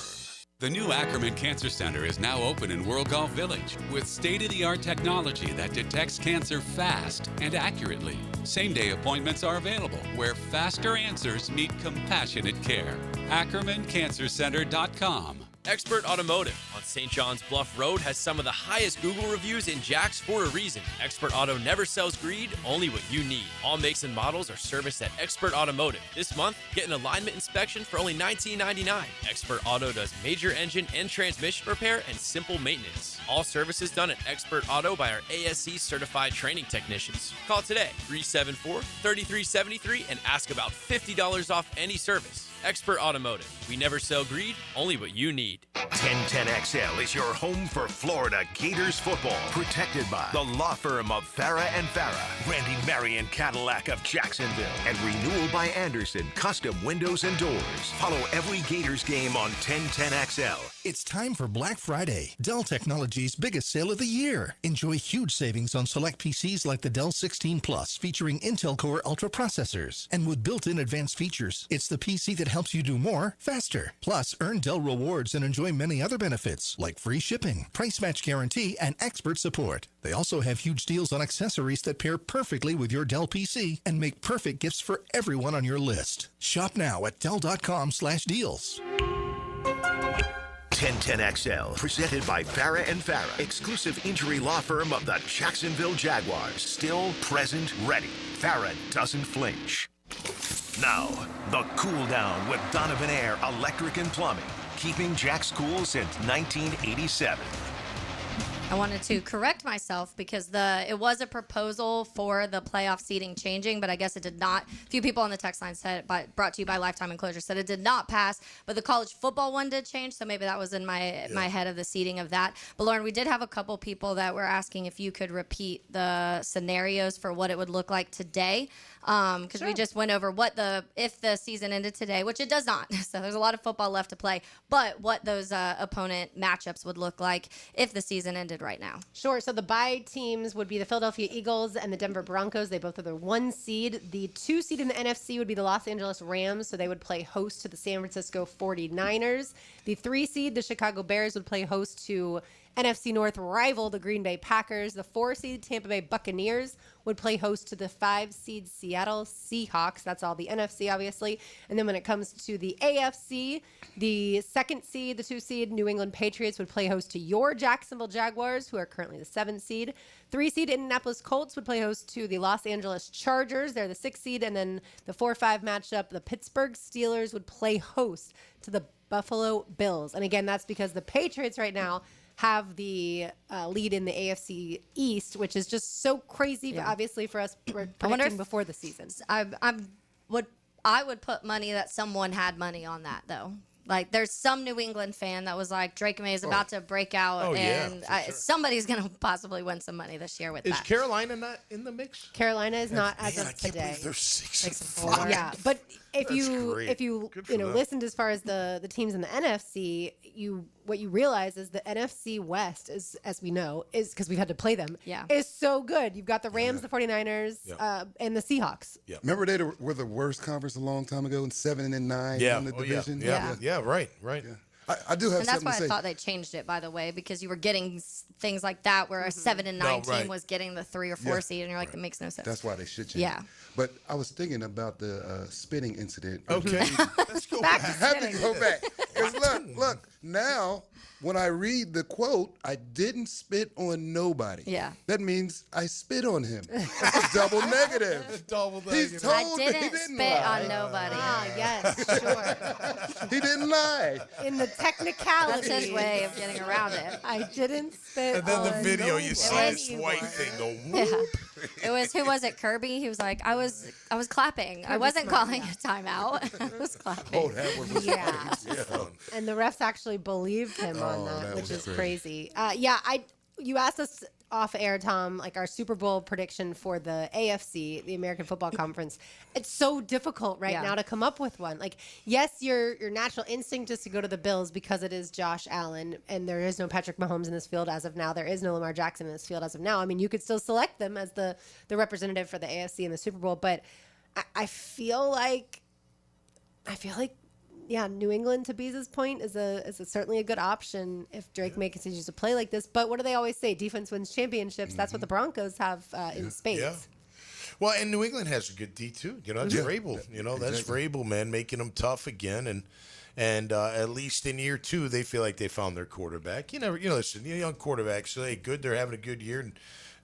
The new Ackerman Cancer Center is now open in World Golf Village with state-of-the-art technology that detects cancer fast and accurately. Same-day appointments are available where faster answers meet compassionate care. AckermanCancerCenter.com. Expert Automotive on St. John's Bluff Road has some of the highest Google reviews in Jax for a reason. Expert Auto never sells greed, only what you need. All makes and models are serviced at Expert Automotive. This month, get an alignment inspection for only $19.99. Expert Auto does major engine and transmission repair and simple maintenance. All services done at Expert Auto by our ASC certified training technicians. Call today, 374-3373, and ask about $50 off any service. Expert Automotive. We never sell greed, only what you need. 1010XL is your home for Florida Gators football. Protected by the law firm of Farah and Farah, Randy Marion Cadillac of Jacksonville, and Renewal by Anderson Custom Windows and Doors. Follow every Gators game on 1010XL. It's time for Black Friday, Dell Technologies' biggest sale of the year. Enjoy huge savings on select PCs like the Dell 16 Plus, featuring Intel Core Ultra processors. And with built-in advanced features, it's the PC that helps you do more, faster. Plus, earn Dell rewards and enjoy many other benefits, like free shipping, price match guarantee, and expert support. They also have huge deals on accessories that pair perfectly with your Dell PC and make perfect gifts for everyone on your list. Shop now at Dell.com/deals. 1010XL, presented by Farah and Farah, exclusive injury law firm of the Jacksonville Jaguars. Still, present, ready. Farah doesn't flinch. Now, the cool down with Donovan Air Electric and Plumbing, keeping Jack's cool since 1987. I wanted to correct myself because it was a proposal for the playoff seating changing, but I guess it did not. A few people on the text line said, brought to you by Lifetime Enclosure, said it did not pass, but the college football one did change, so maybe that was in my head of the seating of that. But Lauren, we did have a couple people that were asking if you could repeat the scenarios for what it would look like today, because we just went over if the season ended today, which it does not. So there's a lot of football left to play, but what those opponent matchups would look like if the season ended right now. Sure. So the bye teams would be the Philadelphia Eagles and the Denver Broncos. They both are the 1 seed. The 2 seed in the NFC would be the Los Angeles Rams. So they would play host to the San Francisco 49ers. The 3 seed, the Chicago Bears, would play host to NFC North rival, the Green Bay Packers. The 4 seed Tampa Bay Buccaneers would play host to the 5 seed Seattle Seahawks. That's all the NFC, obviously. And then when it comes to the AFC, the 2nd seed, the 2 seed New England Patriots would play host to your Jacksonville Jaguars, who are currently the 7th seed. 3 seed Indianapolis Colts would play host to the Los Angeles Chargers. They're the 6th seed. And then the 4-5 matchup, the Pittsburgh Steelers would play host to the Buffalo Bills. And again, that's because the Patriots right now have the lead in the AFC East, which is just so crazy, obviously, for us predicting before the season. I would put money that someone had money on that, though. Like, there's some New England fan that was like, Drake May is about to break out, and somebody's going to possibly win some money this year with that. Is Carolina not in the mix? Carolina is not as of today. They're 6-4. Yeah, but if That's you great. Good for them. listened as far as the teams in the NFC, what you realize is the NFC West is, as we know, is because we've had to play them. Yeah, is so good. You've got the Rams, the 49ers, and the Seahawks. Yeah. Remember they were the worst conference a long time ago, in 7-9 in the division. Right. Yeah. I do have and that's something why to say. I thought they changed it, by the way, because you were getting things like that where a 7-9 team was getting the 3 or 4 seed, and you're like, that makes no sense. That's why they should change. Yeah. But I was thinking about the spitting incident. Okay. Let's go back. I have to go back. Because look, now when I read the quote, I didn't spit on nobody. Yeah. That means I spit on him. That's a double negative. He's told I didn't he didn't spit lie. on nobody. Ah, yes, sure. He didn't lie. In the technicality. That's his way of getting around it. I didn't spit. And then the on video, you see his anyone. white thing go Yeah. whoop. It was, who was it? Kirby. He was like, I was clapping. I wasn't calling a timeout. I was clapping. Oh, that one was Yeah. funny. And the refs actually believed him on that, that which was is crazy. crazy. You asked us off air, Tom, like our Super Bowl prediction for the AFC, the American Football Conference. It's so difficult right now to come up with one. Like, yes, your natural instinct is to go to the Bills because it is Josh Allen, and there is no Patrick Mahomes in this field as of now. There is no Lamar Jackson in this field as of now. I mean, you could still select them as the representative for the AFC in the Super Bowl, but I feel like New England, to Bees' point, is certainly a good option if Drake May continues to play like this. But what do they always say? Defense wins championships. That's what the Broncos have in spades. Yeah. Well, and New England has a good D too. That's Vrabel. That's Vrabel, man, making them tough again. And at least in year 2, they feel like they found their quarterback. Listen, young quarterbacks, so they're having a good year, and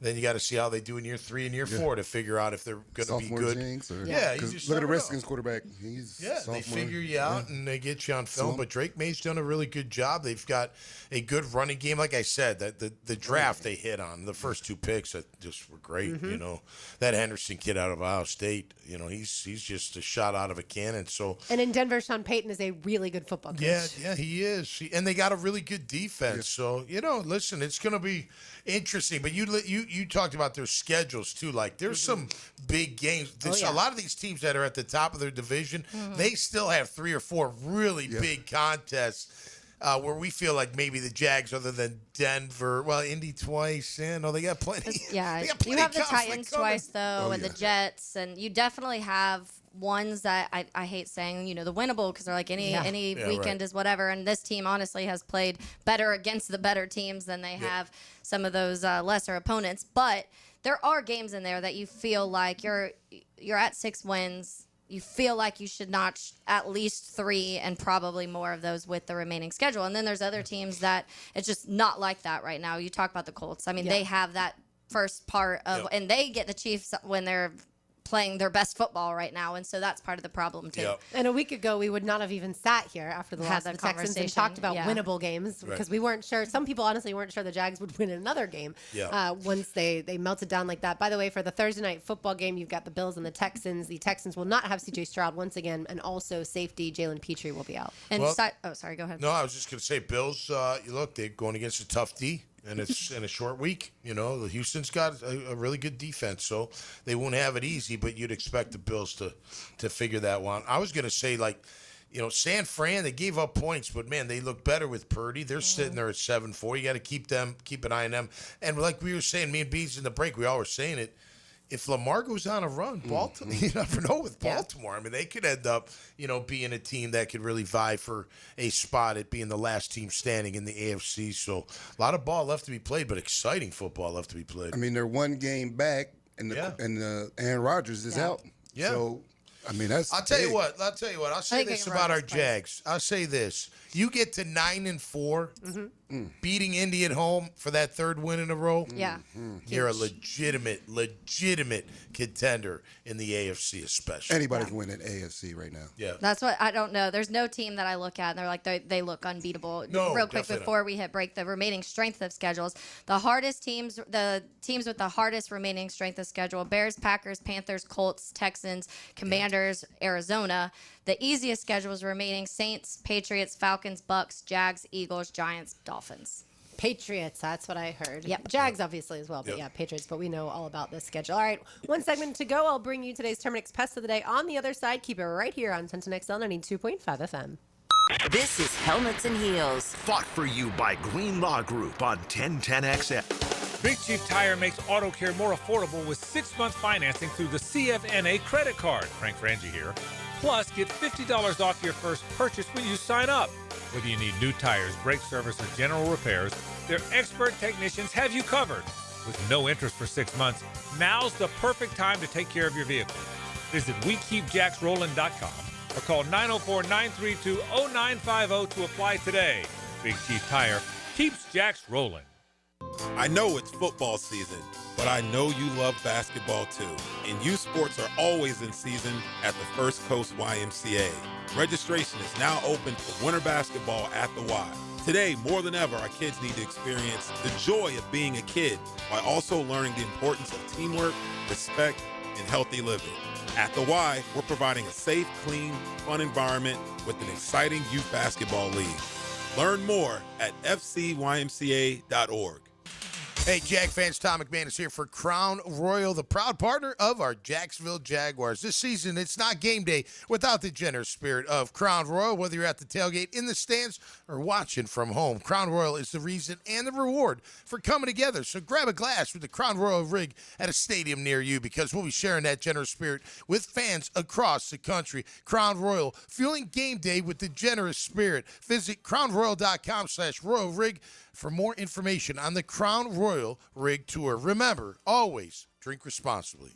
then you got to see how they do in year 3 and year 4 to figure out if they're going to be good. Jinx or, you because just look at the never Redskins know. quarterback. He's They sophomore. figure you out and they get you on film. So- But Drake May's done a really good job. They've got a good running game. Like I said, that the draft they hit on, the first 2 picks that just were great. That Henderson kid out of Ohio State, he's just a shot out of a cannon. So And in Denver, Sean Payton is a really good football coach. yeah, he is. And they got a really good defense. So, listen, it's going to be interesting. But you talked about their schedules, too. Like, there's some big games. A lot of these teams that are at the top of their division, they still have 3 or 4 really big contests where we feel like maybe the Jags, other than Denver, Indy twice. Yeah, no, they got plenty. Yeah, They got plenty you have the of conflict Titans coming. twice though, and the Jets, and you definitely have ones that I hate saying, the winnable, because they're like any weekend is whatever. And this team honestly has played better against the better teams than they have some of those lesser opponents. But there are games in there that you feel like you're at 6 wins. You feel like you should notch at least 3 and probably more of those with the remaining schedule. And then there's other teams that it's just not like that right now. You talk about the Colts. I mean, they have that first part of, and they get the Chiefs when they're playing their best football right now, and so that's part of the problem too. And a week ago, we would not have even sat here after the Had loss that of the Texans and conversation, talked about yeah. winnable games because we weren't sure. Some people honestly weren't sure the Jags would win another game once they melted down like that. By the way, for the Thursday night football game, you've got the Bills and the Texans. The Texans will not have C.J. Stroud once again, and also safety Jalen Petrie will be out. And sorry, go ahead. No, I was just going to say, Bills, look, they're going against a tough D. And it's in a short week. The Houston's got a really good defense, so they won't have it easy, but you'd expect the Bills to figure that one. I was going to say, San Fran, they gave up points, but, man, they look better with Purdy. They're sitting there at 7-4. You got to keep an eye on them. And like we were saying, me and Beans in the break, we all were saying it, if Lamar goes on a run, Baltimore, you never know with Baltimore. I mean, they could end up, being a team that could really vie for a spot at being the last team standing in the AFC. So a lot of ball left to be played, but exciting football left to be played. I mean, they're 1 game back, and Aaron Rodgers is out. Yeah. So, I mean, that's I'll tell you big. what. I'll say this about our Jags. I'll say this. You get to 9-4, beating Indy at home for that 3rd win in a row. Yeah. You're a legitimate contender in the AFC, especially. Anybody can win an AFC right now. Yeah. That's what I don't know. There's no team that I look at and they're like they look unbeatable. No, Real quick definitely before we hit break, the remaining strength of schedules. The hardest teams, the teams with the hardest remaining strength of schedule: Bears, Packers, Panthers, Colts, Texans, Commanders, Arizona. The easiest schedules remaining: Saints, Patriots, Falcons, Bucks, Jags, Eagles, Giants, Dolphins. Patriots, that's what I heard. Yep. Jags, obviously, as well. But Patriots. But we know all about this schedule. All right, 1 segment to go. I'll bring you today's Terminix Pest of the Day. On the other side, keep it right here on 1010XL 92.5 FM. This is Helmets and Heels. Fought for you by Greenlaw Group on 1010XL. Big Chief Tire makes auto care more affordable with 6-month financing through the CFNA credit card. Frank Frangie here. Plus, get $50 off your first purchase when you sign up. Whether you need new tires, brake service, or general repairs, their expert technicians have you covered. With no interest for 6 months, now's the perfect time to take care of your vehicle. Visit WeKeepJacksRollin.com or call 904-932-0950 to apply today. Big Chief Tire keeps Jacks rolling. I know it's football season, but I know you love basketball too. And youth sports are always in season at the First Coast YMCA. Registration is now open for winter basketball at the Y. Today, more than ever, our kids need to experience the joy of being a kid while also learning the importance of teamwork, respect, and healthy living. At the Y, we're providing a safe, clean, fun environment with an exciting youth basketball league. Learn more at fcymca.org. Hey, Jag fans, Tom McManus here for Crown Royal, the proud partner of our Jacksonville Jaguars. This season, it's not game day without the generous spirit of Crown Royal, whether you're at the tailgate, in the stands, or watching from home. Crown Royal is the reason and the reward for coming together. So grab a glass with the Crown Royal rig at a stadium near you, because we'll be sharing that generous spirit with fans across the country. Crown Royal, fueling game day with the generous spirit. Visit crownroyal.com/Royal Rig for more information on the Crown Royal Rig Tour. Remember, always drink responsibly.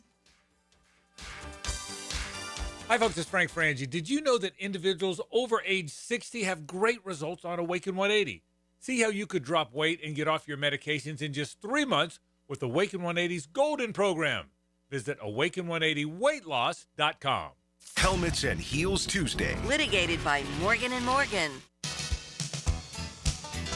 Hi, folks. It's Frank Frangie. Did you know that individuals over age 60 have great results on Awaken 180? See how you could drop weight and get off your medications in just 3 months with Awaken 180's Golden Program. Visit awaken180weightloss.com. Helmets and Heels Tuesday. Litigated by Morgan & Morgan.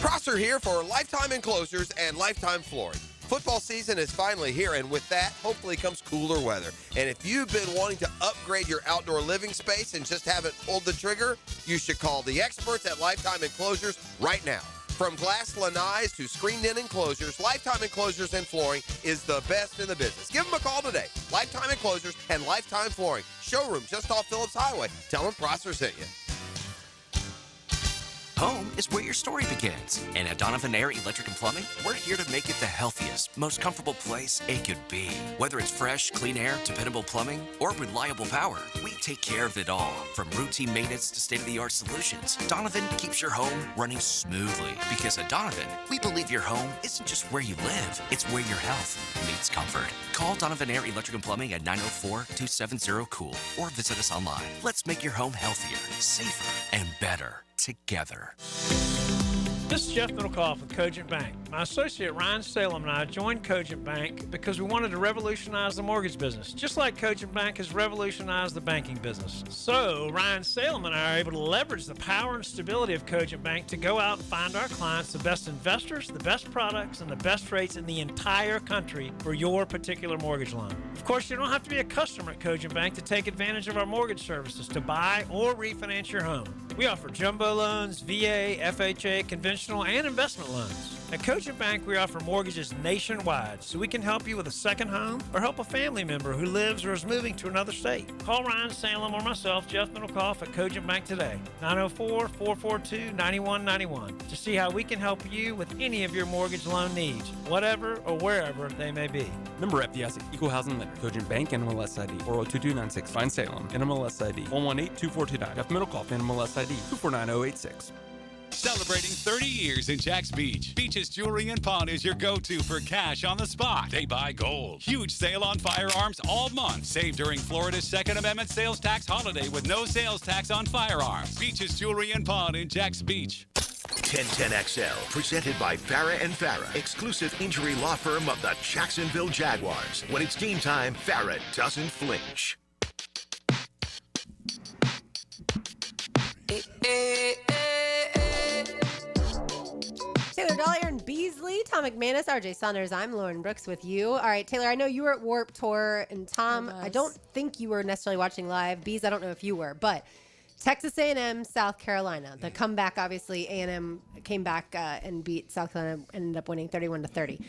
Prosser here for Lifetime Enclosures and Lifetime Flooring. Football season is finally here, and with that, hopefully comes cooler weather. And if you've been wanting to upgrade your outdoor living space and just haven't pulled the trigger, you should call the experts at Lifetime Enclosures right now. From glass lanais to screened-in enclosures, Lifetime Enclosures and Flooring is the best in the business. Give them a call today. Lifetime Enclosures and Lifetime Flooring. Showroom just off Phillips Highway. Tell them Prosser sent you. Home is where your story begins. And at Donovan Air Electric and Plumbing, we're here to make it the healthiest, most comfortable place it could be. Whether it's fresh, clean air, dependable plumbing, or reliable power, we take care of it all. From routine maintenance to state-of-the-art solutions, Donovan keeps your home running smoothly. Because at Donovan, we believe your home isn't just where you live, it's where your health meets comfort. Call Donovan Air Electric and Plumbing at 904-270-COOL or visit us online. Let's make your home healthier, safer, and better together. This is Jeff Middlecoff with Cogent Bank. My associate Ryan Salem and I joined Cogent Bank because we wanted to revolutionize the mortgage business, just like Cogent Bank has revolutionized the banking business. So Ryan Salem and I are able to leverage the power and stability of Cogent Bank to go out and find our clients the best investors, the best products, and the best rates in the entire country for your particular mortgage loan. Of course, you don't have to be a customer at Cogent Bank to take advantage of our mortgage services to buy or refinance your home. We offer jumbo loans, VA, FHA, conventional, and investment loans. At Cogent Bank, we offer mortgages nationwide, so we can help you with a second home or help a family member who lives or is moving to another state. Call Ryan Salem or myself, Jeff Middlecoff, at Cogent Bank today, 904-442-9191, to see how we can help you with any of your mortgage loan needs, whatever or wherever they may be. Member FDIC, Equal Housing Lender, Cogent Bank, NMLS ID 402296, Ryan Salem, NMLS ID 1182429, Jeff Middlecoff, NMLS ID 249086. Celebrating 30 years in Jax Beach. Beach's Jewelry and Pawn is your go-to for cash on the spot. They buy gold. Huge sale on firearms all month. Save during Florida's Second Amendment sales tax holiday with no sales tax on firearms. Beach's Jewelry and Pawn in Jax Beach. 1010XL, presented by Farah and Farah, exclusive injury law firm of the Jacksonville Jaguars. When it's game time, Farah doesn't flinch. Taylor Dollier and Beasley, Tom McManus, RJ Saunders. I'm Lauren Brooks with you. All right, Taylor, I know you were at Warp Tour, and Tom, I don't think you were necessarily watching live. Bees, I don't know if you were, but Texas A&M, South Carolina. The comeback, obviously, A&M came back and beat South Carolina, ended up winning 31-30.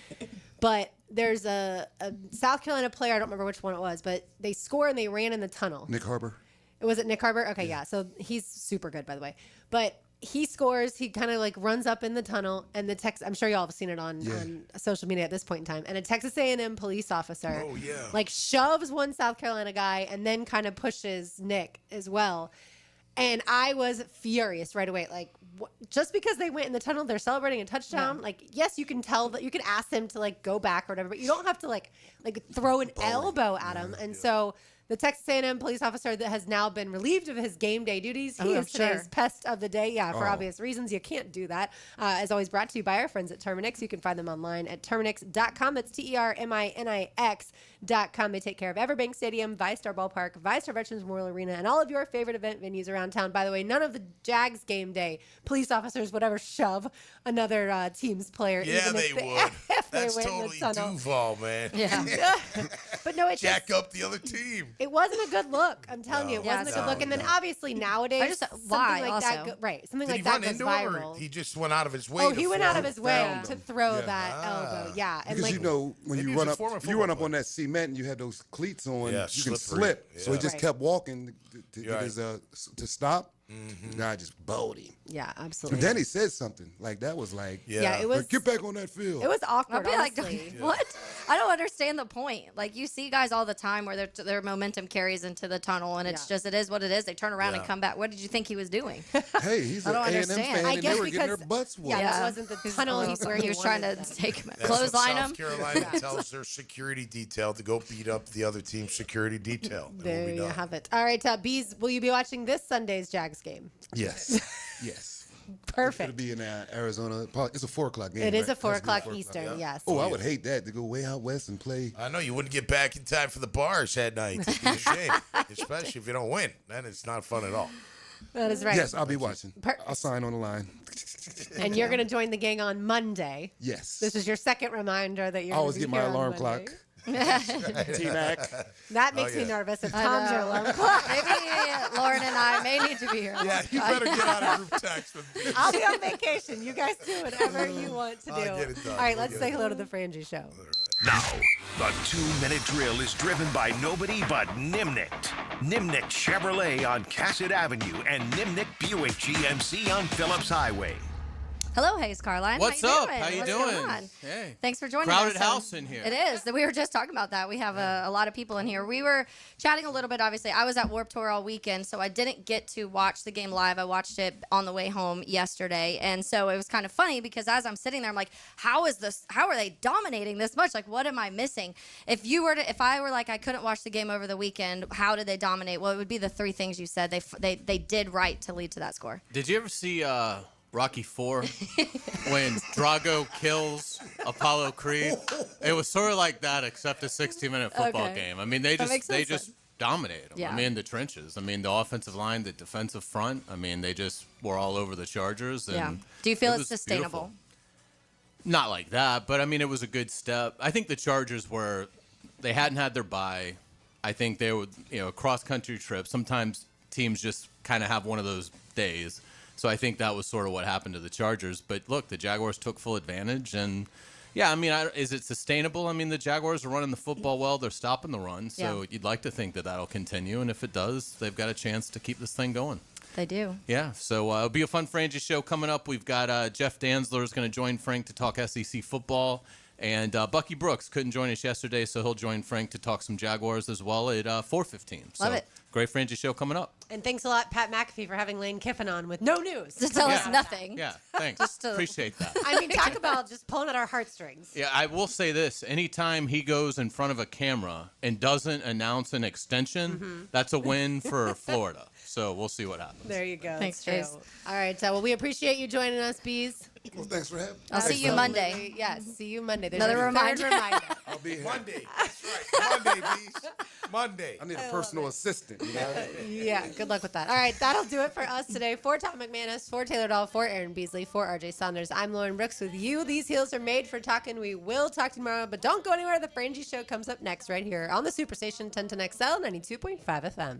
But there's a South Carolina player, I don't remember which one it was, but they score and they ran in the tunnel. Nick Harbor. Was it Nick Harbor? Okay, yeah. So he's super good, by the way. But he scores. He kind of like runs up in the tunnel, and I'm sure y'all have seen it on social media at this point in time. And a Texas A&M police officer, like shoves one South Carolina guy, and then kind of pushes Nick as well. And I was furious right away. Like, just because they went in the tunnel, they're celebrating a touchdown. Yeah. Like, yes, you can tell that you can ask them to like go back or whatever, but you don't have to like throw an elbow at him. And so The Texas A&M police officer that has now been relieved of his game day duties. He is today's pest of the day. Yeah, for obvious reasons. You can't do that. As always, brought to you by our friends at Terminix. You can find them online at Terminix.com. That's Terminix.com. They take care of Everbank Stadium, ViStar Ballpark, ViStar Veterans Memorial Arena, and all of your favorite event venues around town. By the way, none of the Jags game day police officers would ever shove another team's player. Yeah, even they if would. if they That's went in totally the tunnel. Duval, man. Yeah. But no, it's Jack up the other team. It wasn't a good look. I'm telling you, it wasn't a good look. And then obviously nowadays, why something like also? that, something Did like he that run goes into him, viral. or he just went out of his way? Oh, to he went out of his way found to him? throw that elbow. Yeah, and Because like when Maybe you he's run a up, former if you run up on that cement and you had those cleats on, Yeah, you can slippery. slip. So he Yeah. just Right. kept walking to You're get his to stop. The guy just bowled him. yeah, absolutely. And then he said something like that was like, Yeah, it was. like, get back on that field. It was awkward. I'll be like, honestly. what? I don't understand the point. Like, you see guys all the time where their momentum carries into the tunnel, and it's just, it is what it is. They turn around and come back. What did you think he was doing? Hey, he's I an don't A&M understand. fan, I and guess they were getting their because- butts whooped. Yeah, that wasn't the tunnel where he was trying to take That's clothesline what him. South Carolina tells their security detail to go beat up the other team's security detail. It will There be you done. have it. All right, Bees, will you be watching this Sunday's Jags game? Yes, yes. Perfect. It'll be in Arizona. It's a 4:00 game. It is right? a 4 Has to be a o'clock 4 Eastern, yes. Oh, I would hate that to go way out west and play. I know you wouldn't get back in time for the bars at night. It'd be a shame, especially if you don't win. Then it's not fun at all. That is right. Yes, I'll be watching. I'll sign on the line. And you're going to join the gang on Monday. Yes. This is your second reminder that you're I going always to be get my here on alarm Monday. clock. T-Mac. That makes me nervous if Tom's your alarm clock. Maybe Lauren and I may need to be here. Yeah, you better get out of group text with me. I'll be on vacation. You guys do whatever you want to do. I'll get it done. All right, We'll let's get say it hello to the Frangie Show. Now, the 2-minute drill is driven by nobody but Nimnicht. Nimnicht Chevrolet on Cassett Avenue and Nimnicht Buick GMC on Phillips Highway. Hello, Hayes Carline. What's How you up? doing? How you What's doing? Going on? Hey. Thanks for joining Crowded us. house in here. It is. We were just talking about that. We have a lot of people in here. We were chatting a little bit, obviously. I was at Warped Tour all weekend, so I didn't get to watch the game live. I watched it on the way home yesterday. And so it was kind of funny because as I'm sitting there, I'm like, how are they dominating this much? Like, what am I missing? If I were like, I couldn't watch the game over the weekend, how did they dominate? Well, it would be the three things you said they did right to lead to that score. Did you ever see Rocky IV when Drago kills Apollo Creed? It was sort of like that, except a 60-minute football game. I mean, they just dominated them. Yeah. I mean, the trenches. I mean, the offensive line, the defensive front. I mean, they just were all over the Chargers. And Yeah. Do you feel it it's was sustainable? beautiful. Not like that, but I mean, it was a good step. I think the Chargers they hadn't had their bye. I think they were, a cross-country trip. Sometimes teams just kind of have one of those days. So I think that was sort of what happened to the Chargers. But look, the Jaguars took full advantage. And, yeah, I mean, is it sustainable? I mean, the Jaguars are running the football well. They're stopping the run. So you'd like to think that that'll continue. And if it does, they've got a chance to keep this thing going. They do. Yeah, so it'll be a fun Frangie show coming up. We've got Jeff Danzler is going to join Frank to talk SEC football. And Bucky Brooks couldn't join us yesterday, so he'll join Frank to talk some Jaguars as well at 4:15. Love it. Great Frangie show coming up. And thanks a lot, Pat McAfee, for having Lane Kiffin on with no news. To tell us nothing. Yeah, thanks. Appreciate that. I mean, talk about just pulling at our heartstrings. Yeah, I will say this. Anytime he goes in front of a camera and doesn't announce an extension, that's a win for Florida. So we'll see what happens. There you go. Thanks, That's Chase. true. All right, well, we appreciate you joining us, Bees. Well, thanks for having me. I'll see you Monday. Yes, see you Monday. There's Another your third reminder. I'll be here. Monday. That's right. Monday, Bees. Monday. I need a personal assistant. You know? Yeah, good luck with that. All right, that'll do it for us today. For Tom McManus, for Taylor Dahl, for Aaron Beasley, for RJ Saunders, I'm Lauren Brooks with you. These heels are made for talking. We will talk tomorrow, but don't go anywhere. The Frangie Show comes up next right here on the Superstation 1010XL 92.5 FM.